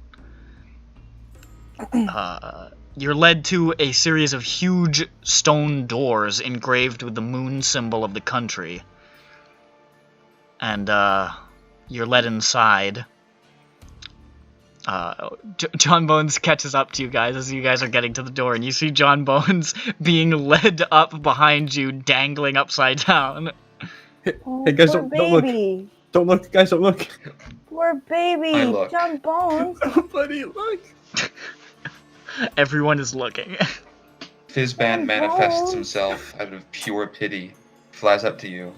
You're led to a series of huge stone doors engraved with the moon symbol of the country. And, you're led inside. John Bones catches up to you guys as you guys are getting to the door, and you see John Bones being led up behind you, dangling upside down. Oh, Hey guys, poor don't look. baby. Don't look, guys, don't look. Poor baby. I look. John Bones. Buddy, look. Everyone is looking. Fizzband manifests himself out of pure pity, flies up to you.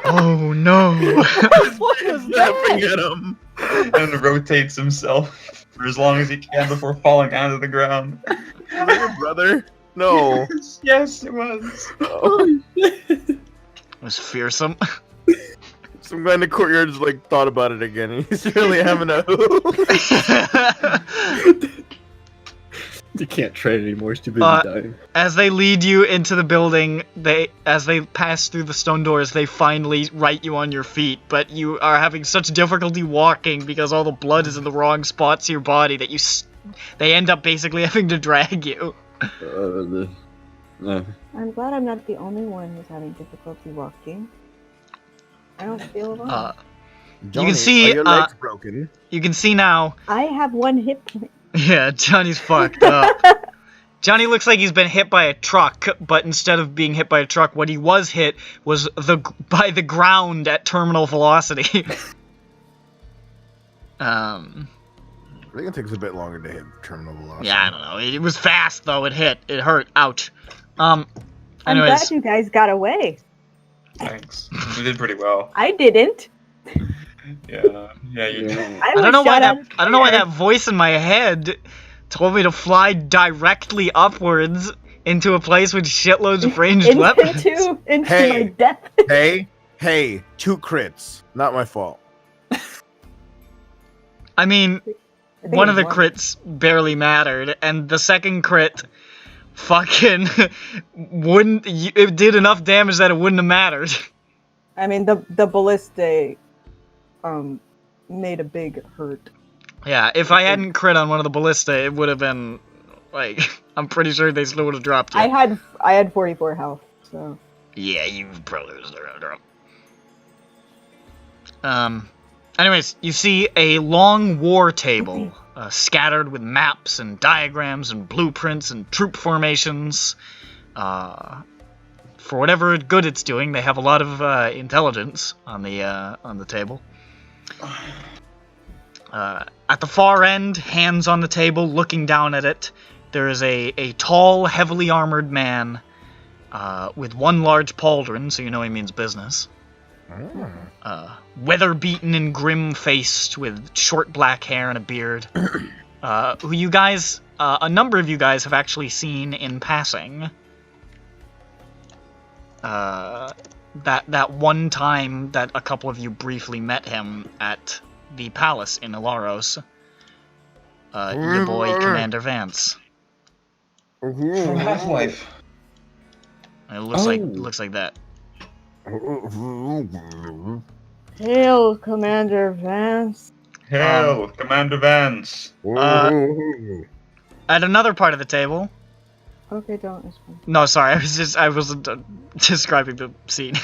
Oh no! What was Snapping that? at him. And rotates himself for as long as he can before falling onto the ground. Was that your brother? No. Yes, it was. Oh. It was fearsome. Some guy in the courtyard just like thought about it again. He's really having a. You can't trade anymore. He's too busy dying. As they lead you into the building, as they pass through the stone doors, they finally right you on your feet, but you are having such difficulty walking because all the blood is in the wrong spots of your body that they end up basically having to drag you. I'm glad I'm not the only one who's having difficulty walking. I don't feel alone. Johnny, you can see, are your legs broken? You can see now. I have one hip point. Yeah, Johnny's fucked up. Johnny looks like he's been hit by a truck, but instead of being hit by a truck, what he was hit was by the ground at terminal velocity. I think it takes a bit longer to hit terminal velocity. Yeah, I don't know. It was fast though. It hit. It hurt. Ouch. I'm Anyways, glad you guys got away. Thanks. You did pretty well. I didn't. Yeah, you did. I don't know why that voice in my head told me to fly directly upwards into a place with shitloads of ranged weapons. Into Hey. my death. Hey, 2 crits. Not my fault. I mean, one of the crits barely mattered, and the second crit fucking it did enough damage that it wouldn't have mattered. I mean, the ballista made a big hurt. Yeah, if I hadn't crit on one of the ballista, it would have been, like, I'm pretty sure they still would have dropped you. I had 44 health, so. Yeah, you probably was there. Anyways, you see a long war table, scattered with maps and diagrams and blueprints and troop formations. For whatever good it's doing, they have a lot of intelligence on the table. At the far end, hands on the table, looking down at it, there is a tall, heavily armored man with one large pauldron, so you know he means business. Weather-beaten and grim-faced, with short black hair and a beard. Who you guys, a number of you guys have actually seen in passing. That one time that a couple of you briefly met him at the palace in Ilaros. Your boy, Commander Vance. From Half-Life. It looks like that. Hail, Commander Vance. Hail, Commander Vance. At another part of the table. Okay, don't respond. No, sorry, I wasn't describing the scene.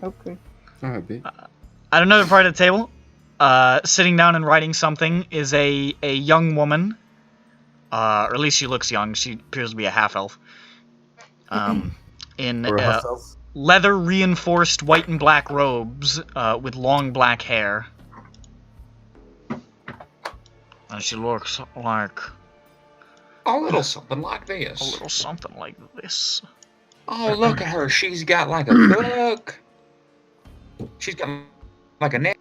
Okay. At another part of the table, sitting down and writing something is a young woman. Or at least she looks young. She appears to be a half-elf. In leather-reinforced white and black robes, with long black hair. And she looks like A little something like this. A little something like this. Oh, look at her. She's got like a book. She's got like a neck.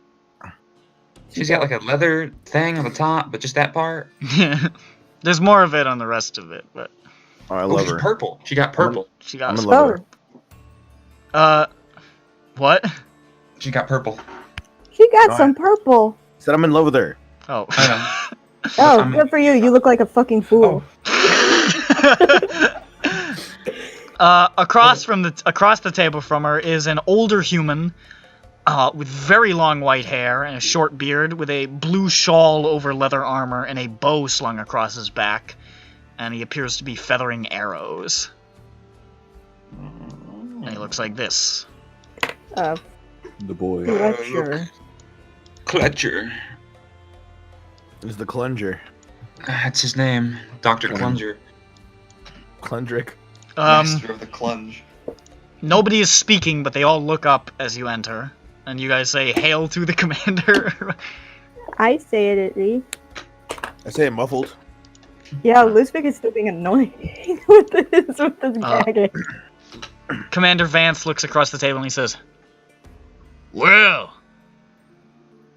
She's got like a leather thing on the top, but just that part. There's more of it on the rest of it, but Oh, I Oh, love she's her. purple. She got purple. she got. I'm in love with Oh, her. What? She got purple. she got No, some purple. Said I'm in love with her. Oh. I Oh, I'm- good for you. You look like a fucking fool. Across the table from her is an older human, with very long white hair and a short beard, with a blue shawl over leather armor and a bow slung across his back, and he appears to be feathering arrows. And he looks like this. The boy. Fletcher. Clutcher. Is the Clunger. That's his name. Dr. Clunger. Clundrick. Master of the Clunge. Nobody is speaking, but they all look up as you enter, and you guys say, "Hail to the commander." I say it at least. I say it muffled. Yeah, Luzvik is still being annoying with this gagging. Commander Vance looks across the table and he says, "Well,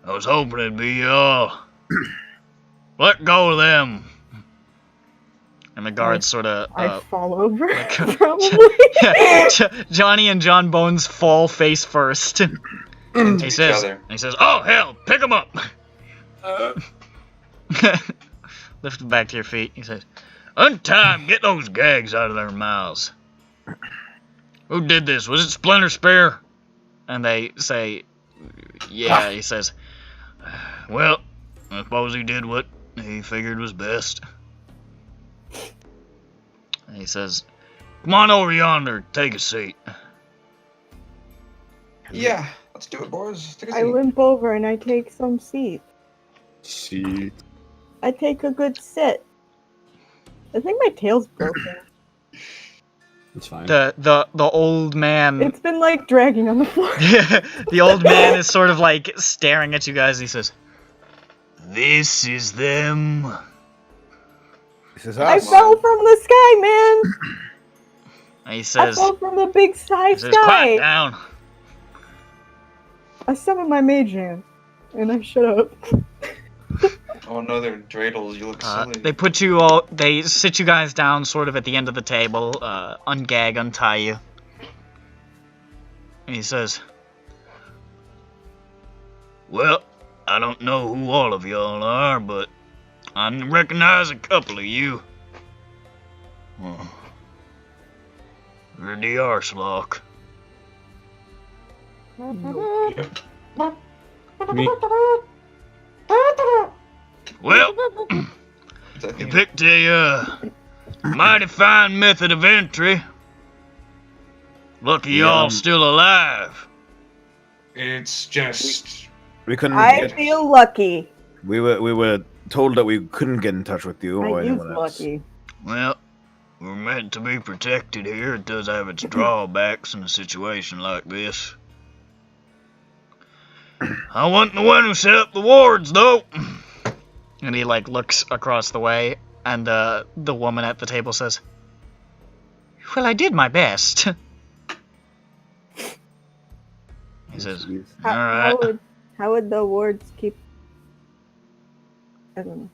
I was hoping it'd be, let go of them." And the guards sort of, I fall over, like- probably. Johnny and John Bones fall face first. Into He each says, other. "Oh, hell, pick him up." Lift them back to your feet. He says, "Untie 'em, get those gags out of their mouths." "Who did this? Was it Splinter Spear?" And they say, "Yeah." He says, "Well, I suppose he did what he figured was best." And he says, "Come on over yonder, take a seat." Yeah, let's do it, boys. Take a I seat. limp over and I take some seat. See. I take a good sit. I think my tail's broken. It's fine. The old man, It's been like dragging on the floor. the old man is sort of like staring at you guys. He says, "This is them." This is I us. fell from the sky, man. And he I says, fell from the big sky. he says, "Quiet down." I summon my mage hand, and I shut up. Oh no, they're dreidels. You look silly. They sit you guys down sort of at the end of the table, ungag, untie you. And he says, "Well, I don't know who all of y'all are, but I recognize a couple of you. You're the Arselock." Me. "Well, Is that you you? picked a mighty fine method of entry. Lucky y'all still alive." It's just... We couldn't. I feel lucky. We were told that we couldn't get in touch with you or I use anyone else. lucky. Well, we're meant to be protected here. It does have its drawbacks in a situation like this. I wasn't the one who set up the wards, though. And he, like, looks across the way, and the woman at the table says, "Well, I did my best." He says, "All right." How would the wards keep? I don't know.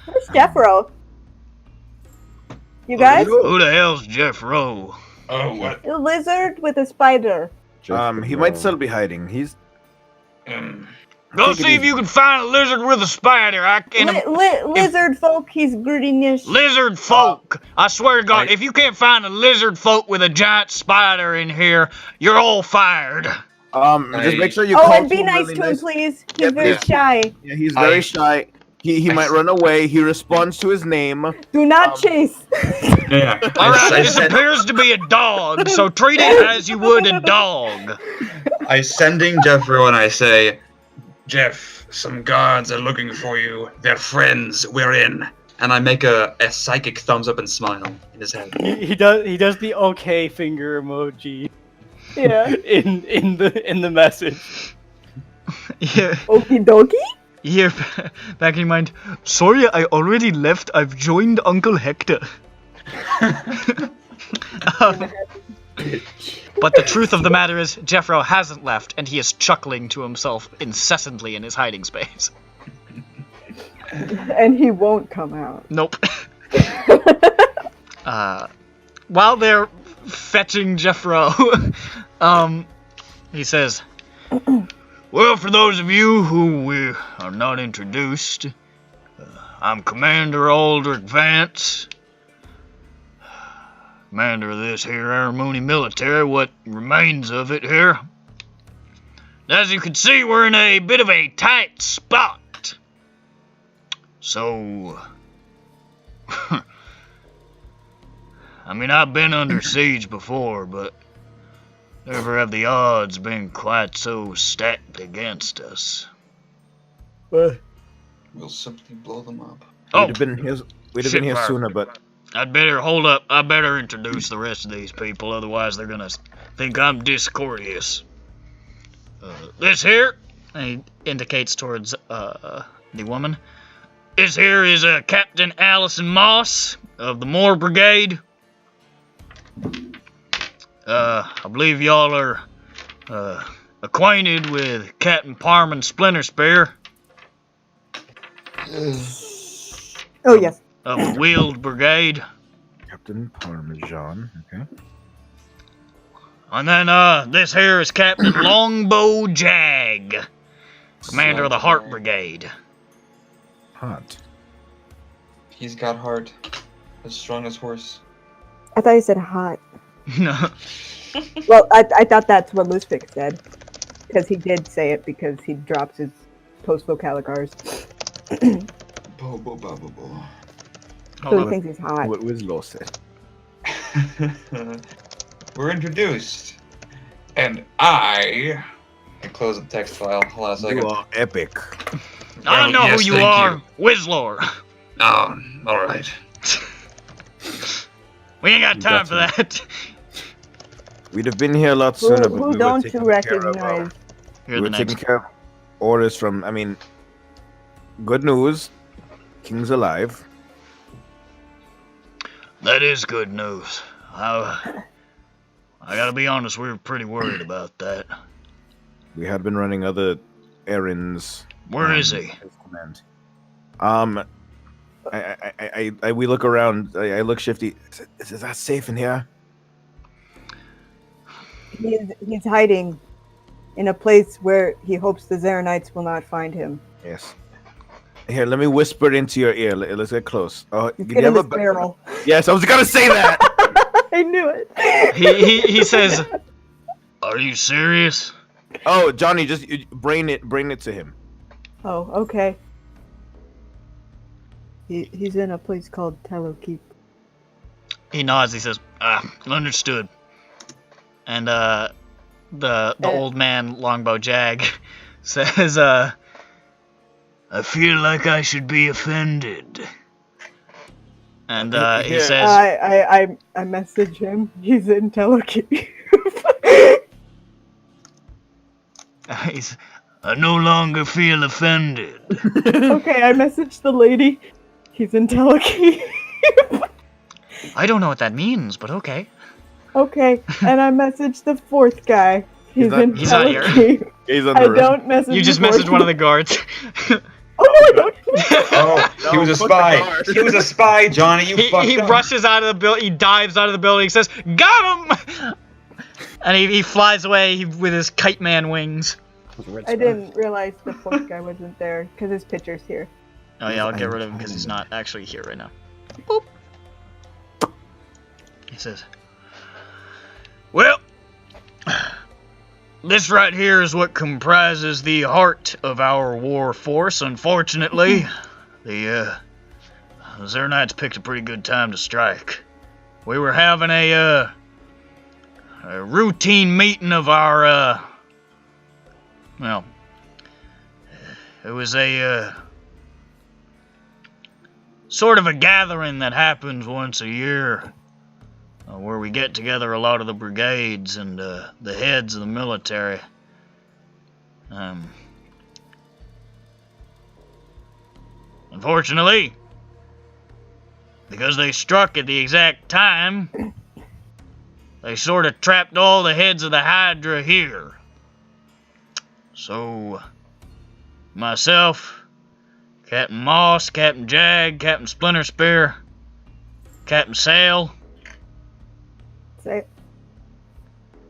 Where's Jeffro? You guys? "Who the hell's Jeff Rowe?" Oh, what? A lizard with a spider. He might still be hiding. He's Go Take it see if easy. you can find a lizard with a spider. I can't. Lizard folk, he's grittiness. Lizard folk! I swear to God, if you can't find a lizard folk with a giant spider in here, you're all fired. just make sure you Oh, call and be him nice really to him, nice. please. He's Yeah, very please. shy. Yeah, he's very I- shy. He might run away. He responds to his name. Do not chase. Yeah. Alright, I this send- appears to be a dog, so treat it as you would a dog. I sending Jeffro and I say, Jeff, some guards are looking for you. They're friends. We're in. And I make a psychic thumbs up and smile in his head. He does the okay finger emoji Yeah. in the message. Yeah. Okie dokie. You hear back in your mind, sorry, I already left. I've joined Uncle Hector. But the truth of the matter is, Jeffro hasn't left, and he is chuckling to himself incessantly in his hiding space. And he won't come out. Nope. While they're fetching Jeffro, he says, well, for those of you who we are not introduced, I'm Commander Aldrich Vance, commander of this here Aramuni military, what remains of it here. As you can see, we're in a bit of a tight spot. So, I mean, I've been under siege before, but never have the odds been quite so stacked against us. We'll simply blow them up. Oh, We'd have been here Shitfire. sooner, but I'd better hold up. I better introduce the rest of these people, otherwise they're gonna think I'm discourteous. This here, and he indicates towards the woman. This here is Captain Allison Moss of the Moore Brigade. I believe y'all are acquainted with Captain Parman Splinterspear Oh, yes. of the Wheeled Brigade. Captain Parmesan. Okay. And then this here is Captain Longbow Jag, commander of the Heart Brigade. Hot. He's got heart. As strong as horse. I thought you said hot. No. Well, I thought that's what Lustig said. Because he did say it because he drops his post-vocalicars. Bo, bo, bo, bo, bo. So he thinks he's hot. What Winslow said. We're introduced. And I close the text file. Hold on a second. You are epic. I Well, know yes, who you thank are, you. Whizlor. Oh, alright. We ain't got time for that. We'd have been here a lot sooner, but Who we were don't taking you care of, recognize? Here we are were the taking names. care of orders from. I mean, good news. King's alive. That is good news. I gotta be honest, we were pretty worried about that. We had been running other errands. Where is he? his command. We look around. I look shifty. Is that safe in here? He's hiding in a place where he hopes the Zarenites will not find him. Yes. Here, let me whisper it into your ear. Let's get close. Oh, He's you in have this a barrel. Yes, I was gonna say that. I knew it. He says, "Are you serious?" Oh, Johnny, just bring it to him. Oh, okay. He's in a place called Tello Keep. He nods. He says, understood." And the old man Longbow Jag says, "I feel like I should be offended." And he Yeah. says, I message him. He's in Tello Keep. "I no longer feel offended." Okay, I messaged the lady. He's in Tello Keep. I don't know what that means, but okay. Okay, and I messaged the fourth guy. He's not- in he's not Tello here. Keep. He's on I the roof. don't message. You just the messaged fourth one of the guy. guards. Oh no, I don't. Oh, he was a fuck the spy. guard. He was a spy, Johnny. You fucked he up. rushes out of the building. He dives out of the building. Says, "Got him!" And he flies away with his kite man wings. I didn't realize the fourth guy wasn't there because his picture's here. Oh yeah, I'll get rid of him because he's not actually here right now. Boop. He says, "Well, this right here is what comprises the heart of our war force. Unfortunately, the Zarenites picked a pretty good time to strike. We were having a routine meeting of our, well, it was a, sort of a gathering that happens once a year, where we get together a lot of the brigades and the heads of the military. Unfortunately, because they struck at the exact time, they sort of trapped all the heads of the Hydra here. So, myself, Captain Moss, Captain Jag, Captain Splinter Spear, Captain Sail, Say,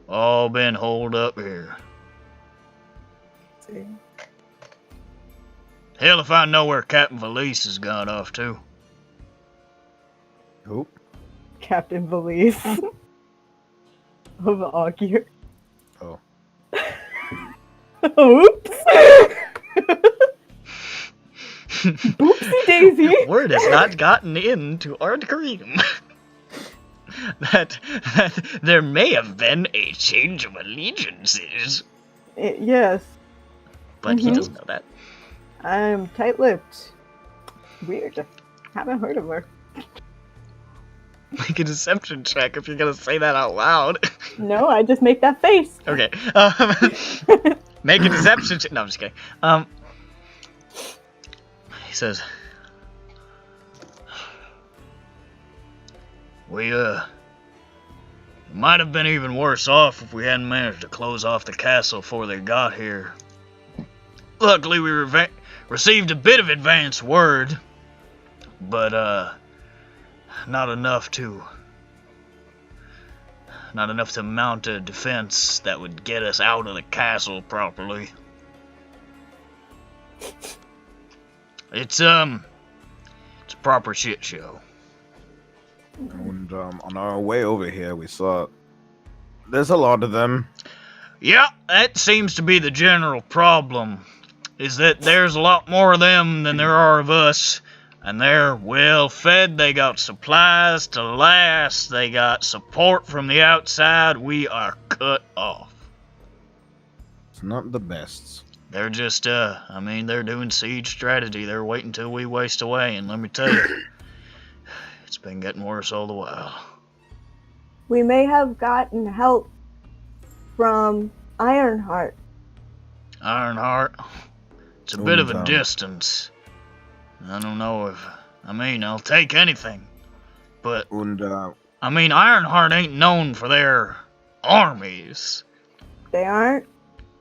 all been holed up here. say. Hell if I know where Captain Valise has gone off to. Who? Captain Valise of Augur. Oh. Oops. Oopsie daisy. Word has not gotten into our dream that there may have been a change of allegiances. Yes, But he Mhm. doesn't know that. I'm tight-lipped. Weird. Haven't heard of her. Make a deception check if you're gonna say that out loud. No, I just make that face. Okay. Make a deception check. No, I'm just kidding. He says, we might have been even worse off if we hadn't managed to close off the castle before they got here. Luckily, we received a bit of advance word, but not enough to mount a defense that would get us out of the castle properly. It's a proper shit show. And on our way over here, we saw there's a lot of them. Yeah, that seems to be the general problem, is that there's a lot more of them than there are of us, and they're well fed, they got supplies to last, they got support from the outside, we are cut off. It's not the best. They're just, they're doing siege strategy, they're waiting till we waste away, and let me tell you, it's been getting worse all the while. We may have gotten help from Ironheart. Ironheart, it's a bit of a And, distance. I don't know if... I'll take anything. But, And Ironheart ain't known for their armies. They aren't?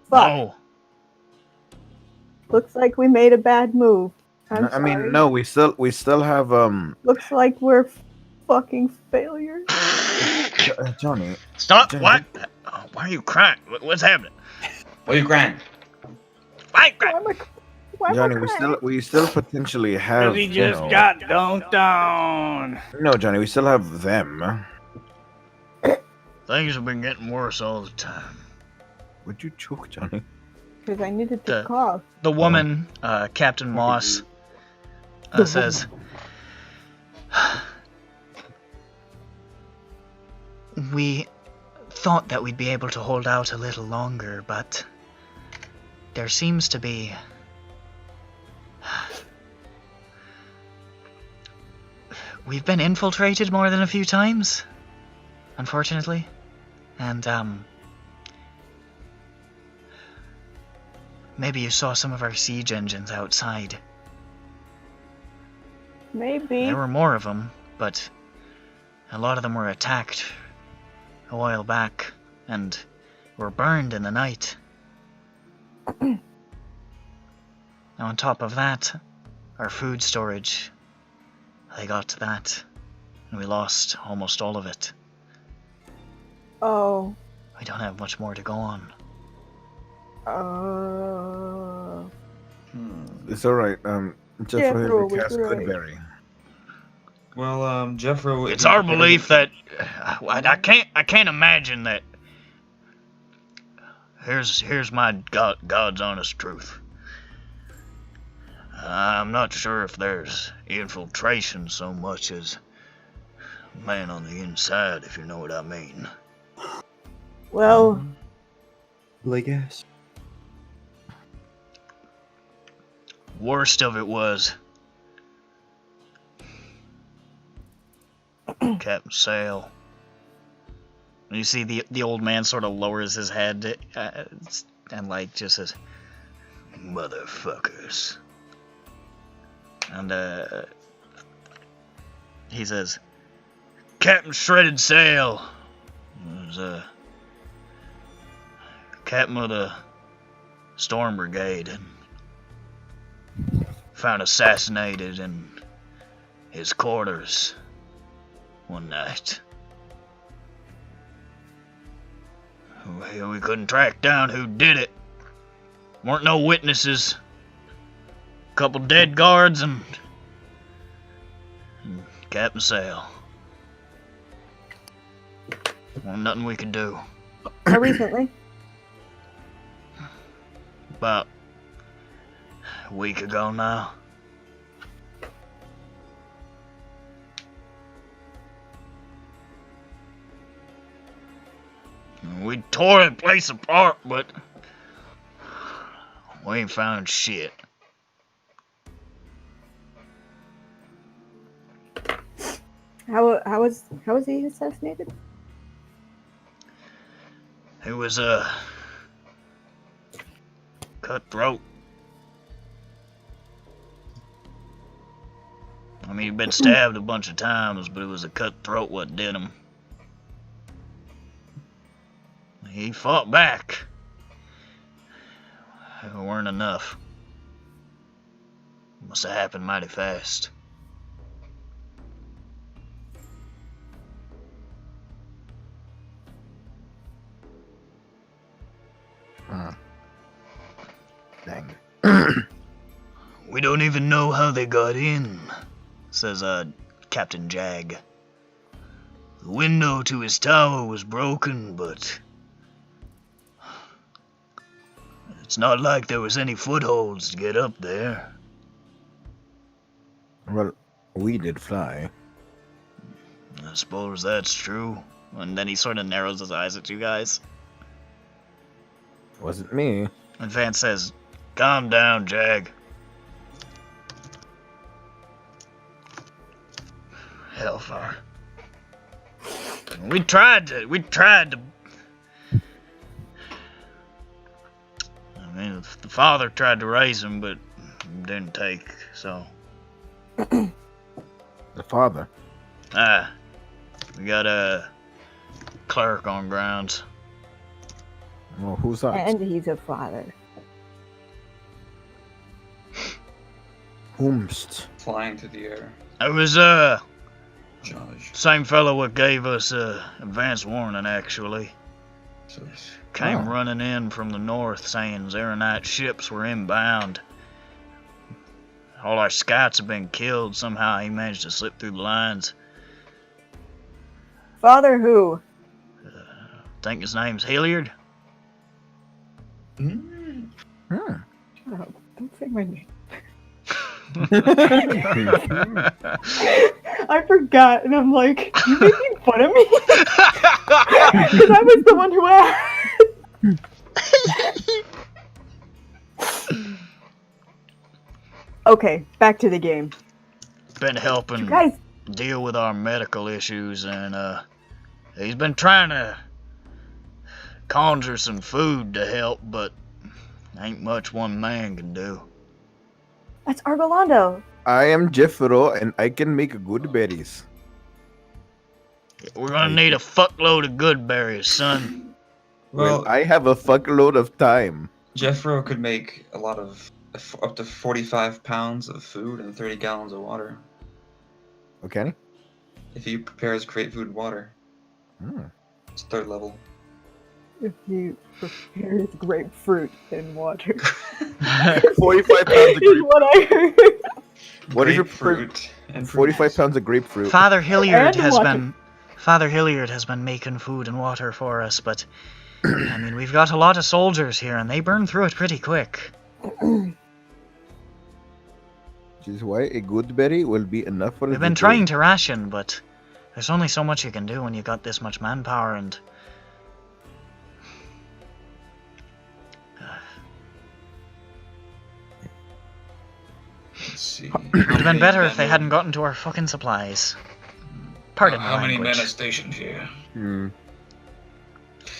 Fuck. No. Looks like we made a bad move. I'm I mean, sorry. no, we still have Looks like we're fucking failures. Johnny. Stop! Johnny. What? Oh, why are you crying? What's happening? What are you crying? Why are you Why crying? am I, why am I Johnny, crying? we still potentially have. He you just know- got dunked on. No, Johnny, we still have them. Things have been getting worse all the time. Would you choke, Johnny? Because I needed to The- cough. The woman, Captain Moss, says, we thought that we'd be able to hold out a little longer, but there seems to be... We've been infiltrated more than a few times, unfortunately, and maybe you saw some of our siege engines outside. Maybe. There were more of them, but a lot of them were attacked a while back and were burned in the night. Now, on top of that, our food storage, they got to that, and we lost almost all of it. Oh. We don't have much more to go on. It's all right. Jethro Jeffro was cast right. Goodberry. Well, Jeffro. It's our belief that I can't imagine that. Here's my God's honest truth. I'm not sure if there's infiltration so much as man on the inside, if you know what I mean. Well, I guess. Worst of it was Captain Sale. You see the old man sort of lowers his head and like just says, "Motherfuckers." And he says, Captain Shredded Sail was captain of the Storm Brigade and found assassinated in his quarters one night. We couldn't track down who did it. Weren't no witnesses. Couple dead guards and Captain Sale. Wasn't nothing we could do. How recently? About a week ago now. We tore the place apart, but we ain't found shit. How was he assassinated? He was cutthroat. I mean, he'd been stabbed a bunch of times, but it was a cutthroat what did him. He fought back. It weren't enough. Must have happened mighty fast. Dang. We don't even know how they got in, says Captain Jag. The window to his tower was broken, but it's not like there was any footholds to get up there. Well, we did fly. I suppose that's true. And then he sort of narrows his eyes at you guys. Wasn't me. And Vance says, calm down, Jag. Hellfire. We tried to. I mean, the father tried to raise him, but didn't take, so. The father. We got a clerk on grounds. Well, who's that? And he's a father. Whomst. Flying through the air. It was, Josh. same fellow what gave us, advance warning, actually. So it's- Came running in from the north saying Zaranite ships were inbound. All our scouts have been killed. Somehow he managed to slip through the lines. Father who? I think his name's Hilliard. Mm. Hmm. Shut up. Don't say my name. I forgot, and I'm like, you making fun of me? Because I was the one who asked. Okay, back to the game. Been helping You guys, deal with our medical issues, and he's been trying to conjure some food to help, but ain't much one man can do. that's Argolando. I am Jeffro, and I can make good berries. We're gonna need a fuckload of good berries, son. Well, I have a fuckload of time. Jeffro could make a lot of up to 45 pounds of food and 30 gallons of water Okay. if he prepares great food and water. Hmm. It's third level. If you prepare his grapefruit in water. 45 pounds of Is what I heard. What is your fruit and 45 pounds of grapefruit. Father Hilliard And has water. been making food and water for us, but I mean, we've got a lot of soldiers here, and they burn through it pretty quick. Which is why a good berry will be enough for We've been trying to ration, but there's only so much you can do when you got this much manpower, and Let's see. it'd have been better if they hadn't gotten to our fucking supplies. Pardon my How many language. men are stationed here? Hmm.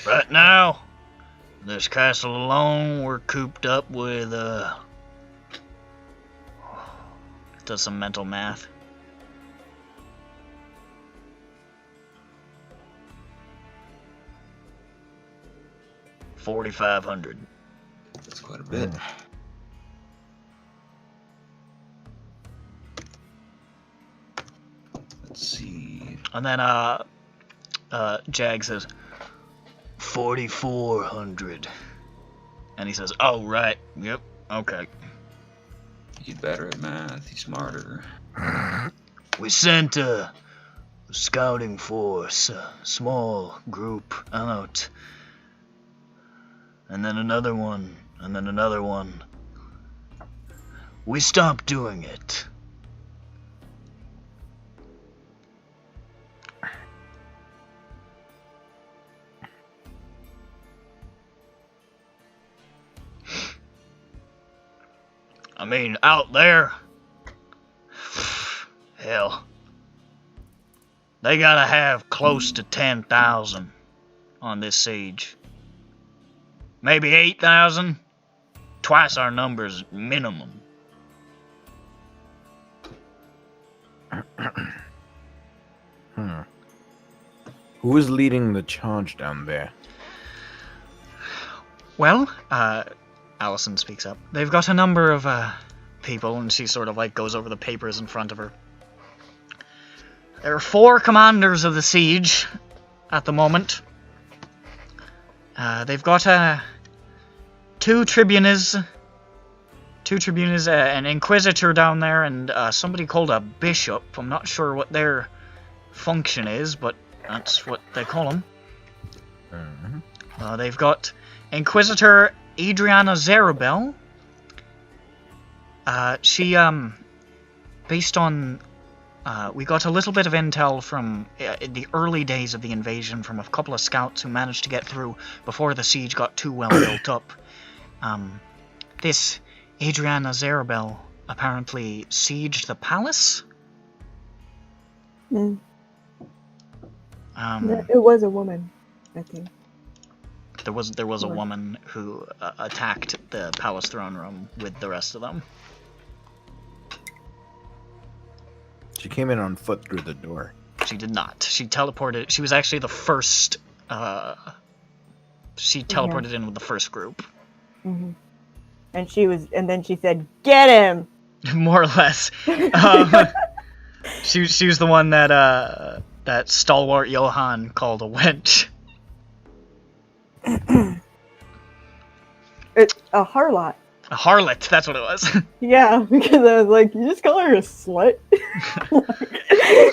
Right now, this castle alone, we're cooped up with 30 does some mental math. $4,500. That's quite a bit. Let's see. And then Jag says 4,400. And he says, "Oh right, yep, okay." He's better at math. He's smarter. We sent a scouting force, a small group out. And then another one, and then another one. We stopped doing it. I mean, out there, hell, they gotta have close to 10,000 on this siege. Maybe 8,000? Twice our numbers minimum. Who is leading the charge down there? Well, Allison speaks up. They've got a number of people, and she sort of like goes over the papers in front of her. There are 4 commanders of the siege at the moment. They've got 2 tribunes, an inquisitor down there, and somebody called a bishop. I'm not sure what their function is, but that's what they call them. They've got Inquisitor Adriana Zarabel. She, based on, we got a little bit of intel from the early days of the invasion from a couple of scouts who managed to get through before the siege got too well built up. This Adriana Zarabel apparently sieged the palace. It was a woman, I think. There was a woman who attacked the palace throne room with the rest of them. She came in on foot through the door. She did not. She teleported. She was actually the first. She teleported in with the first group. Mm-hmm. And then she said, "Get him!" More or less. She was the one that that stalwart Johann called a wench. It's a harlot. A harlot, that's what it was. Yeah, because I was like, you just call her a slut?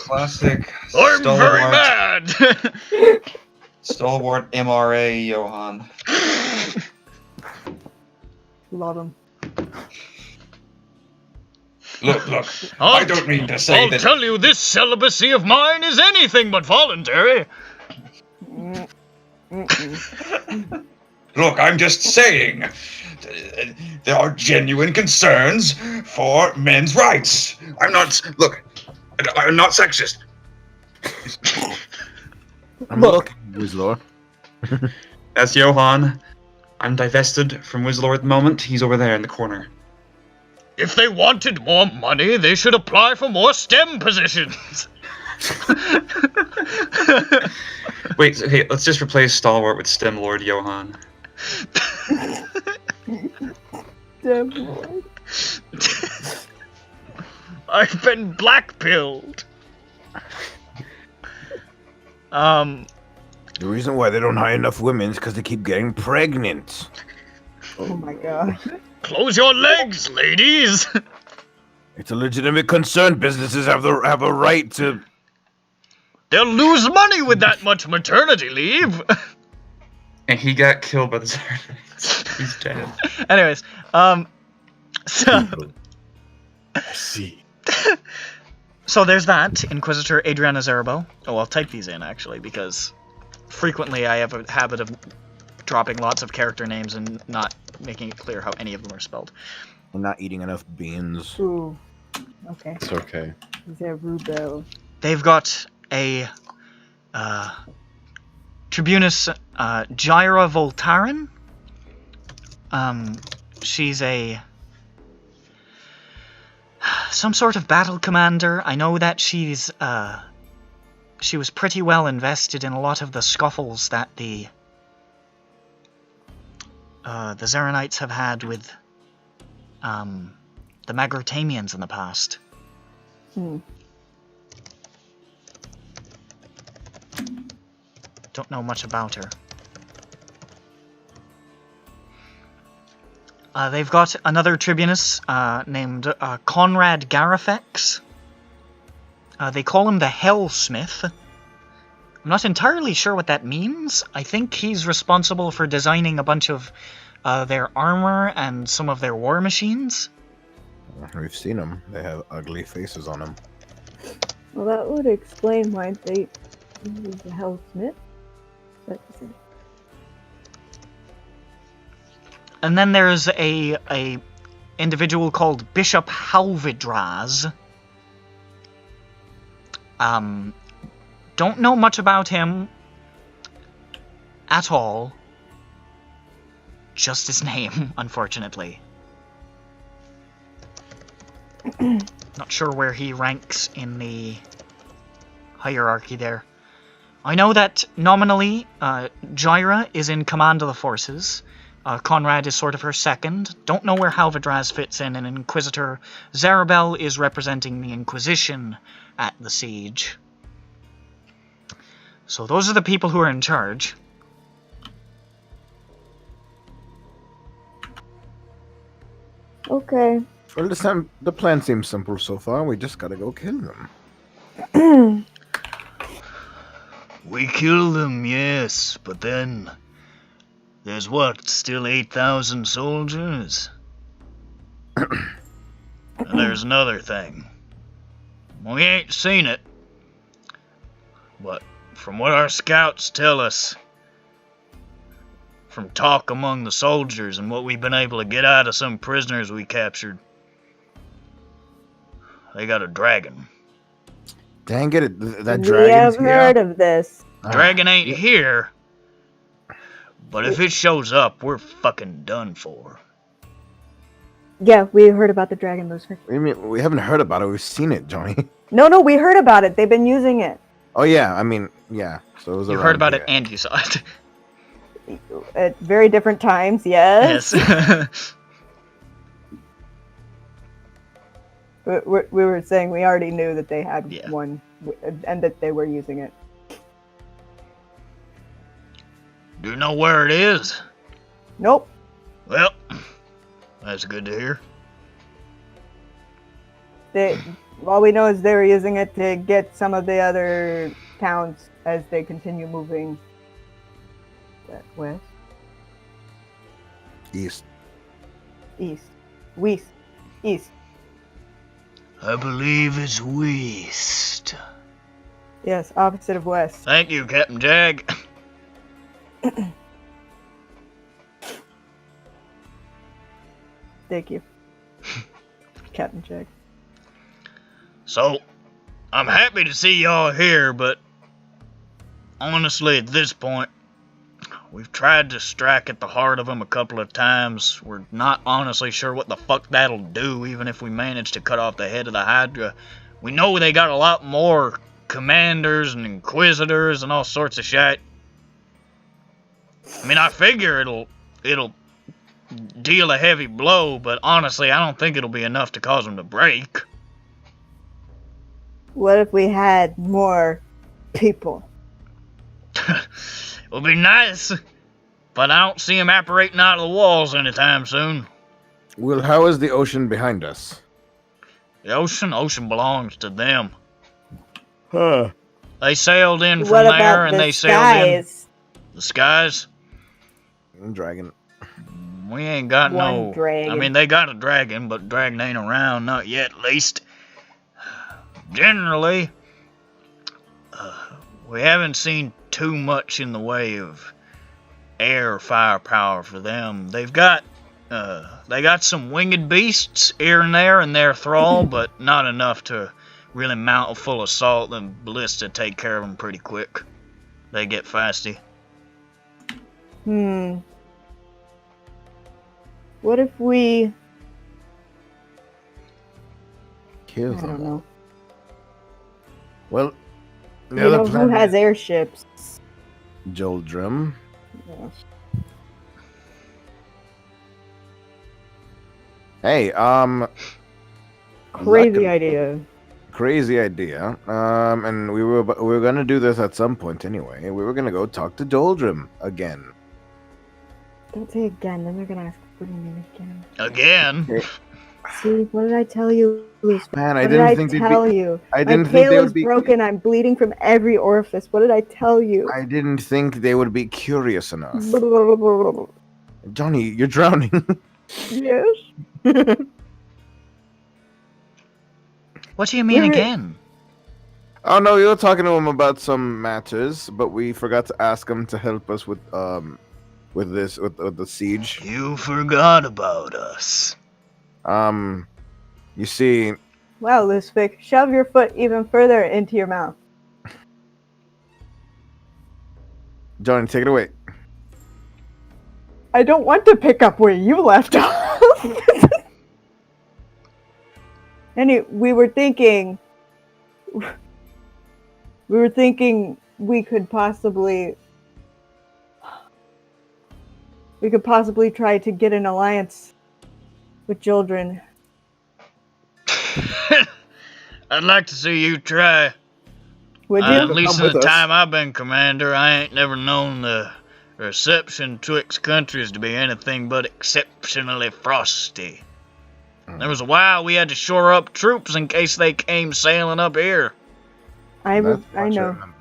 Classic. I'm very mad! Stalwart MRA Johann. Love him. Look. I don't mean to say I'll that. tell you, this celibacy of mine is anything but voluntary. Look, I'm just saying. There are genuine concerns for men's rights. I'm not sexist. I'm looking, Wizlord. That's Johann. I'm divested from Wizlord at the moment. He's over there in the corner. If they wanted more money, they should apply for more STEM positions. Wait, okay, let's just replace Stalwart with STEM Lord Johann. Damn Lord. I've been blackpilled. The reason why they don't hire enough women is because they keep getting pregnant. Oh my god. Close your legs, ladies. It's a legitimate concern. Businesses have a right to. They'll lose money with that much maternity leave. And he got killed by the Zarnites. He's dead. Anyways, so I see. so there's that Inquisitor Adriana Zarabel. Oh, I'll type these in actually because frequently I have a habit of dropping lots of character names and not making it clear how any of them are spelled. We're not eating enough beans. Ooh. Okay. It's okay. Zarubel. They've got a Tribunus Gyra Voltaran. She's a Some sort of battle commander. I know that she was pretty well invested in a lot of the scuffles that the Zarenites have had with the Magrotamians in the past. Don't know much about her. They've got another tribunus named Conrad Garifex. They call him the Hellsmith. I'm not entirely sure what that means. I think he's responsible for designing a bunch of their armor and some of their war machines. We've seen them. They have ugly faces on them. Well, that would explain why they use the Hellsmith. And then there's a individual called Bishop Halvidraz. Don't know much about him at all. Just his name, unfortunately. Not sure where he ranks in the hierarchy there. I know that nominally, Jyra is in command of the forces. Conrad is sort of her second. Don't know where Halvidraz fits in, and Inquisitor Zarabel is representing the Inquisition at the siege. So those are the people who are in charge. Okay. Well, the plan seems simple so far. We just gotta go kill them. We kill them, yes, but then there's what, still 8,000 soldiers? And there's another thing. We ain't seen it, but from what our scouts tell us, from talk among the soldiers and what we've been able to get out of some prisoners we captured, they got a dragon. Dang it, that We dragon's have heard here. of this. Dragon ain't here, but if it shows up, we're fucking done for. Yeah, we heard about the dragon those. What do you mean? We haven't heard about it. We've seen it, Johnny. No, we heard about it. They've been using it Oh yeah, I mean, yeah. So it was You around heard about here. it and you saw it. at very different times. Yes. Yes. We were saying we already knew that they had Yeah. one, and that they were using it. Do you know where it is? Nope. Well, that's good to hear. All we know is they were using it to get some of the other towns as they continue moving west, East. east. I believe it's west. Yes, opposite of west. Thank you, Captain Jag. Thank you, Captain Jack. So, I'm happy to see y'all here, but honestly, at this point, we've tried to strike at the heart of them a couple of times. We're not honestly sure what the fuck that'll do, even if we manage to cut off the head of the Hydra. We know they got a lot more commanders and inquisitors and all sorts of shit. I mean, I figure it'll deal a heavy blow, but honestly, I don't think it'll be enough to cause them to break. What if we had more people? It would be nice, but I don't see them apparating out of the walls anytime soon. Well, how is the ocean behind us? The ocean belongs to them. Huh. They sailed in from What there, about and the they sailed in skies? the skies. Dragon. We ain't got One no. dragon. I mean, they got a dragon, but dragon ain't around, not yet, at least. Generally, we haven't seen too much in the way of air firepower for them. They got some winged beasts here and there in their thrall, but not enough to really mount a full assault. The ballista take care of them pretty quick. They get feisty. What if we kill I them don't all. know. Well, the You other know who plan has is airships? Joldrum. Yes. Hey, Crazy luckily- idea. crazy idea. And we were gonna do this at some point anyway. We were gonna go talk to Joldrum again. Don't say again, then they're gonna ask what do you mean again. Again. See, what did I tell you, Lucifer? Man, I What didn't did I think they'd tell be. you? I My didn't think they tail is would be. broken. I'm bleeding from every orifice. What did I tell you? I didn't think they would be curious enough. Yes. Johnny, you're drowning. What do you mean We're- again? Oh no, you were talking to him about some matters, but we forgot to ask him to help us with the siege. You forgot about us. You see, Wow, Lucifer, shove your foot even further into your mouth. Johnny, take it away. I don't want to pick up where you left off. We were thinking we could possibly try to get an alliance with children. I'd like to see you try. Would you? At least Come in the with us. time I've been commander, I ain't never known the reception twixt countries to be anything but exceptionally frosty. There was a while we had to shore up troops in case they came sailing up here. I That's what know. remember.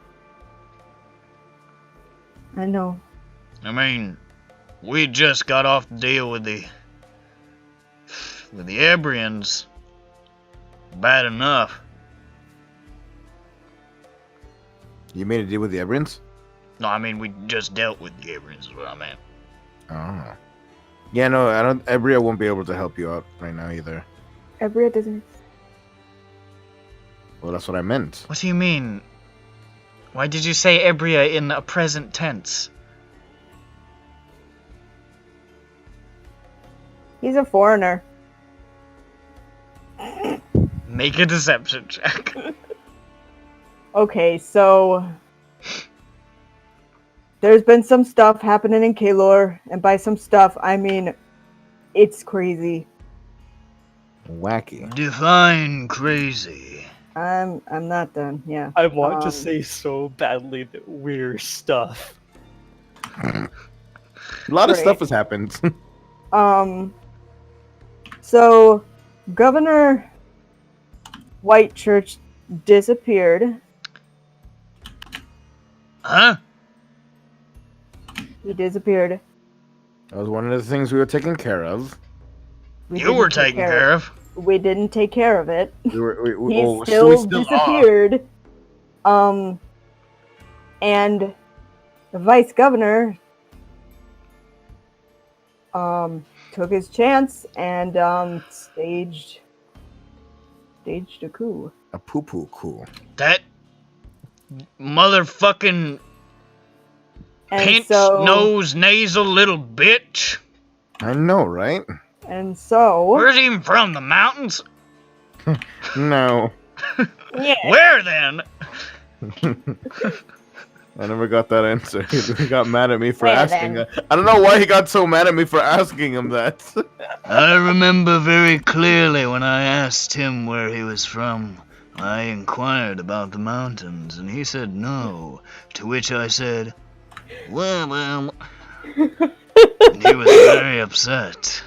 I know. I mean, we just got off the deal with the Ebrians. Bad enough. You made a deal with the Ebrians? No, I mean we just dealt with the Ebrians is what I meant. Oh. Yeah, no, I don't. Ebria won't be able to help you out right now either. Ebria doesn't. Well, that's what I meant. What do you mean? Why did you say Ebria in a present tense? He's a foreigner. Make a deception check. Okay, so there's been some stuff happening in Kalor, and by some stuff, I mean it's crazy. Wacky. Define crazy. I'm not done. Yeah. I want to Um, say so badly that we're stuff. A lot of Great. stuff has happened. So Governor Whitechurch disappeared. Huh? He disappeared. That was one of the things we were taking care of. We You didn't were take taken care of. We didn't take care of it. We were. He we still are. disappeared. And the vice governor took his chance and staged a coup. A poo-poo coup. That motherfucking And pinch so nose nasal little bitch. I know, right? and so Where's he even from? The mountains? No. yeah. Where then? I never got that answer. He got mad at me for Where asking. then? I don't know why he got so mad at me for asking him that. I remember very clearly when I asked him where he was from. I inquired about the mountains, and he said no. To which I said, well. And he was very upset.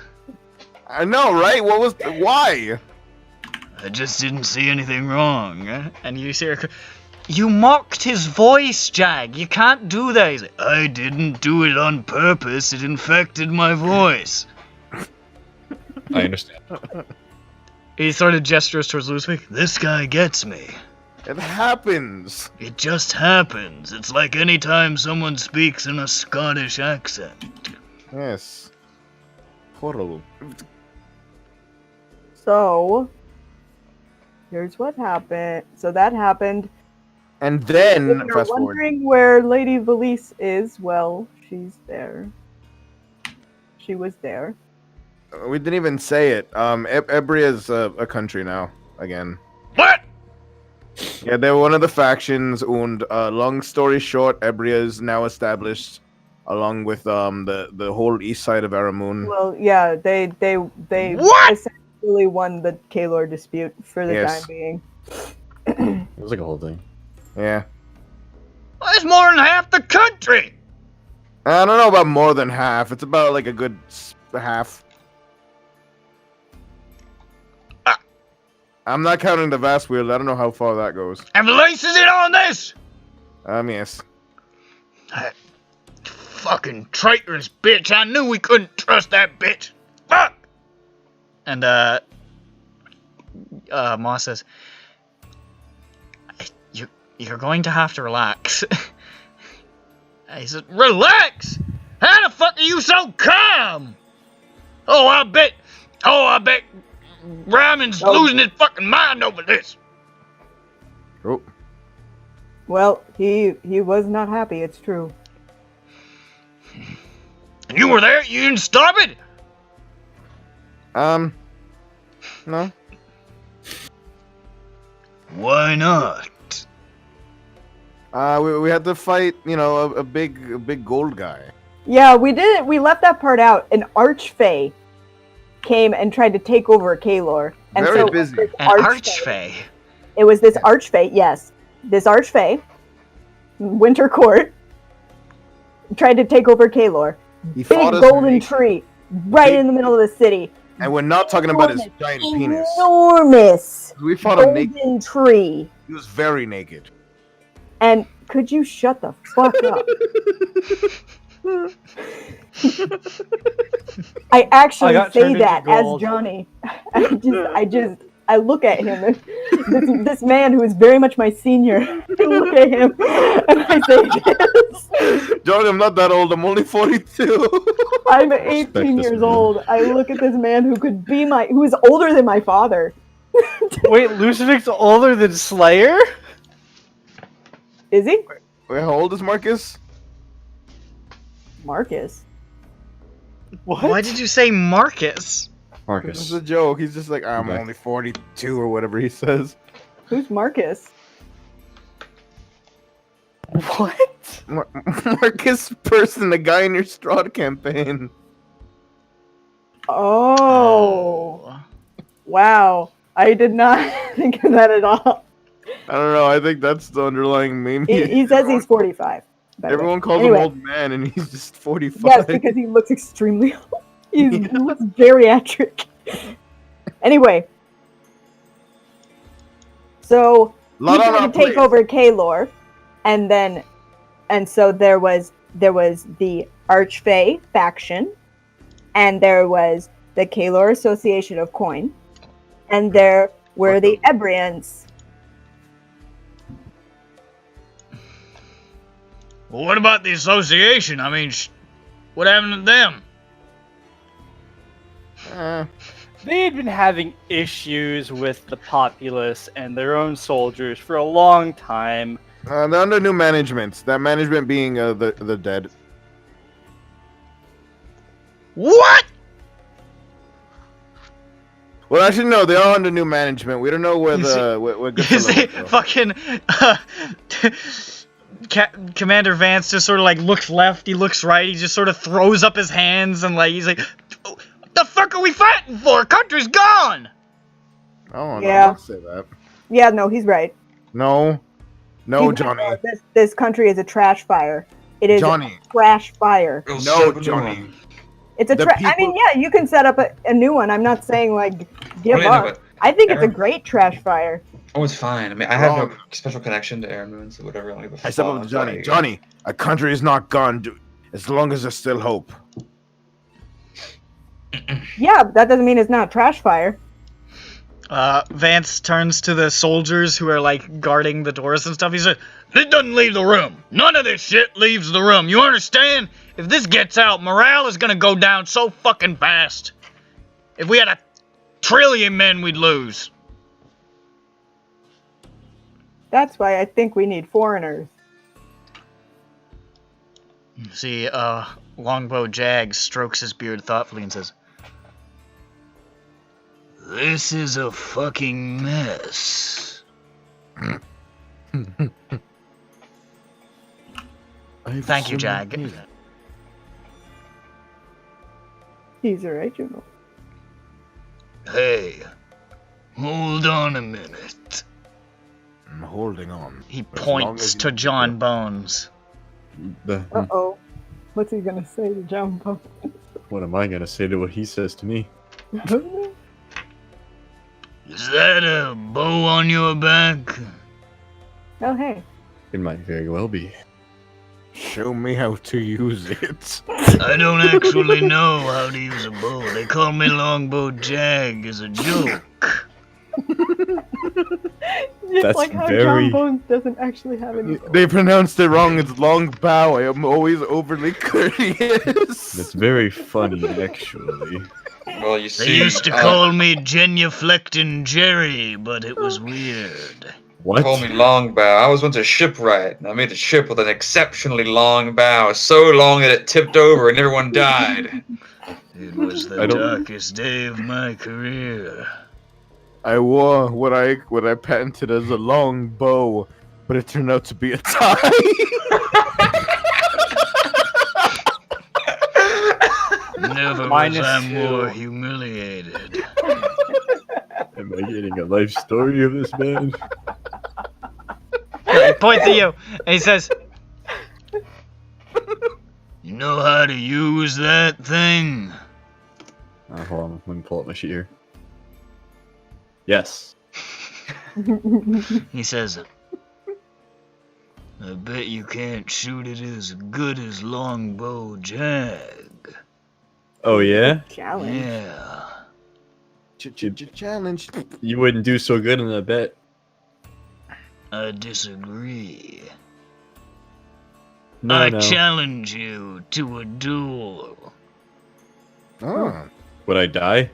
I know, right? Why? I just didn't see anything wrong. And you see her. You mocked his voice, Jag. You can't do that. He's like, I didn't do it on purpose. It infected my voice. I understand. He sort of gestures towards Ludwig. This guy gets me. It happens. It just happens. It's like any time someone speaks in a Scottish accent. Yes. Horrible. So here's what happened. So that happened. And If then, you're fast forward. wondering where Lady Valise is, well, she's there. She was there. We didn't even say it. Ebria's a country now. again. What? Yeah, they're one of the factions, and long story short, Ebria is now established, along with the whole east side of Aramoon. Well, yeah, they What? essentially won the Kalor dispute for the Yes. time being. It was like a whole thing. Yeah. That's more than half the country. I don't know about more than half. It's about like a good half. Ah. I'm not counting the vast wheel. I don't know how far that goes. And laces it on this. Yes. That fucking traitorous bitch. I knew we couldn't trust that bitch. Fuck. And Moss says, You're going to have to relax. He said, relax? How the fuck are you so calm? Oh, I bet Ryman's losing his fucking mind over this. Oh. Well, he was not happy. It's true. And you were there? You didn't stop it? No. Why not? We had to fight, a big gold guy. Yeah, we did. We left that part out. An archfey came and tried to take over Kalor. And Very so busy. this An archfey. It was this archfey, yes. This archfey, Winter Court, tried to take over Kalor. He Big fought us golden naked. tree, right in the middle of the city. And we're not talking about his giant penis. Enormous We fought him naked. golden tree. He was very naked. And could you shut the fuck up? I actually got say turned into that as gold. Johnny. I look at him and this man who is very much my senior. I look at him and I say this. Johnny, I'm not that old. I'm only 42. I'm Respect 18 this years man. old. I look at this man who is older than my father. Wait, Lucifix older than Slayer? Is he? Wait, how old is Marcus? Marcus. What? Why did you say Marcus? This Marcus. is a joke. He's just like, I'm Okay. only 42 or whatever he says. Who's Marcus? What? Marcus Person, the guy in your Strahd campaign. Oh. Wow. I did not think of that at all. I don't know. I think that's the underlying meme. He says he's 45. by the way. Everyone calls Anyway. him old man, and he's just 45. Yes, because he looks extremely old. He looks bariatric. Anyway. So he Lot on tried our to take plate. over Kalor, and so there was the Archfey faction, and there was the Kalor Association of Coin, and there were the Ebrians. Well, what about the association? I mean, what happened to them? They had been having issues with the populace and their own soldiers for a long time. They're under new management. That management being the dead. What? Well, actually, no. They are under new management. We don't know where You where You see, Goodfellow is, fucking Commander Vance just sort of like looks left, he looks right, he just sort of throws up his hands and like he's like, "What the fuck are we fighting for? Country's gone." Oh, no, Yeah. don't say that. Yeah, no, he's right. No, He's Johnny. right. This country is a trash fire. It is Johnny. a trash fire. We'll No, set up a new Johnny. one. It's a The I mean, people- yeah, you can set up a new one. I'm not saying like give Well, yeah, up. no, but I think it's a Aaron- great trash fire. Oh, it's fine. I mean, I have no Wrong. special connection to Aaron Moon, so whatever. I don't give a I step fuck. up to Johnny. Like, Johnny, a country is not gone, dude. As long as there's still hope. Yeah, but that doesn't mean it's not a trash fire. Vance turns to the soldiers who are like guarding the doors and stuff. He said, "This doesn't leave the room. None of this shit leaves the room. You understand? If this gets out, morale is gonna go down so fucking fast. If we had 1 trillion men, we'd lose." That's why I think we need foreigners. See, Longbow Jag strokes his beard thoughtfully and says, This is a fucking mess. Thank you, Jag. He's original. Hey, hold on a minute. I'm holding on. He As long points as you- to John Bones. Uh-oh. What's he gonna say to John Bones? What am I gonna say to what he says to me? Is that a bow on your back? Oh, hey. It might very well be. Show me how to use it. I don't actually know how to use a bow. They call me Longbow Jag as a joke. Just That's like how very- John Bones doesn't actually have any. They pronounced it wrong. It's long bow. I am always overly courteous. That's very funny, actually. Well, you They see, used to call me Genuflectin' Jerry, but it was weird. What? call me long bow. I was once a shipwright, and I made a ship with an exceptionally long bow, so long that it tipped over and everyone died. It was the I don't- darkest day of my career. I wore what I patented as a long bow, but it turned out to be a tie. Never Minus was I 2. more humiliated. Am I getting a life story of this man? He points at you, and he says, "You know how to use that thing?" Hold on, let me pull up my sheet here. Yes. He says, "I bet you can't shoot it as good as Longbow Jag." Oh yeah? Challenge. Yeah. Challenge. You wouldn't do so good in a bet. I disagree. No, I no. challenge you to a duel. Oh. Would I die?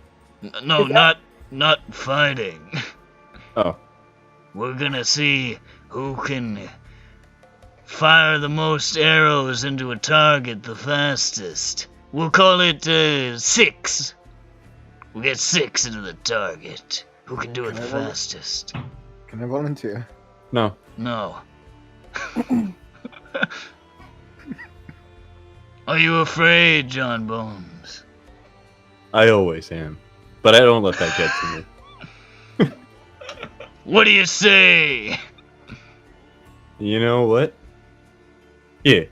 No, Is that- not fighting. Oh. We're gonna see who can fire the most arrows into a target the fastest. We'll call it 6. We'll get 6 into the target. Who can do it the fastest? Can I volunteer? No. No. Are you afraid, John Bones? I always am. But I don't let that get to me. What do you say? You know what? Yeah.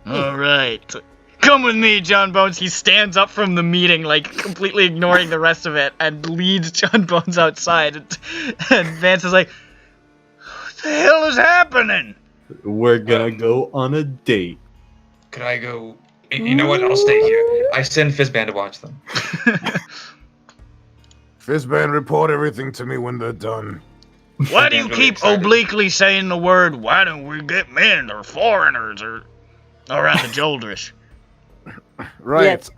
All right. Come with me, John Bones. He stands up from the meeting, like, completely ignoring the rest of it, and leads John Bones outside. And Vance is like, what the hell is happening? We're gonna go on a date. Could I go? You know what? I'll stay here. I send Fizzband to watch them. Fizzband, report everything to me when they're done. Why do you I'm really keep excited. obliquely saying the word, why don't we get men or foreigners or around the Joldrish? Right. Yes.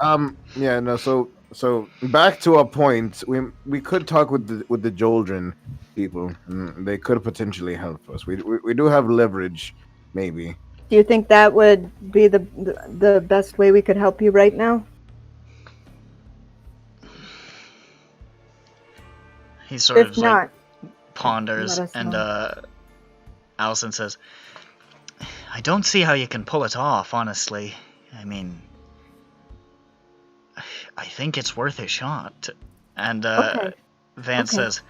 Yeah. No. So back to our point. We could talk with the Joldrin people. They could potentially help us. We do have leverage, maybe. Do you think that would be the best way we could help you right now? He sort If of not, like ponders, let us and know. Allison says, I don't see how you can pull it off, honestly. I mean, I think it's worth a shot. And Okay. Vance Okay. says,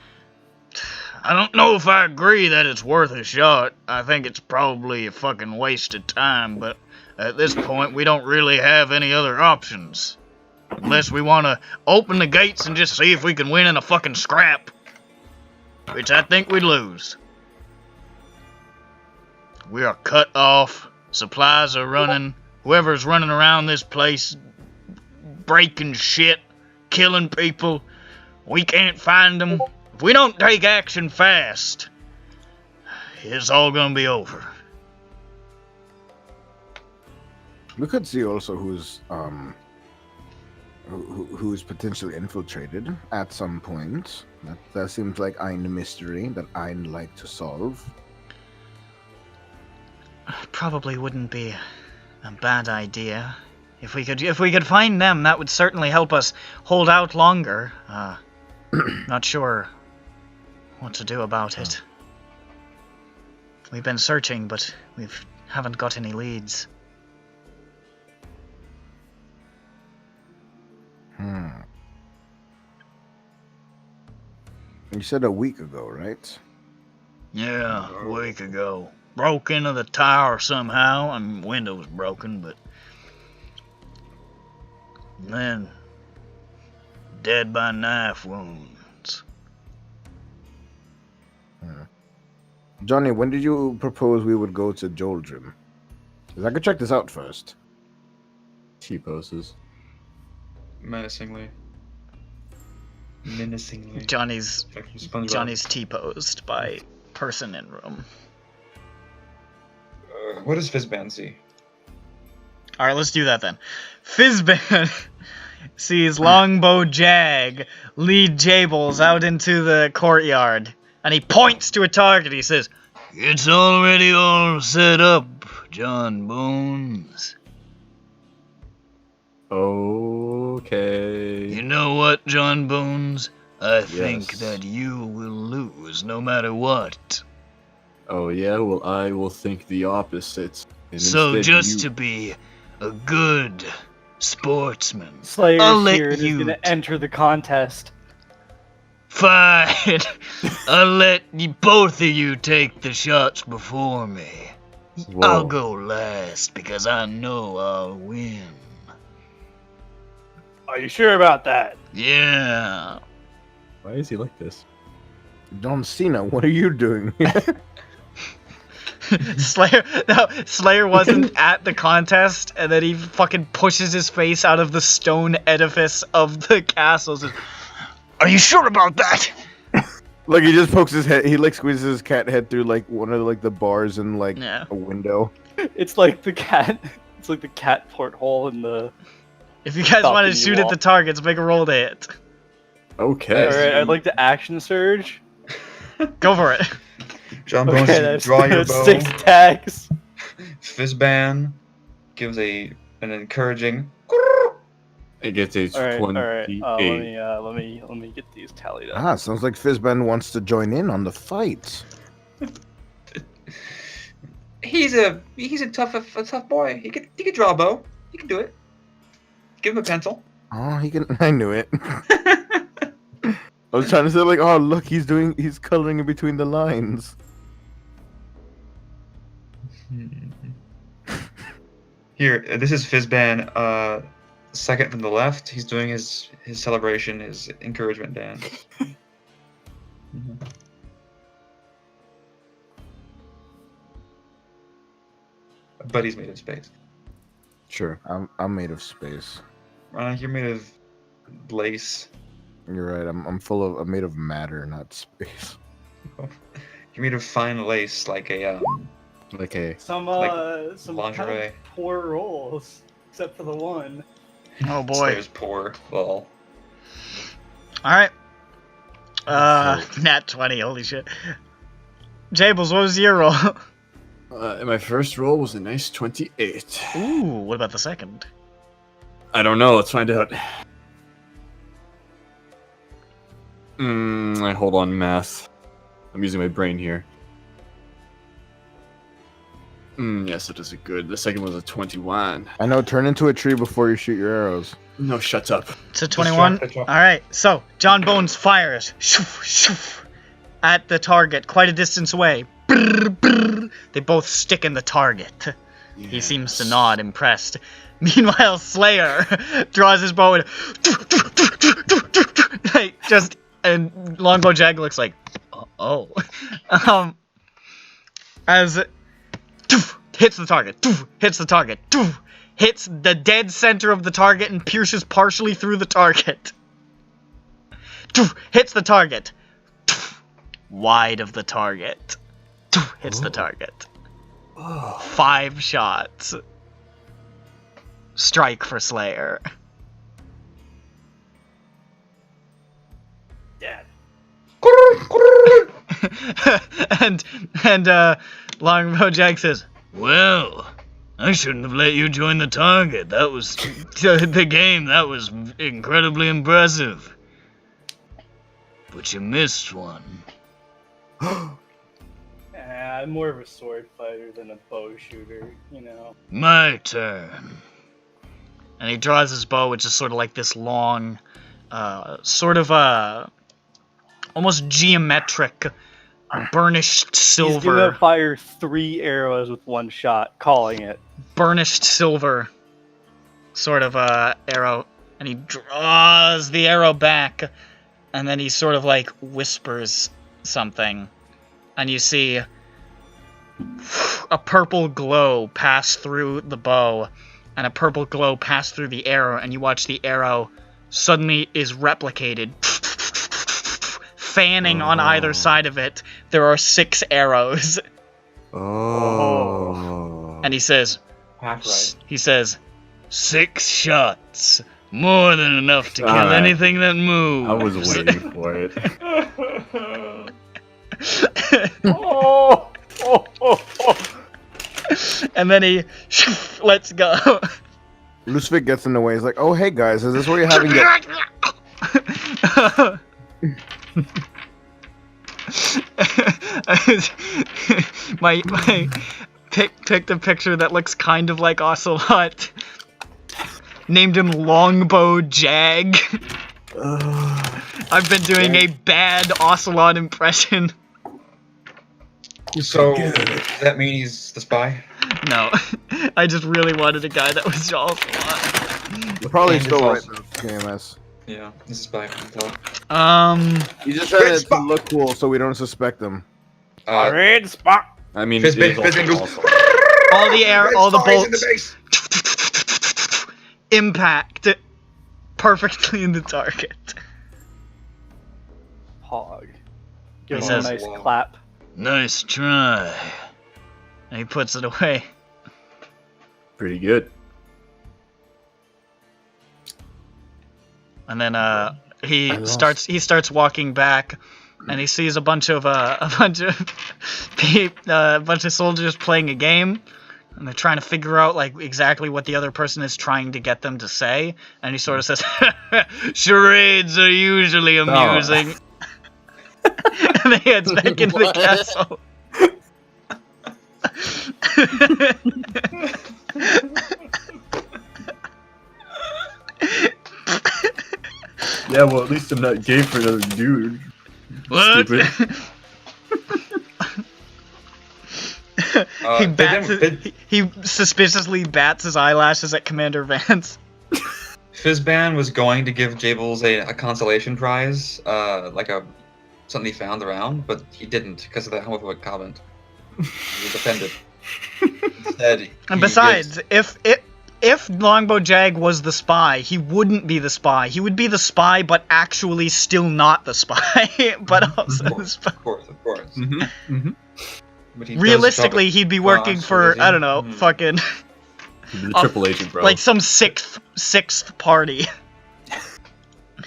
I don't know if I agree that it's worth a shot. I think it's probably a fucking waste of time, but at this point we don't really have any other options. Unless we want to open the gates and just see if we can win in a fucking scrap. Which I think we'd lose. We are cut off. Supplies are running. Whoever's running around this place breaking shit, killing people, we can't find them. If we don't take action fast, it's all gonna be over. We could see also who's potentially infiltrated at some point. That seems like ein mystery that I'd like to solve. Probably wouldn't be a bad idea. If we could find them, that would certainly help us hold out longer. Not sure what to do about it. We've been searching, but we haven't got any leads. You said a week ago, right? Yeah, a week ago. Broke into the tower somehow. I mean, window was broken, but then dead by knife wounds. Johnny, when did you propose we would go to Joldrim? Because I could check this out first. T-poses. Menacingly. Johnny's Like from SpongeBob. Johnny's T-posed by person in room. What does Fizzban see? All right, let's do that then. Fizzban sees Longbow Jag lead Jables out into the courtyard, and he points to a target. He says, "It's already all set up, John Bones. Okay. You know what, John Bones? I think Yes. that you will lose no matter what. Oh yeah, well I will think the opposite. And So instead just you... to be a good sportsman, Slayer I'll let here is you going to enter the contest. fine. I'll let both of you take the shots before me. Whoa. I'll go last because I know I'll win. Are you sure about that? Yeah." Why is he like this? John Cena, what are you doing? Slayer wasn't at the contest, and then he fucking pushes his face out of the stone edifice of the castle. Says, "Are you sure about that?" Like he just pokes his head. He like squeezes his cat head through like one of like the bars in like Yeah. a window. It's like the cat. It's like the cat porthole in the. If you guys Stop want to the shoot wall. at the targets, make a roll to hit. Okay. All right, I'd like to action surge. Go for it. John Bones, Okay, you that's, draw your that's bow. 6 attacks. Fizzban gives an encouraging. It gets a All right, 28. all right. Let me get these tallied up. Sounds like Fizzban wants to join in on the fight. He's a tough boy. He could draw a bow. He can do it. Give him a pencil. Oh, he can. I knew it. I was trying to say like, oh look, he's coloring in between the lines. Here, this is Fizzban. Second from the left. He's doing his celebration, his encouragement dance. But he's made of space. Sure. I'm made of space. You're made of lace. You're right. I'm made of matter, not space. You're made of fine lace, like a Like a... Some Like lingerie. kind of poor rolls, except for the one. Oh boy. Slayer's poor ball. Alright. Nat 20, holy shit. Jables, what was your roll? my first roll was a nice 28. Ooh, what about the second? I don't know. Let's find out. Hold on, math. I'm using my brain here. Yes, it is a good. The second was a 21. I know. Turn into a tree before you shoot your arrows. No, shut up. It's a 21? Distract. Alright, so John Bones fires shoof, shoof, at the target quite a distance away. Brr, brr. They both stick in the target. He seems to nod, impressed. Meanwhile, Slayer draws his bow and like, and Longbow Jag looks like, oh. As hits the target, hits the target, hits the dead center of the target and pierces partially through the target. Hits the target. Wide of the target. Hits the target. 5 shots. Strike for Slayer. Yeah. and Longbow Jag says, "Well, I shouldn't have let you join the target. That was the game. That was incredibly impressive. But you missed one. I'm more of a sword fighter than a bow shooter, you know. My turn. And he draws his bow, which is sort of like this long, sort of almost geometric, burnished silver. He's gonna fire 3 arrows with 1 shot, calling it. Burnished silver sort of arrow. And he draws the arrow back, and then he sort of like whispers something. And you see a purple glow pass through the bow, and a purple glow pass through the arrow, and you watch the arrow suddenly is replicated. Fanning on either side of it, there are 6 arrows. Oh. And he says, Half right. he says, 6 shots. More than enough to kill Alright. anything that moves. I was waiting for it. Oh! Oh! Oh! Oh! And then he lets go. Lucifer gets in the way. He's like, "Oh, hey guys, is this where you're having my picked a picture that looks kind of like Ocelot. Named him Longbow Jag. I've been doing a bad Ocelot impression. So, does that mean he's the spy? No, I just really wanted a guy that was Ocelot. You're probably And still it's right also- now, KMS. Yeah, he's a spy. I can tell. You just trying to look cool so we don't suspect them. Red spot! I mean, Fizz it is bang goes. also all the air, all the Spies in bolts base. impact perfectly in the target. Hog. Give He him a says- nice clap. Nice try. And he puts it away. pretty good. And then he starts walking back, and he sees a bunch of soldiers playing a game, and they're trying to figure out like exactly what the other person is trying to get them to say. And he sort of says, "Charades are usually amusing." And then he heads back into the castle. Yeah, well, at least I'm not gay for another dude. What? Stupid. He suspiciously bats his eyelashes at Commander Vance. Fizzban was going to give Jables a consolation prize, like something he found around, but he didn't because of the homophobic comment. He was offended. Instead, And besides, if Longbow Jag was the spy, he wouldn't be the spy. He would be the spy, but actually still not the spy. But also the spy. Of course. Mm-hmm. Mm-hmm. But he does Realistically, he'd be working does for, he? I don't know, fucking The triple agent, bro. like some sixth party.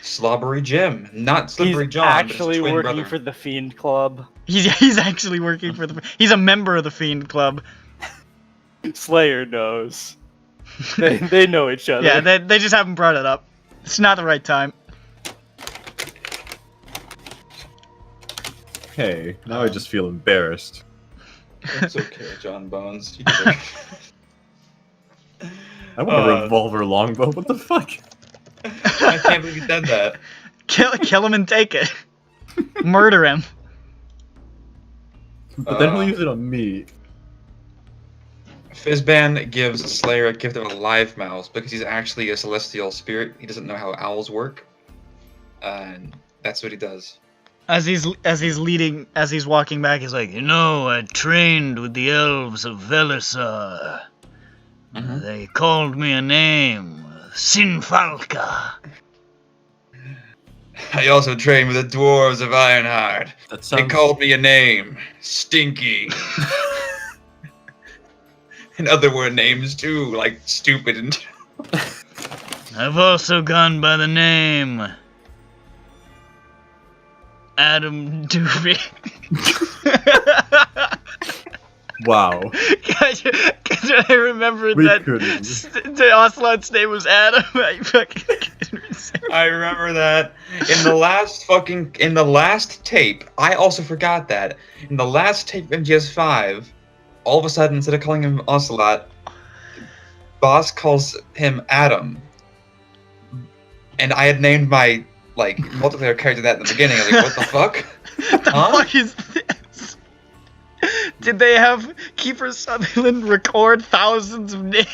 Slobbery Jim, not He's Slippery John, but his actually twin working brother. for the Fiend Club. He's actually working for the. He's a member of the Fiend Club. Slayer knows. They know each other. Yeah, they just haven't brought it up. It's not the right time. Hey, now I just feel embarrassed. It's okay, John Bones. You deserve I want a revolver longbow. What the fuck? it. I can't believe you said that. Kill him and take it. Murder him. But then he'll use it on me. Fizzban gives Slayer a gift of a live mouse because he's actually a celestial spirit. He doesn't know how owls work, and that's what he does. As he's walking back, he's like, I trained with the elves of Velisar. They called me a name, Sinfalka. I also trained with the dwarves of Ironheart. That They sounds... called me a name, Stinky. And other word names too, like stupid and. I've also gone by the name Adam Doobie. Wow. Because I remembered We that couldn't. the Ocelot's name was Adam. I fucking I remember that in the last tape. I also forgot that in the last tape of MGS5, all of a sudden instead of calling him Ocelot, Boss calls him Adam, and I had named my multiplayer character that in the beginning. I was like, what the fuck? the fuck is this? Did they have Kiefer Sutherland record thousands of names?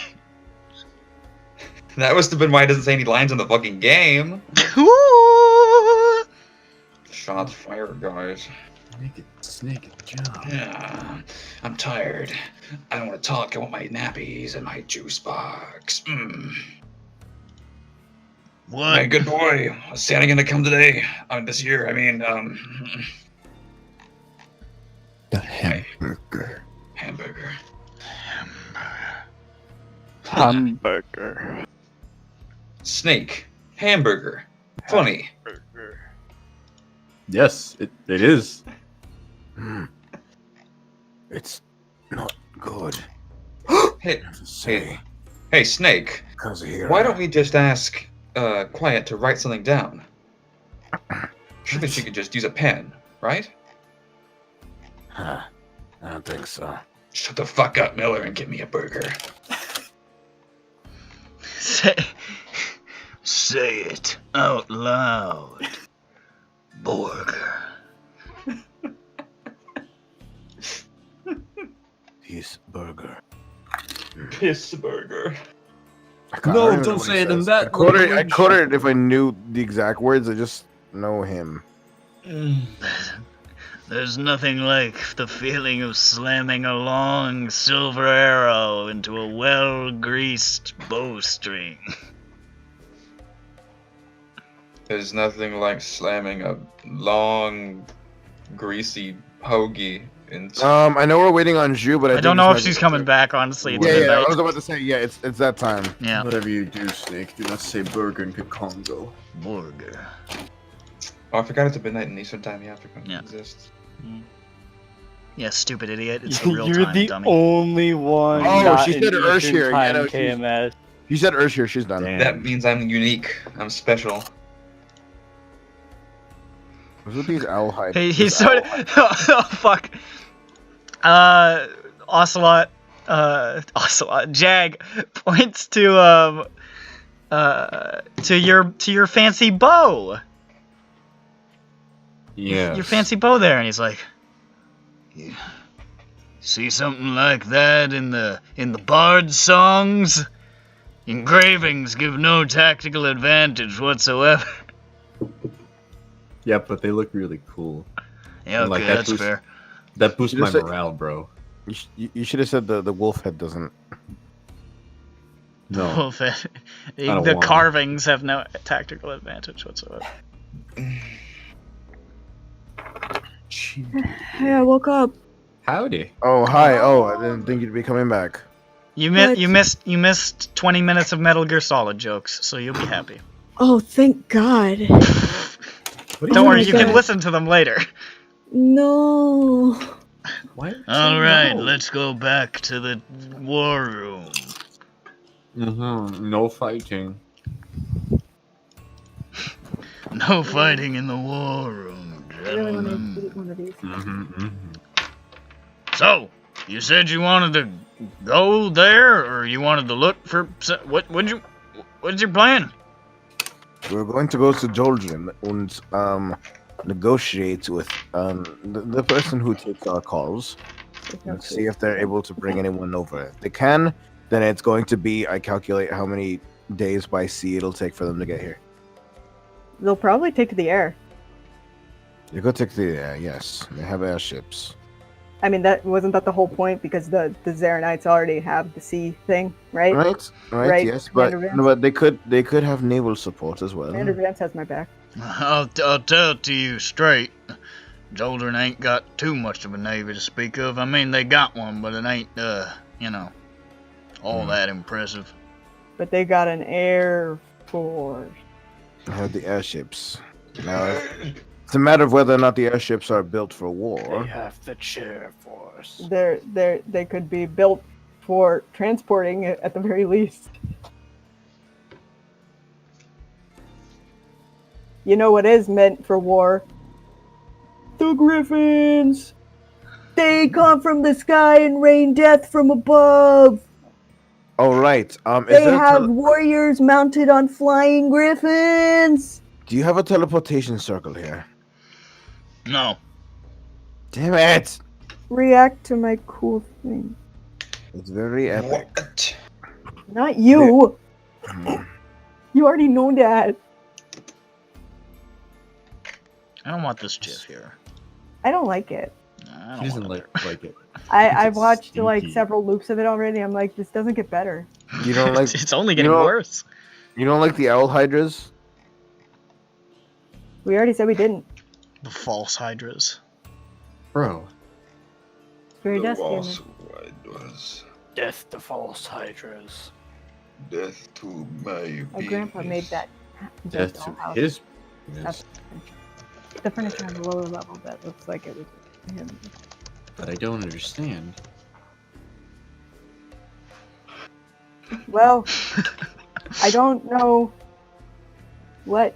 That must have been why he doesn't say any lines in the fucking game. Ooh. Shots fired, guys. Snake job. Yeah, I'm tired. I don't want to talk. I want my nappies and my juice box. What? Hey, good boy. Is Santa gonna come today? This year, I mean, The hamburger. hamburger. Hamburger. Snake. Hamburger. Funny. Yes, it is. It's not good. Hey, To say, hey, Snake. because here. Why don't we just ask Quiet to write something down? Surely she could just use a pen, right? Huh. I don't think so. Shut the fuck up, Miller, and give me a burger. Say it out loud. Burger. His burger. Piss burger. No, even know don't what he say it in says. that I quoted language. it if I knew the exact words. I just know him. There's nothing like the feeling of slamming a long silver arrow into a well-greased bowstring. There's nothing like slamming a long, greasy hoagie into. I know we're waiting on Ju, but I think don't know this if might she's be- coming back, honestly. It's Yeah, I midnight. was about to say, yeah, it's that time. Yeah. Whatever you do, Snake, do not say burger in Congo. Burger. Oh, I forgot it's a midnight in Eastern Time. Yeah, I forgot Yeah. it exists. Yeah, stupid idiot. It's the real You're time, the dummy. only one. Oh, not she in said Ursh Eastern here. Yeah, Time no, she's- KMS. You said Ursh here, she's done. Damn. That means I'm unique. I'm special. What's with these owl hides? He's These sort owl of. Oh, fuck. Ocelot. Jag points to your fancy bow. Yeah. Your fancy bow there, and he's like, "You see something like that in the bard songs? Engravings give no tactical advantage whatsoever." Yeah, but they look really cool. Yeah, And, okay, like, that that's boosts- fair. That boosts You my just said- morale, bro. You should have said the wolf head doesn't. No. Well, the don't want it. carvings have no tactical advantage whatsoever. Hey, I woke up. Howdy. Oh, hi. Oh, I didn't think you'd be coming back. You What? missed 20 minutes of Metal Gear Solid jokes, so you'll be happy. Oh, thank God. What Don't Oh worry, my you can God. listen to them later. No. What? All right, let's go back to the war room. No fighting. No fighting in the war room, I really want gentlemen. to eat one of these. So, you said you wanted to go there, or you wanted to look for what's your plan? We're going to go to Joljin and negotiate with the person who takes our calls and see if they're able to bring anyone over. If they can, then it's going to be, I calculate how many days by sea it'll take for them to get here. They'll probably take to the air. You go take the air, yes. They have airships. I mean, that wasn't that the whole point, because the Zarenites already have the sea thing, right? Right, yes, but Commander Vance? no, but they could have naval support as well. Commander Vance has my back. I'll tell it to you straight. Zoldern ain't got too much of a navy to speak of. I mean, they got one, but it ain't, all that impressive. But they got an air force. They have the airships. Now, It's a matter of whether or not the airships are built for They war. have the chair force. They could be built for transporting it at the very least. You know what is meant for war? The Griffins! They come from the sky and rain death from above! Oh, right. They have warriors mounted on flying griffins! Do you have a teleportation circle here? No. Damn it! React to my cool thing. It's very epic. What? Not you! You already know that. I don't want this GIF here. I don't like it. I He don't doesn't want it like it. I've It's watched like stinky. several loops of it already. I'm like, this doesn't get better. You don't like It's only getting know- worse. you don't like the owl hydras? We already said we didn't. The false hydras. Bro. Very The dusty. walls wide was Death to false hydras. death to my My grandpa made babies. that. Death to dollhouse. his. That's the furniture on the lower level that looks like it was him. But I don't understand. Well, I don't know what.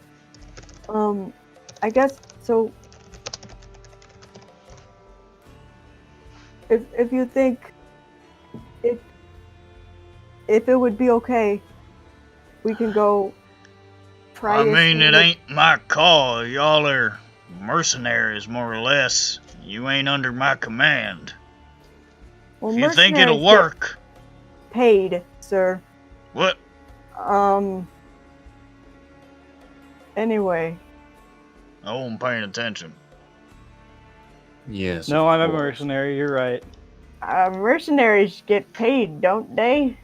I guess so. If you think if it would be okay, we can go. Try. I to mean, see it what- ain't my call. Y'all are mercenaries, more or less. You ain't under my command. Well, If you think it'll mercenaries get work, paid, sir. what? Anyway, I wasn't paying attention. Yes. No, of I'm a course. mercenary. You're right. mercenaries get paid, don't they?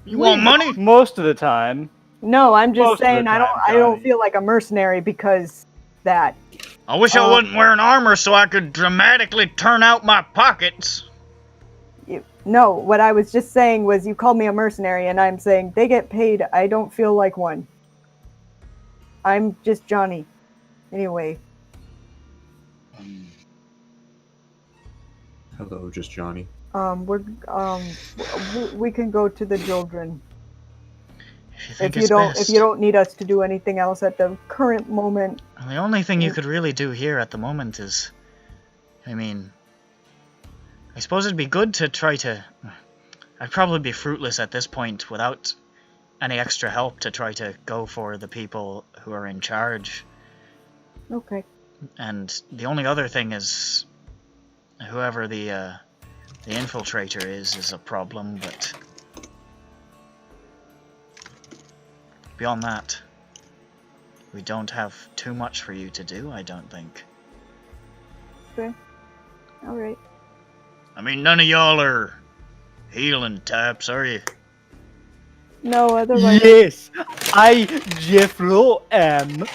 You want money? Most of the time. No, I'm just Most of the saying I time, don't Johnny. feel like a mercenary because that. I wish I wasn't wearing armor so I could dramatically turn out my pockets. No, what I was just saying was you called me a mercenary and I'm saying they get paid. I don't feel like one. I'm just Johnny. Anyway, Hello, just Johnny. we can go to the children If you think if it's best. you don't need us to do anything else at the current moment. The only thing you could really do here at the moment is, I mean, I suppose it'd be good to try to. I'd probably be fruitless at this point without any extra help to try to go for the people who are in charge. Okay. And the only other thing is, whoever the infiltrator is a problem, but beyond that, we don't have too much for you to do, I don't think. Okay. All right. I mean, none of y'all are healing types, are you? No, otherwise. Yes, I, Jeffro, am.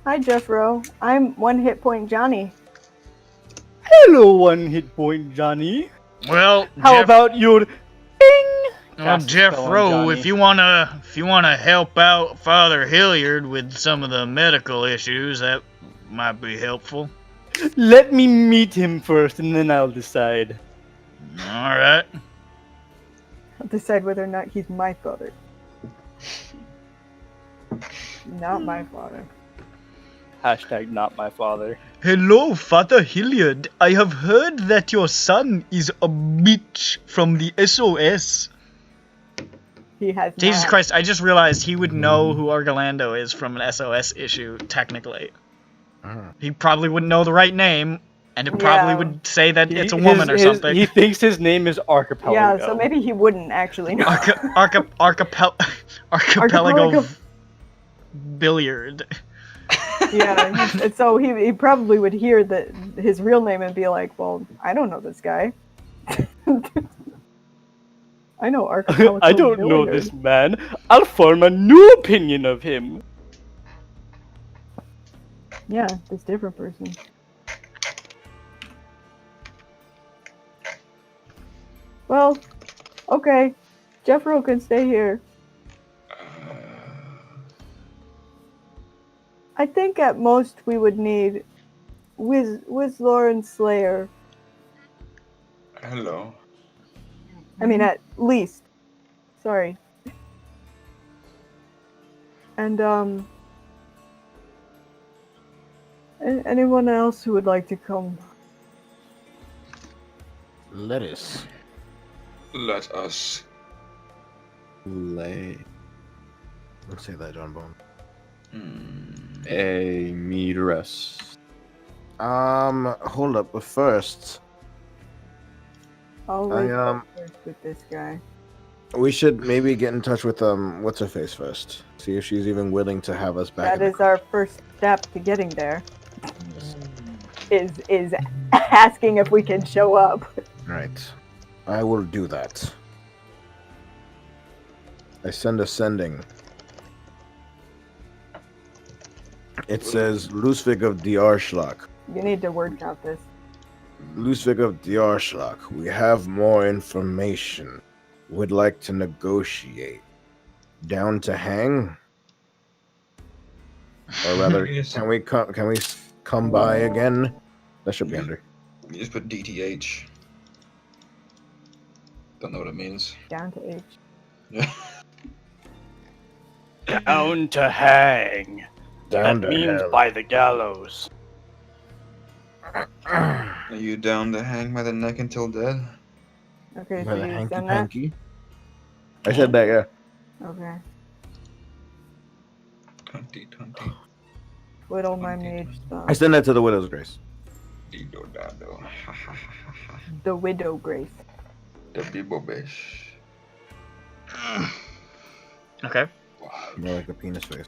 Hi, Jeffro. I'm one hit point Johnny. Hello, one hit point, Johnny. Well, How about your bing? well, Cast a Jeff spell on Rowe, Johnny. if you wanna help out Father Hilliard with some of the medical issues, that might be helpful. Let me meet him first, and then I'll decide. All right. I'll decide whether or not he's my father. Not my father. Hashtag not my father. Hello, Father Hilliard. I have heard that your son is a bitch from the SOS. He has Jesus not. Christ, I just realized he would know who Argolando is from an SOS issue, technically. He probably wouldn't know the right name, and it probably Yeah. would say that it's a woman or something. He thinks his name is Archipelago. Yeah, so maybe he wouldn't actually know. Archipelago Archipelago. Billiard. Yeah, and so he probably would hear his real name and be like, well, I don't know this guy. I know Archipelago. I don't know Billiard. this man. I'll form a new opinion of him. Yeah, this different person. Well, okay. Jeffro can stay here. I think at most we would need Wizlor and Slayer. Hello. I mean, at least. Sorry. And anyone else who would like to come? Lettuce. Let us. Lay Let's say that, John Bone. a meteress. Hold up. But first, I'll I, wait first with this guy. we should maybe get in touch with what's her face first. See if she's even willing to have us back. That is our first step to getting there. Is asking if we can show up. Right. I will do that. I send a sending. It says Lusvig of Djarschlag. You need to word count this. Lusvig of Djarschlag. We have more information. Would like to negotiate. Down to hang? Or rather, Yes. can we come by again? That should be under. You just put DTH. Don't know what it means. Down to H. Yeah. Down to hang. Down That to means hell. by the gallows. Are you down to hang by the neck until dead? Okay, By so the you hanky send that? panky. I said that, yeah. Okay. 2020. Whittle my mage stuff. I send that to the Widow's Grace. Dido dado. The Widow Grace. The Bibo Bish. Okay. More like a penis face.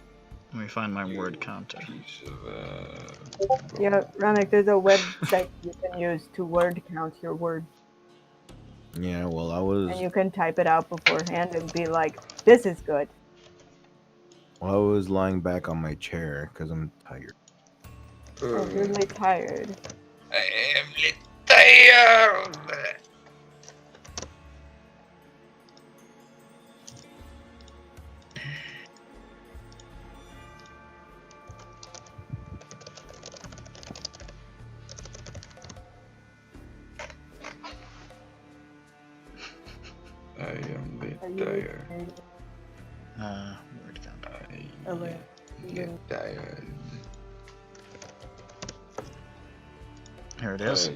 Let me find my word counter. Piece of Yeah, Ranik, there's a website you can use to word count your words. Yeah, well, I was And you can type it out beforehand and be like, this is good. lying back on my chair because I'm tired. Oh, you're really tired. I am tired. I am Are you tired. Word counter. I Okay. get tired. Here it is.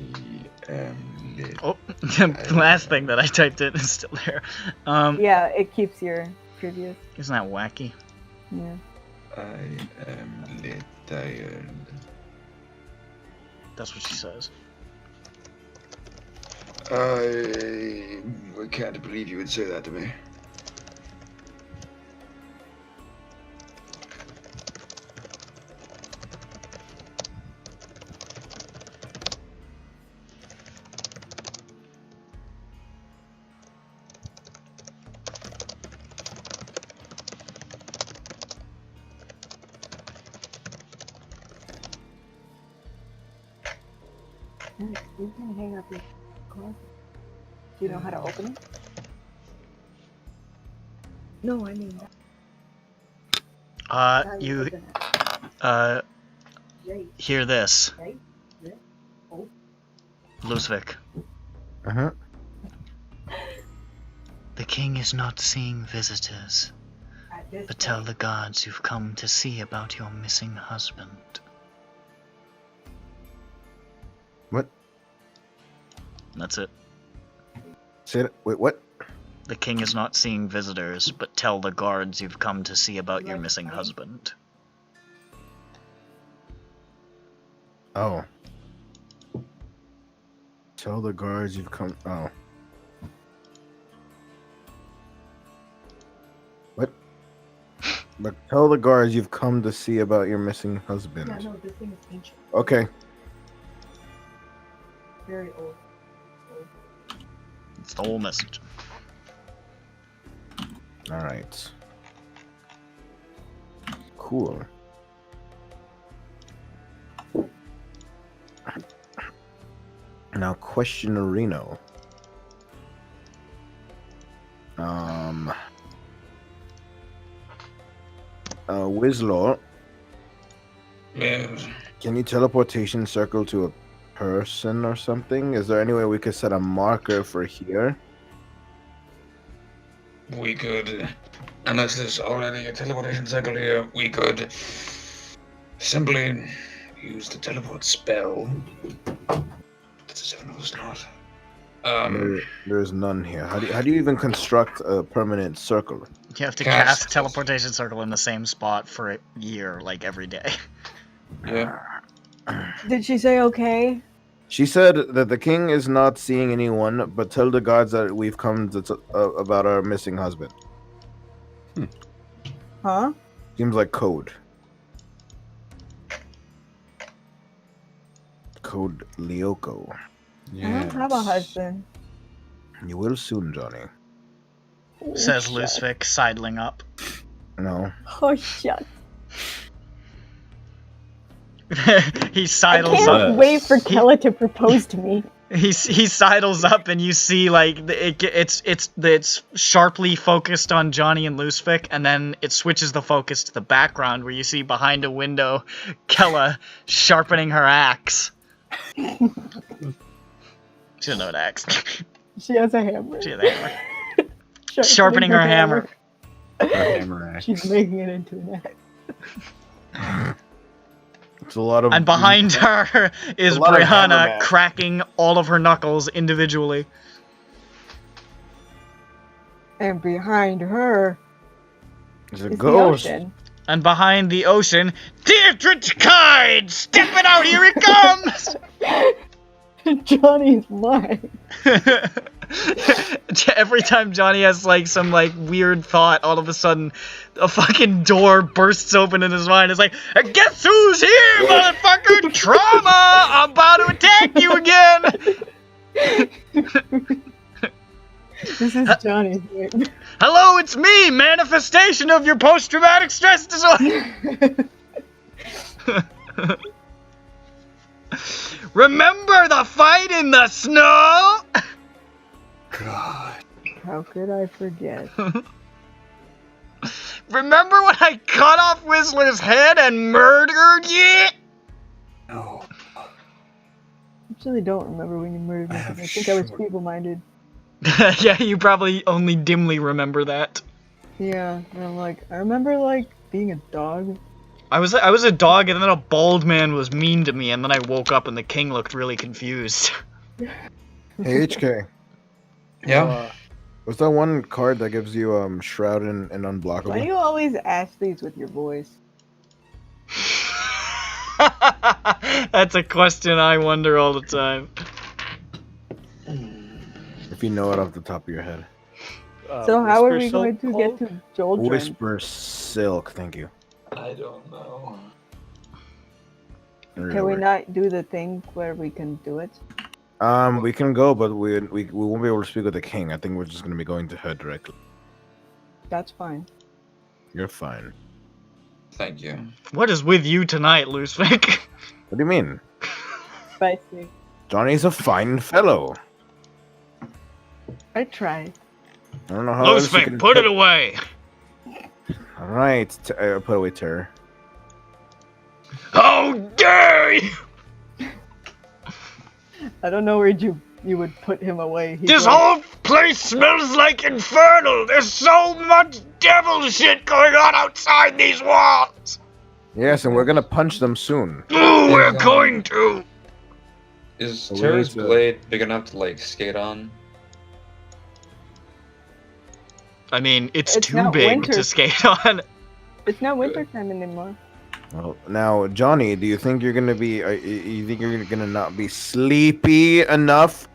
I am lit. Oh, the last thing that I typed in is still there. Yeah, it keeps your previous. Isn't that wacky? Yeah. I am lit tired. That's what she says. I can't believe you would say that to me. You can hang up your closet. Do you know how to open it? No, I mean. You, Right. hear this. Right? Yeah. Oh. Lusvik. Uh-huh. The king is not seeing visitors, but tell the guards you've come to see about your missing husband. What? That's it. Say it. Wait, what? The king is not seeing visitors, but tell the guards you've come to see about your missing husband. Oh. Tell the guards you've come. Oh. What? But tell the guards you've come to see about your missing husband. Yeah, no, this thing is ancient. Okay. Very old. It's the whole message. All right. Cool. Now, questionerino. Wizlor, Yes. Can you teleportation circle to a person or something? Is there any way we could set a marker for here? We could, unless there's already a teleportation circle here, we could simply use the teleport spell. That's a 7 slot. There's none here. How do you even construct a permanent circle? You have to Cast. cast teleportation circle in the same spot for a year, like every day. Yeah. Did she say okay? She said that the king is not seeing anyone, but tell the gods that we've come to about our missing husband. Huh? Seems like code. Code Lyoko. I don't have a husband. You will soon, Johnny. Says Shut. Lucevik, sidling up. No. Oh, shut. He I sidles can't up. wait for Kella to propose to me. He sidles up, and you see like it's sharply focused on Johnny and Lucevik, and then it switches the focus to the background where you see behind a window Kella sharpening her axe. She doesn't know an axe. She has a hammer. She has a hammer. Sharpening her hammer. She's making it into an axe. It's a lot of. And behind her is A lot of hammer Brianna man. cracking all of her knuckles individually. And behind her It's a is the ghost. ocean. And behind the ocean, Deirdre Kide! Stepping out, here he comes! Johnny's mine. Every time Johnny has like some like weird thought, all of a sudden a fucking door bursts open in his mind. It's like, guess who's here, motherfucker? Trauma! I'm about to attack you again! This is Johnny's name. Hello, it's me, manifestation of your post-traumatic stress disorder. Remember the fight in the snow? God. How could I forget? Remember when I cut off Whistler's head and murdered you? No. I actually don't remember when you murdered me. I have 'Cause I think I was short- feeble-minded. Yeah, you probably only dimly remember that. Yeah, and I'm like, I remember like being a dog. I was a dog, and then a bald man was mean to me, and then I woke up and the king looked really confused. Hey, HK. Yeah. What's that one card that gives you shroud and unblockable? Why do you always ask these with your voice? That's a question I wonder all the time. If you know it off the top of your head. So how are Whisper we going to Silk get Cloak? to Joldren? Whisper Silk, thank you. I don't know. Can we not do the thing where we can do it? We can go, but we won't be able to speak with the king. I think we're just gonna be going to her directly. That's fine. You're fine. Thank you. What is with you tonight, Lucevik? What do you mean? Spicy. Johnny's a fine fellow. I tried. I don't know how else you Lucevik, can put it away! Alright, put away terror. How dare you! I don't know where you would put him away. He's This like- whole place smells like infernal! There's so much devil shit going on outside these walls! Yes, and we're gonna punch them soon. Ooh, we're going to! Is So we Terra's need to- blade big enough to like skate on? I mean, it's It's too not big winter. to skate on. It's not winter time anymore. Well, now, Johnny, do you think you're gonna be? You think you're gonna not be sleepy enough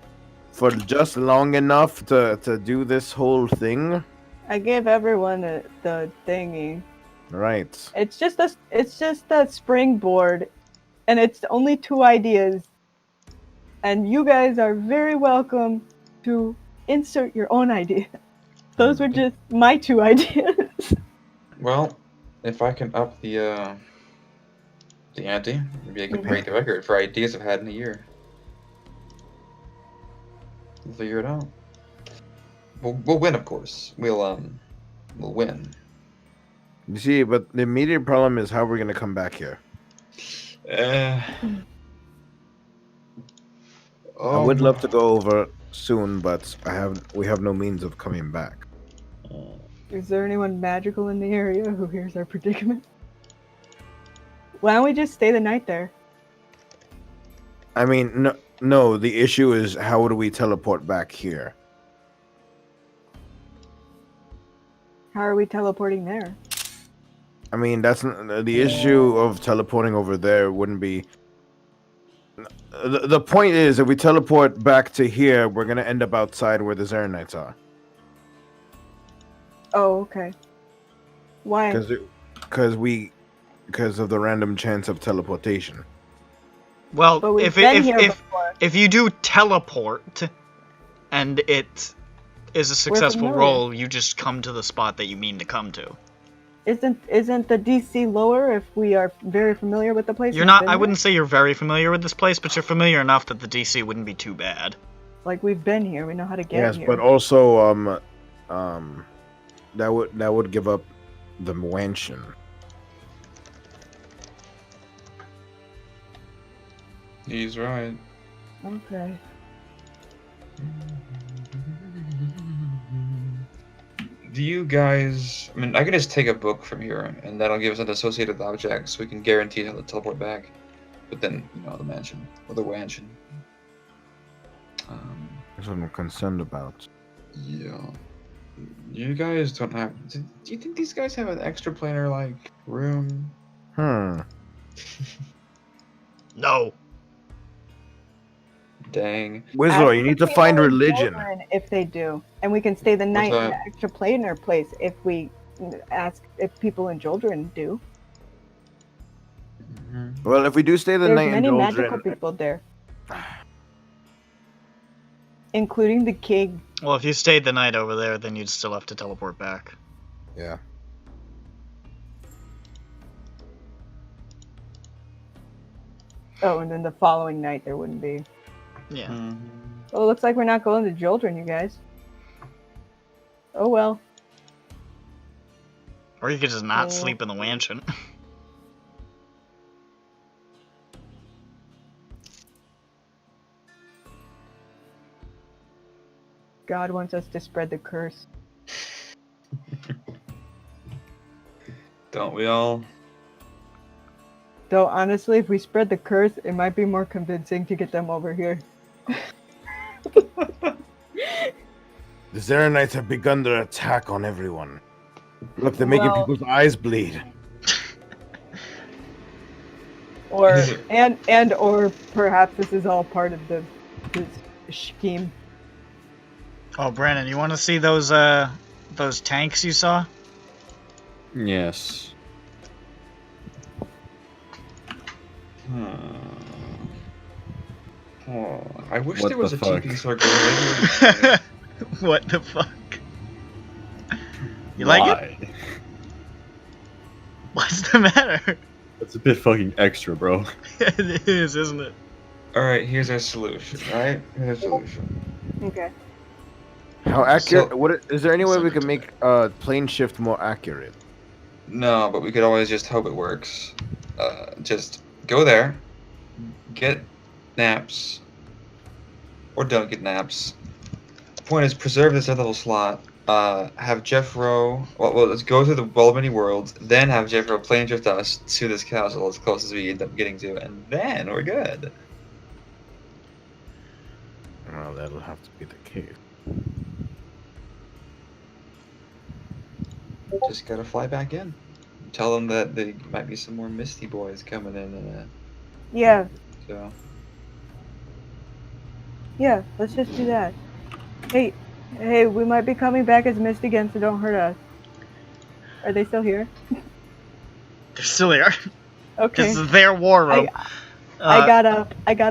for just long enough to do this whole thing? I gave everyone the thingy. Right. It's just a springboard, and it's only 2 ideas. And you guys are very welcome to insert your own ideas. Those were just my 2 ideas. Well, if I can up the ante, maybe I can break the record for ideas I've had in a year. We'll figure it out. We'll win, of course. We'll win. You see, but the immediate problem is how we're gonna come back here. I Oh, would love to go over soon, but we have no means of coming back. Is there anyone magical in the area who hears our predicament? Why don't we just stay the night there? I mean, no. The issue is how do we teleport back here? How are we teleporting there? I mean, that's the issue of teleporting over there. Wouldn't be. The point is, if we teleport back to here, we're gonna end up outside where the Zarenites are. Oh, okay. Why? Because of the random chance of teleportation. Well, But we've if been here before. if you do teleport, and it is a successful familiar. roll, you just come to the spot that you mean to come to. Isn't the DC lower if we are very familiar with the place? You're and not. been I there? wouldn't say you're very familiar with this place, but you're familiar enough that the DC wouldn't be too bad. Like we've been here, we know how to get Yes, here. but also that would give up the mansion. he's right. Okay. Do you guys? I mean, I can just take a book from here, and that'll give us an associated object, so we can guarantee how to teleport back. But then, the mansion or the mansion. That's what I'm concerned about. Yeah. You guys don't have. Do you think these guys have an extra planar like room? No. Dang. Wizzler, you Ask need the to find people in religion. Children If they do, and we can stay the night in that? an extra planar place if we ask if people in Joldrin do. Well, if we do stay the There's night many in magical Doldrin, people there, including the king. Well, if you stayed the night over there, then you'd still have to teleport back. yeah. Oh, and then the following night there wouldn't be. Yeah. Well, it looks like we're not going to Joldrin, you guys. Oh well. Or you could just not Yeah. sleep in the mansion. God wants us to spread the curse. Don't we all? Though honestly, if we spread the curse, it might be more convincing to get them over here. The Zarenites have begun their attack on everyone. Look, they're making Well- people's eyes bleed. Or or perhaps this is all part of the scheme. Oh, Brandon, you want to see those tanks you saw? Yes. Oh, I wish What there was the a fuck? TP circle. What the fuck? You like it? Why? What's the matter? That's a bit fucking extra, bro. It is, isn't it? Alright, here's our solution, right? Here's our solution. Okay. How accurate? So- Is there any way we can make plane shift more accurate? No, but we could always just hope it works. Just go there, get naps, or don't get naps. The point is, preserve this level slot. Have Jeff Rowe. Well, let's go through the many worlds, then have Jeff Rowe plane drift us to this castle as close as we end up getting to, and then we're good. Well, that'll have to be the case. Just gotta fly back in. Tell them that there might be some more Misty boys coming in, Yeah, so. yeah, let's just do that. Hey, we might be coming back as Mist again, so don't hurt us. Are they still here? They're still here. Okay. This is their war room. I got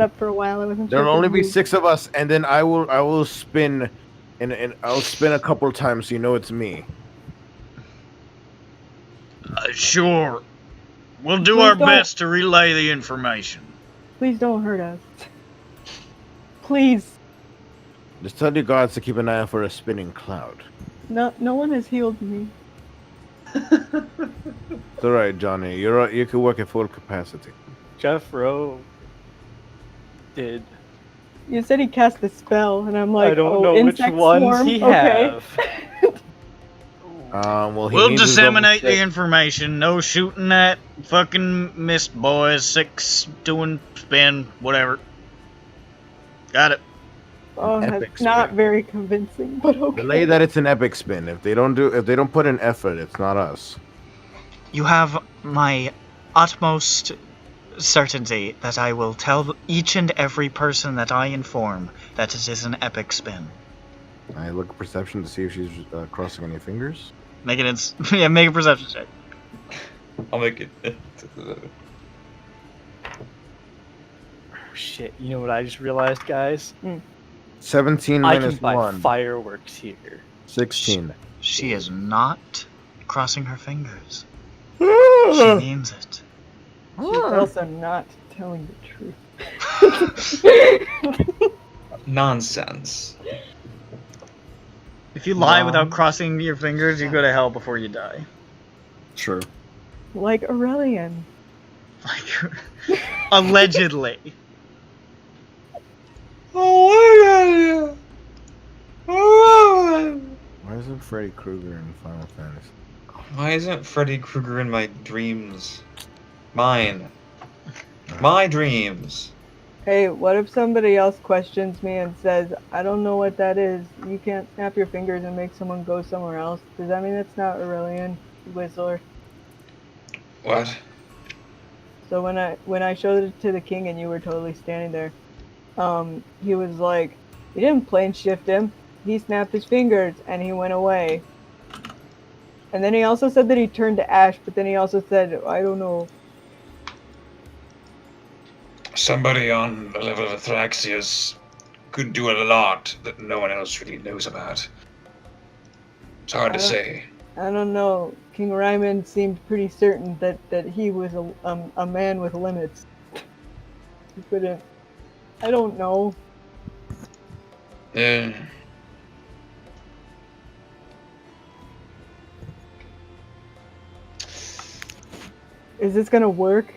up for a while. I wasn't sure. There'll if only it be moved. 6 of us, and then I will spin, and I'll spin a couple times so you know it's me. Sure. We'll do Please our don't- best to relay the information. Please don't hurt us. Please. Just tell your guards to keep an eye out for a spinning cloud. No one has healed me. It's all right, Johnny. You can work at full capacity. Jeffro did. You said he cast a spell, and I'm like, I don't oh, know which insect ones swarm? he Okay. have. Well, he We'll needs his level disseminate the 6. information. No shooting at fucking Mist Boys. 6 doing spin, whatever. Got it. Oh, epic that's not spin. very convincing, but okay. Relay that it's an epic spin. If they don't put in effort, it's not us. You have my utmost certainty that I will tell each and every person that I inform that it is an epic spin. I look at perception to see if she's crossing any fingers. Make it yeah, make a perception check. I'll make it. Oh, shit, you know what I just realized, guys? 17 I minus can buy 1. fireworks here. 16. She is not crossing her fingers. She means it. She's also not telling the truth. Nonsense. If you lie No. without crossing your fingers, you go to hell before you die. True. Like Aurelian. Like, allegedly. Why isn't Freddy Krueger in Final Fantasy? Why isn't Freddy Krueger in my dreams? Mine. My dreams. Hey, what if somebody else questions me and says, I don't know what that is. You can't snap your fingers and make someone go somewhere else. Does that mean it's not Aurelian, Whistler? What? So when I showed it to the king and you were totally standing there, he was like, you didn't plane shift him. He snapped his fingers and he went away. And then he also said that he turned to ash, but then he also said, I don't know. Somebody on the level of Athraxias could do a lot that no one else really knows about. It's hard to say. I don't know. King Ryman seemed pretty certain that he was a man with limits. He couldn't. I don't know. Yeah. Is this gonna work?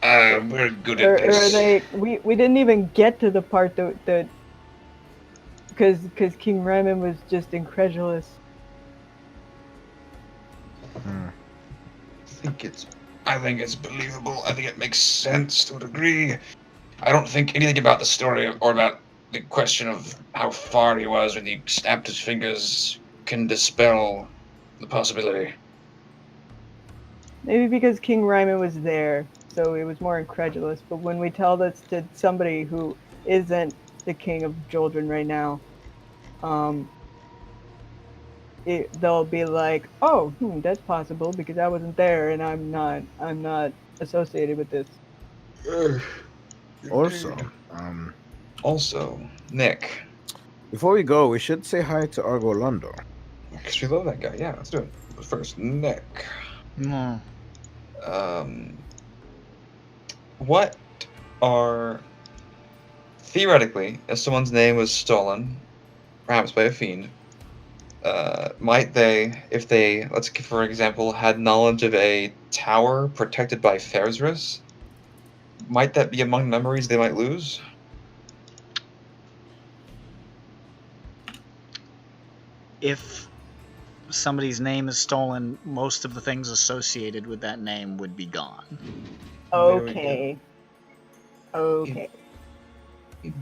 We're good Or at are this. they? We didn't even get to the part that because King Ryman was just incredulous. I think it's believable. I think it makes sense to a degree. I don't think anything about the story or about the question of how far he was when he snapped his fingers can dispel the possibility. Maybe because King Ryman was there, so it was more incredulous. But when we tell this to somebody who isn't the king of Joldrin right now, they'll be like, "Oh, that's possible because I wasn't there and I'm not associated with this." Also, Nick. before we go, we should say hi to Argolando. Because we love that guy. Yeah, let's do it. But first, Nick. No. What are theoretically, if someone's name was stolen, perhaps by a fiend, might they, if they, let's for example, had knowledge of a tower protected by Theirsris, might that be among memories they might lose? If somebody's name is stolen, most of the things associated with that name would be gone. Okay. Okay.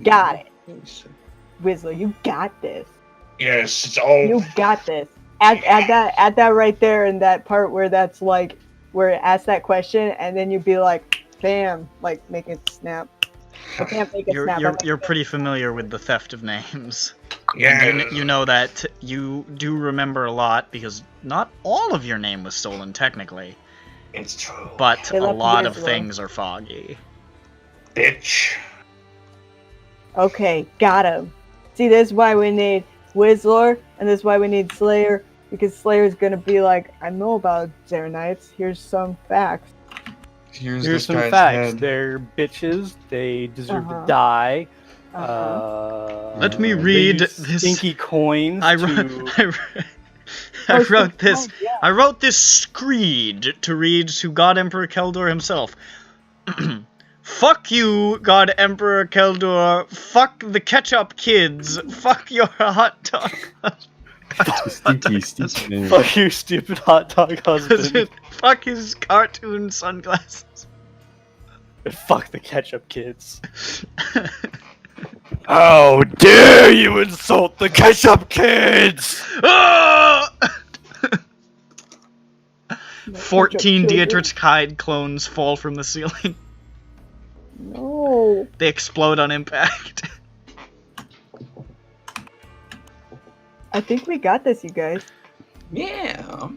Got it. Whistler, you got this. Yes, it's all. You got this. Add that right there in that part where that's like where it asks that question, and then you'd be like, bam, like make it snap. I can't make it snap. You're pretty familiar with the theft of names. Yeah. And you know that you do remember a lot because not all of your name was stolen technically, It's true. but They a left lot of Whistler. things are foggy. Bitch. Okay, got him. See, this is why we need Whistler, and this is why we need Slayer, because Slayer's gonna be like, I know about Xeronites, here's some facts. Here's Here's this some guy's facts. head. They're bitches. They deserve Uh-huh. to die. Uh-huh. Let me they read use this. Stinky coins I, to... ru- I Oh, wrote this. oh, yeah. I wrote this screed to read to God Emperor Keldor himself. Fuck you, God Emperor Keldor. Fuck the ketchup kids. Fuck your hot dog. Stinky name. Fuck you, stupid hot dog husband. Fuck his cartoon sunglasses. And fuck the ketchup kids. How dare you insult the ketchup kids! Ah! 14 Ketchup children. Dietrich Hyde clones fall from the ceiling. No. They explode on impact. I think we got this, you guys. Yeah,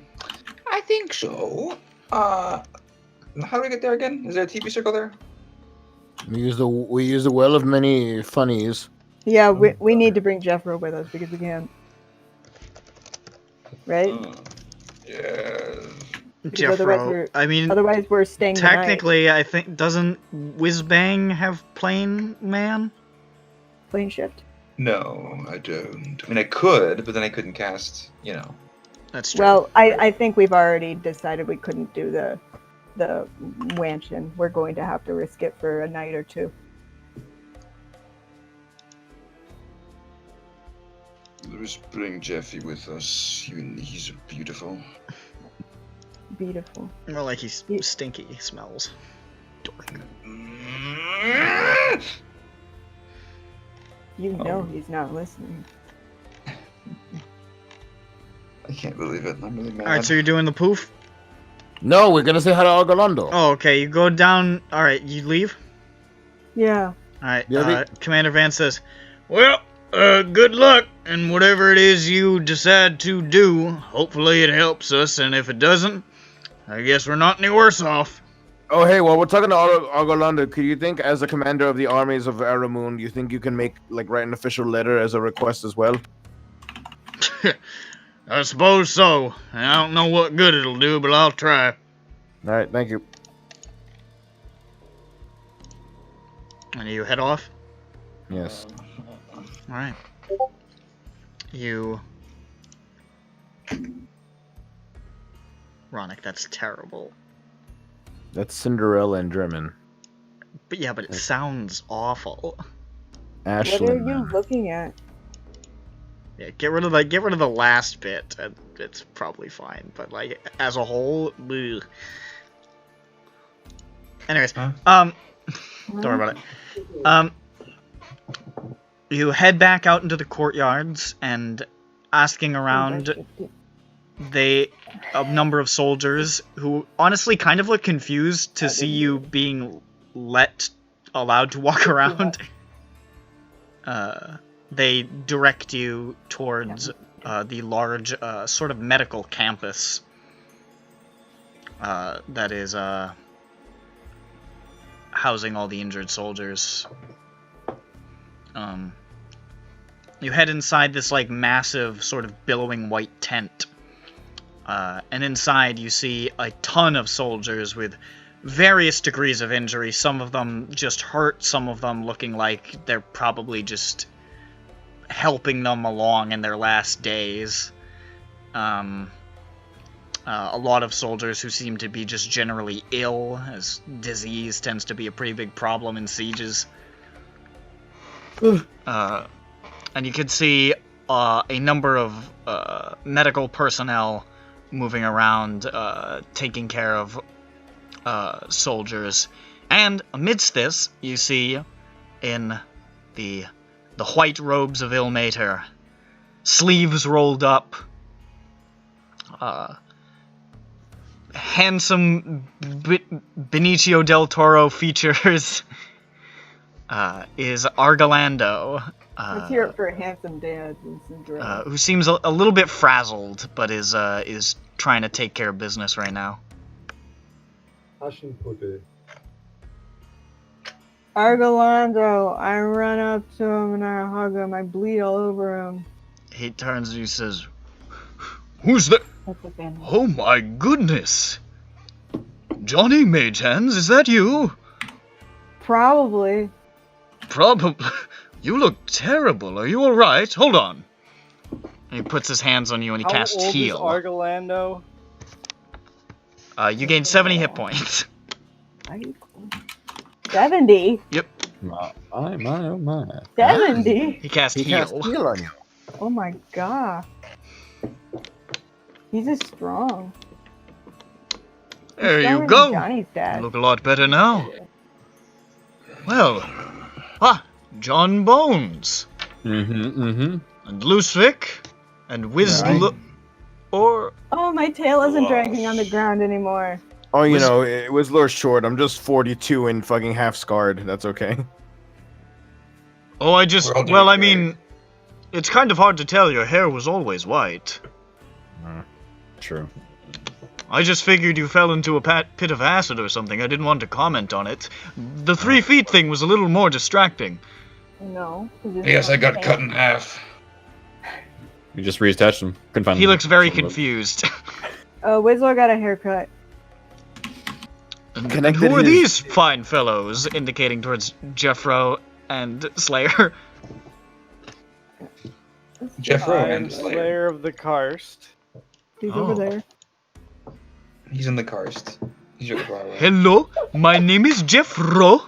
I think so. How do we get there again? Is there a TV circle there? We use the well of many funnies. Yeah, we need to bring Jeffro with us because we can't. Right? Yeah. Because otherwise Jeffro. we're- I mean, Otherwise, we're staying the night. technically, I think doesn't Whizbang have plane man? Plane shift. No, I don't. I mean, I could, but then I couldn't cast. You know. That's true. Well, I think we've already decided we couldn't do the Wanshin. We're going to have to risk it for a night or two. Let's bring Jeffy with us. He's beautiful. Beautiful. More like he's stinky. He smells. You know he's not listening. I can't believe it. I'm really mad. Alright, so you're doing the poof? No, we're gonna say hi to Argolando. Oh, okay. You go down. Alright, you leave? Yeah. Alright, Yeah, Commander Van says, well, good luck, and whatever it is you decide to do, hopefully it helps us, and if it doesn't, I guess we're not any worse off. Oh, hey, while we're talking to Argolando, could you think, as a commander of the armies of Aramoon, you think you can write an official letter as a request as well? I suppose so. I don't know what good it'll do, but I'll try. Alright, thank you. And you head off? Yes. Alright. You... Ronick, that's terrible. That's Cinderella in German. But yeah, but it sounds awful. Ashley. What are you looking at? Yeah, get rid of the last bit. And it's probably fine, but like as a whole, bleh. Anyways, Huh? don't worry about it. You head back out into the courtyards and asking around. A number of soldiers who honestly kind of look confused to see you being allowed to walk around. They direct you towards the large sort of medical campus that is housing all the injured soldiers. You head inside this like massive sort of billowing white tent. And inside you see a ton of soldiers with various degrees of injury. Some of them just hurt, some of them looking like they're probably just helping them along in their last days. A lot of soldiers who seem to be just generally ill, as disease tends to be a pretty big problem in sieges. And you can see a number of medical personnel moving around, taking care of soldiers. And amidst this, you see in the white robes of Ilmater, sleeves rolled up, handsome Benicio del Toro features, is Argolando. Let's hear it for handsome dads in Cinderella. Who seems a little bit frazzled, but is trying to take care of business right now. Argolando, I run up to him and I hug him. I bleed all over him. He turns and he says, "Who's that? That's a fan. Oh my goodness! Johnny Mage Hands, is that you? Probably. Probably. You look terrible. Are you alright? Hold on." He puts his hands on you and he How casts old heal. is Argolando? You gain 70 hit points. 70? Yep. My, oh my. 70? He cast He heal. cast heal on you. Oh my god. He's just strong. There you Stronger than go. Johnny's You dad. look a lot better now. Well, John Bones Mm-hmm. and Lusvik and or Oh, my tail isn't dragging on the ground anymore. Oh, you know, it was Lord Short. I'm just 42 and fucking half scarred. That's okay. oh, I just We're all doing well, I great. mean, it's kind of hard to tell. Your hair was always white. True. I just figured you fell into a pit of acid or something. I didn't want to comment on it. The 3 feet thing was a little more distracting. No. Yes, I got cut in half. You just reattached him. Couldn't find He him. looks very confused. Whistler got a haircut. And Connected who are his- these fine fellows? Indicating towards Jeffro and Slayer. Jeffro I'm and Slayer. Slayer of the Karst. He's Oh. over there. He's in the karst. He's really far away. Hello, my name is Jeffro.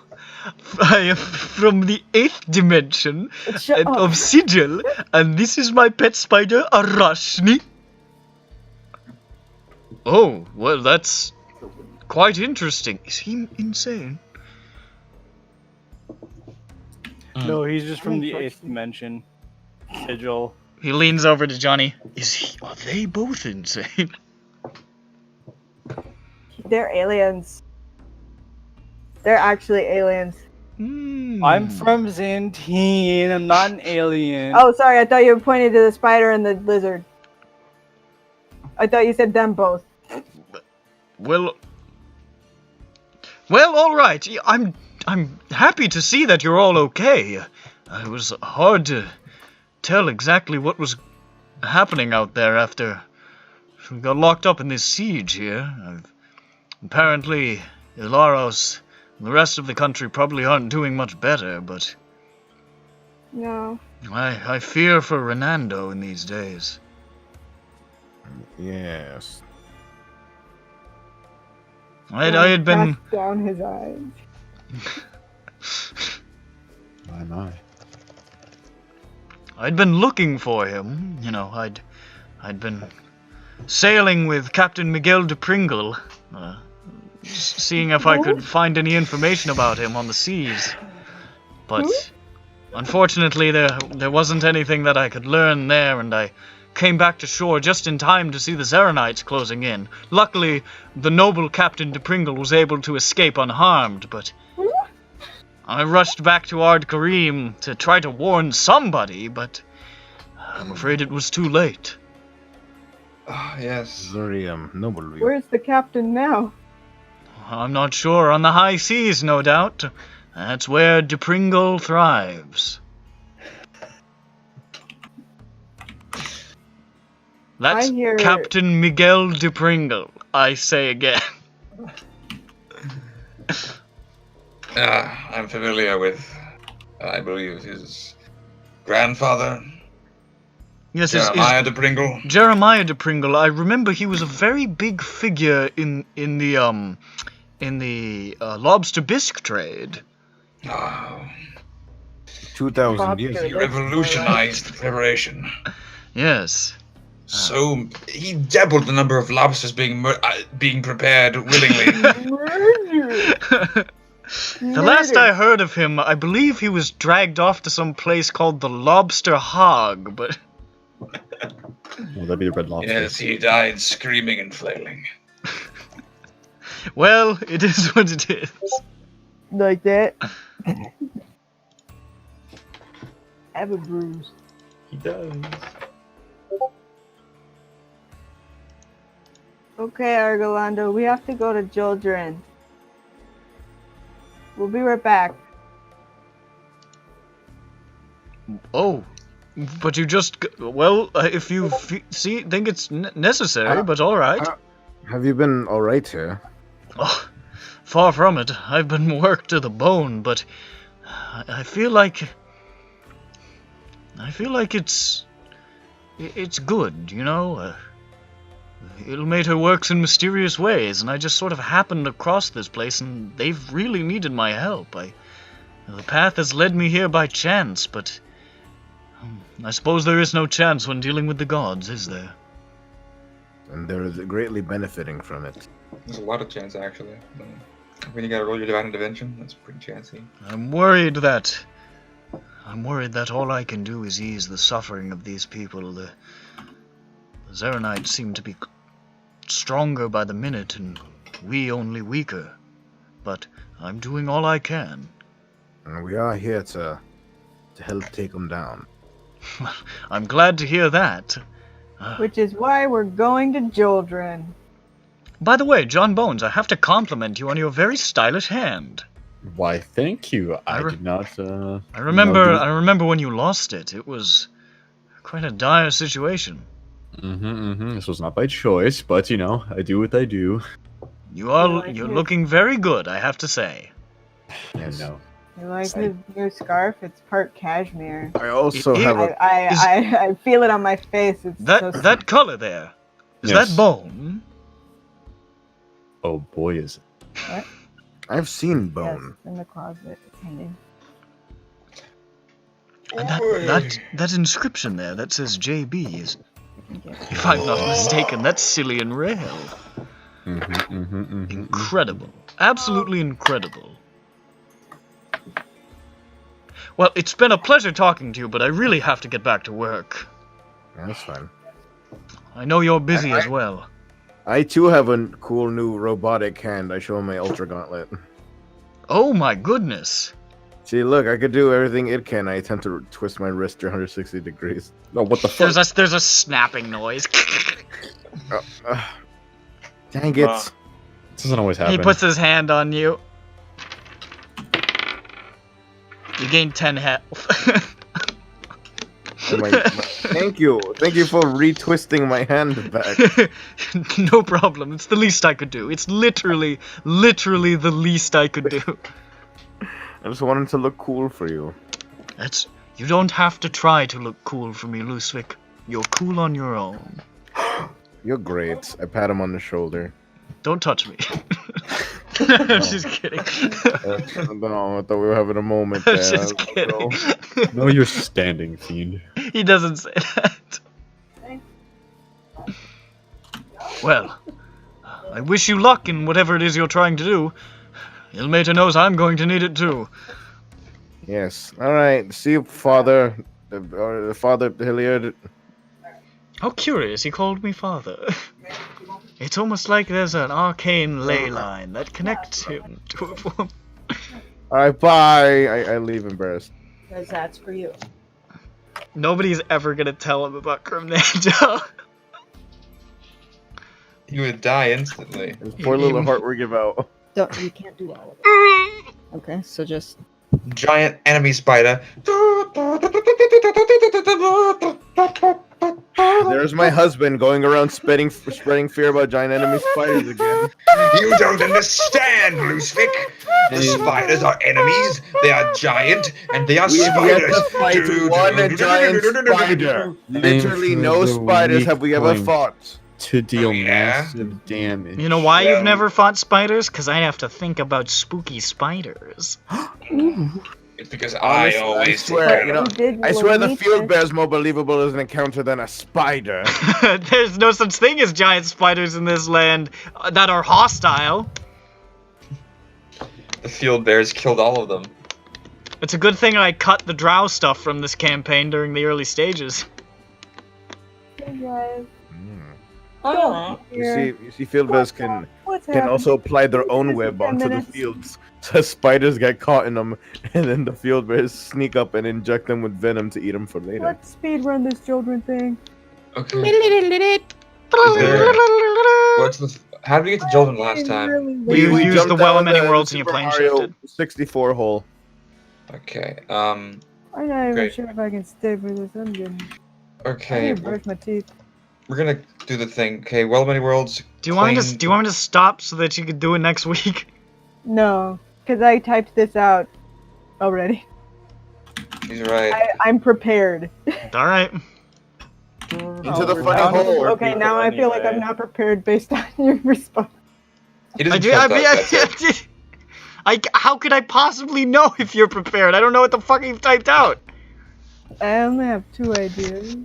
I am from the 8th dimension Shut up. of Sigil, and this is my pet spider, Arashni. Oh, well, that's quite interesting. Is he insane? No, he's just from the 8th dimension. Sigil. He leans over to Johnny. Are they both insane? They're aliens. They're actually aliens. I'm from Xantine. I'm not an alien. Oh, sorry. I thought you were pointing to the spider and the lizard. I thought you said them both. Well, all right. I'm happy to see that you're all okay. It was hard to tell exactly what was happening out there after we got locked up in this siege here. Apparently, Ilaros and the rest of the country probably aren't doing much better, but No. I fear for Renando in these days. Yes. I had been... Cast down his eyes. My. I'd been looking for him. You know, I'd been sailing with Captain Miguel de Pringle, seeing if I could find any information about him on the seas. But unfortunately, there wasn't anything that I could learn there, and I came back to shore just in time to see the Zeranites closing in. Luckily, the noble Captain de Pringle was able to escape unharmed, but I rushed back to Ard Karim to try to warn somebody, but I'm afraid it was too late. Ah, yes. Very noble of you. Where's the captain now? I'm not sure. On the high seas, no doubt. That's where de Pringle thrives. That's I hear- Captain Miguel de Pringle, I say again. I'm familiar with, I believe, his grandfather, Yes, Jeremiah de Pringle. Jeremiah de Pringle. I remember he was a very big figure in the lobster bisque trade. Oh, 2,000 years he ago. revolutionized the preparation. Yes. So he doubled the number of lobsters being prepared willingly. The last I heard of him, I believe he was dragged off to some place called the Lobster Hog, but... Well, that'd be the red lobster. Yes, he died screaming and flailing. Well, it is what it is. Like that? Have a bruise. He does. Okay, Argolando, we have to go to Jildren. We'll be right back. Oh, but you just... Well, if you think it's necessary, but alright. Have you been alright here? Oh, far from it. I've been worked to the bone, but I feel like it's it's good, you know? Ilmater works in mysterious ways, and I just sort of happened across this place, and they've really needed my help. The path has led me here by chance, but I suppose there is no chance when dealing with the gods, is there? And they're greatly benefiting from it. There's a lot of chance, actually. When you gotta roll your divine intervention, that's pretty chancy. I'm worried that all I can do is ease the suffering of these people. The Zeranites seem to be stronger by the minute, and we only weaker. But I'm doing all I can. And we are here to help take them down. I'm glad to hear that. Which is why we're going to Joldrin. By the way, John Bones, I have to compliment you on your very stylish hand. Why, thank you. I did not. I remember when you lost it. It was quite a dire situation. This was not by choice, but you know, I do what I do. You're looking very good, I have to say. Yes. No. You like his new scarf? It's part cashmere. I also have a... I feel it on my face. It's that color there. Is Yes. that bone? Oh boy, is it. What? I've seen Yes, bone. in the closet. It's hanging. And that inscription there that says JB is, Okay. if I'm not mistaken, that's Cillian Rail. Incredible. Absolutely incredible. Well, it's been a pleasure talking to you, but I really have to get back to work. That's fine. I know you're busy as well. I too have a cool new robotic hand. I show him my Ultra Gauntlet. Oh my goodness. See, look, I could do everything it can. I attempt to twist my wrist 360 degrees. Oh, what the fuck? There's a snapping noise. Dang it. This doesn't always happen. He puts his hand on you. You gain 10 health. Thank you. Thank you for retwisting my hand back. No problem. It's the least I could do. It's literally the least I could do. I just wanted to look cool for you. You don't have to try to look cool for me, Lusvik. You're cool on your own. You're great. I pat him on the shoulder. Don't touch me. I'm just kidding. No, I thought we were having a moment I'm there. just kidding. No, you're standing, fiend. He doesn't say that. Well, I wish you luck in whatever it is you're trying to do. Ilmater knows I'm going to need it too. Yes. All right. See you, Father. Father Hilliard. How curious, he called me father. It's almost like there's an arcane ley line that connects him to a woman. All right. Bye. I leave embarrassed. Because that's for you. Nobody's ever gonna tell him about Grim Ninja. He would die instantly. This poor little heart we give out. You can't do all of it. Okay, so just... Giant enemy spider. There's my husband going around spreading fear about giant enemy spiders again. You don't understand, Lusvik. The spiders are enemies. They are giant, and they are We have yet spiders. to fight one giant spider. Literally no spiders have we ever fought. To deal Yeah. massive damage. You know why you've Well- never fought spiders? Because I have to think about spooky spiders. It's because Honestly, I always swear, take you know, did I swear the meet field this. bear is more believable as an encounter than a spider. There's no such thing as giant spiders in this land that are hostile. The field bears killed all of them. It's a good thing I cut the drow stuff from this campaign during the early stages. Hey guys. You see, field bears can What's also apply their own This is web 10 onto the minutes. fields. So spiders get caught in them, and then the field bears sneak up and inject them with venom to eat them for later. Let's speedrun this children thing. Okay. What's the? How did we get to Jordan last time? We used jumped the well down of many the worlds and you Super plane Mario shifted. 64 hole. Okay. I'm not even Great. sure if I can stay for this. I'm good. I Okay. need to brush my teeth. We're gonna do the thing. Okay. Well, of many worlds. Do you want me clean- to? Do you want me to stop so that you could do it next week? No, because I typed this out already. He's right. I'm prepared. All right. Into the we're funny down to hole. four Okay, people now I feel like anyway. I'm not prepared based on your response. He doesn't trust us, that's it. How could I possibly know if you're prepared? I don't know what the fuck you've typed out. I only have 2 ideas.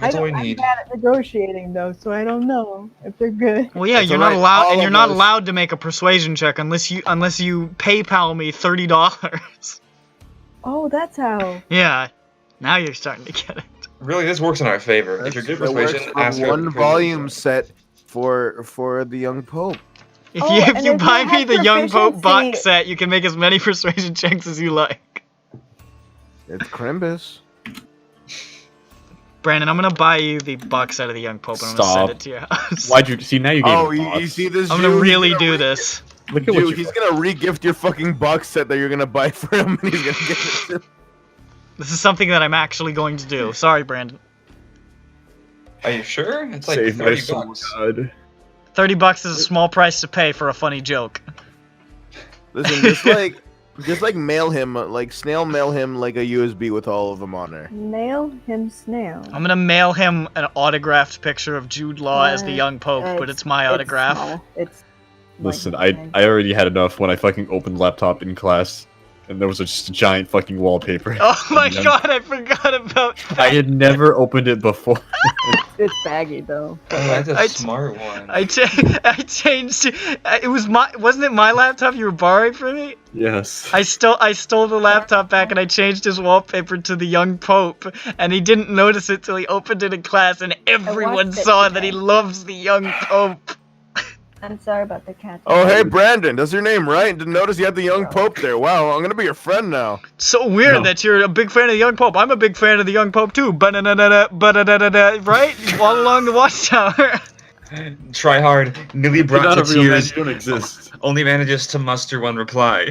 That's all we I'm need. bad at negotiating though, so I don't know if they're good. Well, yeah, It's you're alright, not allowed, all and you're of not us. allowed to make a persuasion check unless you PayPal me $30. Oh, that's how. Yeah, now you're starting to get it. Really, this works in our favor. If you're good That works persuasion, for ask her. one volume set for the young pope. If Oh, you and if you if you buy me have the Young Pope box proficiency- set, you can make as many persuasion checks as you like. It's Crimbus. Brandon, I'm gonna buy you the box set of the Young Pope and I'm gonna send Stop. it to your house. Why'd you see now? You gave Oh, me you thoughts. see this? I'm gonna Jew? really He's gonna do re- this. Look at what Dude, you. he's gonna re-gift your fucking box set that you're gonna buy for him, and he's gonna give it to him. This is something that I'm actually going to do. Sorry, Brandon. Are you sure? It's like Save my 30 soul, bucks. God. $30 is a small price to pay for a funny joke. Listen, just like mail him, like snail mail him like a USB with all of them on there. Nail him snail. I'm gonna mail him an autographed picture of Jude Law as the Young Pope, but it's my autograph. small. It's Listen, like- I already had enough when I fucking opened laptop in class, and there was just a giant fucking wallpaper. Oh my And then- god, I forgot about that. I had never opened it before. It's baggy though. Oh, that's a I- smart one. I changed. It was wasn't it my laptop you were borrowing from me? Yes. I stole the laptop back and I changed his wallpaper to the Young Pope, and he didn't notice it till he opened it in class, and everyone watched it saw that he today. loves the Young Pope. I'm sorry about the cat. Oh, hey, Brandon, that's your name, right? Didn't notice you had the young pope there. Wow, I'm gonna be your friend now. So weird No. that you're a big fan of the Young Pope. I'm a big fan of the Young Pope too. Ba-da-da-da-da, right? All along the watchtower. Try hard. Nearly You're brought not to a real man, tears. you don't exist. Only manages to muster one reply.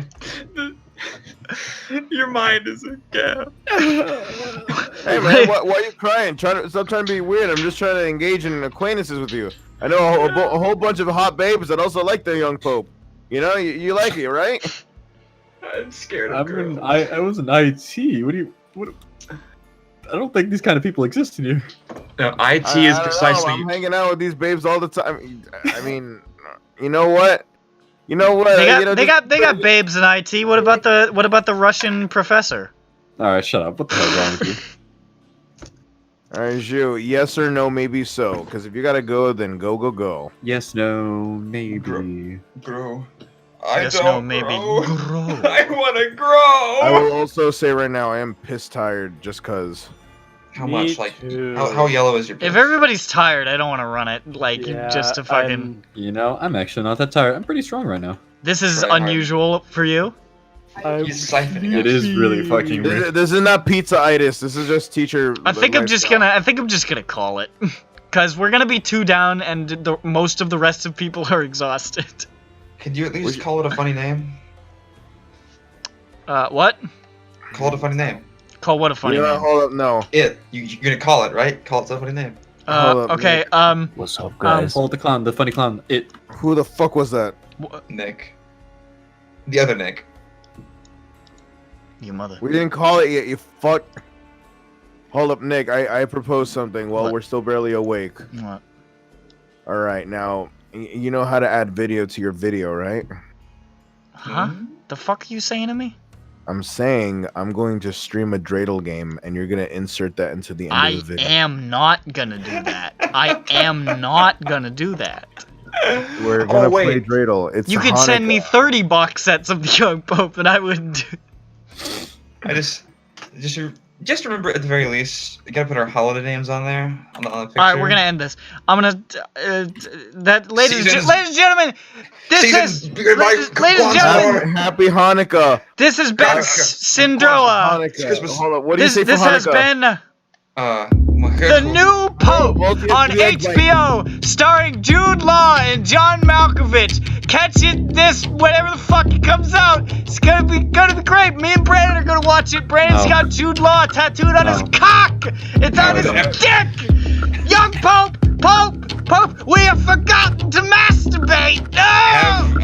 Your mind is a gap. Hey, man, why are you crying? Stop trying to be weird. I'm just trying to engage in acquaintances with you. I know a whole bunch of hot babes that also like the young pope. You know, you like it, right? I'm scared I of girls. mean, I was an IT. What? I don't think these kind of people exist in here. No, IT I is don't know, precisely. I'm hanging out with these babes all the time. I mean, you know what? They you got know, they just- got babes in IT. What about the Russian professor? All right, shut up. What the hell's wrong with you? All right, Zhu, yes or no, maybe so. Because if you gotta go, then go. Yes, no, maybe. Grow. I Yes, don't no, maybe. grow. Grow. I want to I grow. will also say right now, I am piss tired just cause. How Me much? Like, too. how yellow is your? If piss? everybody's tired, I don't want to run it. Like Yeah, just to fucking. I'm- You know, I'm actually not that tired. I'm pretty strong right now. This is Try hard. unusual for you. He's siphoning It us. is really fucking weird. This is not pizza-itis. This is just teacher. I think I'm just gonna call it, cause we're gonna be 2 down, and most of the rest of people are exhausted. Could you at least call it a funny name? What? Call it a funny name. Call what a funny You know, name. hold up, no. You're gonna call it, right? Call it a funny name. hold up, Okay. Nick. What's up, guys? Hold the clown, the funny clown. It. Who the fuck was that? Nick. The other Nick. You mother. We didn't call it yet. You fuck. Hold up, Nick. I proposed something while What? we're still barely awake. What? All right, now you know how to add video to your video, right? Huh? The fuck are you saying to me? I'm saying I'm going to stream a dreidel game, and you're gonna insert that into the end I of the video. am not gonna do that. I am not gonna do that. We're gonna play wait. dreidel. It's You could send me Hanukkah. 30 box sets of the Young Pope, and I wouldn't do. I just remember at the very least, you gotta put our holiday names on there on the picture. All right, we're gonna end this. I'm gonna ladies and Seasons- gentlemen, this Seasons, is bigger ladies bike, and gentlemen, Happy Hanukkah. this has been Hanukkah. Syndroa. Hanukkah. Christmas. Hold up. What do you This say for this has Hanukkah? been the new Pope Multi- on multi- HBO, starring Jude Law and John Malkovich. Catch it this whenever the fuck it comes out. It's gonna be great. Me and Brandon are gonna watch it. Brandon's Oh. got Jude Law tattooed on his cock. It's on his dick. Young Pope, we have forgotten to masturbate. No.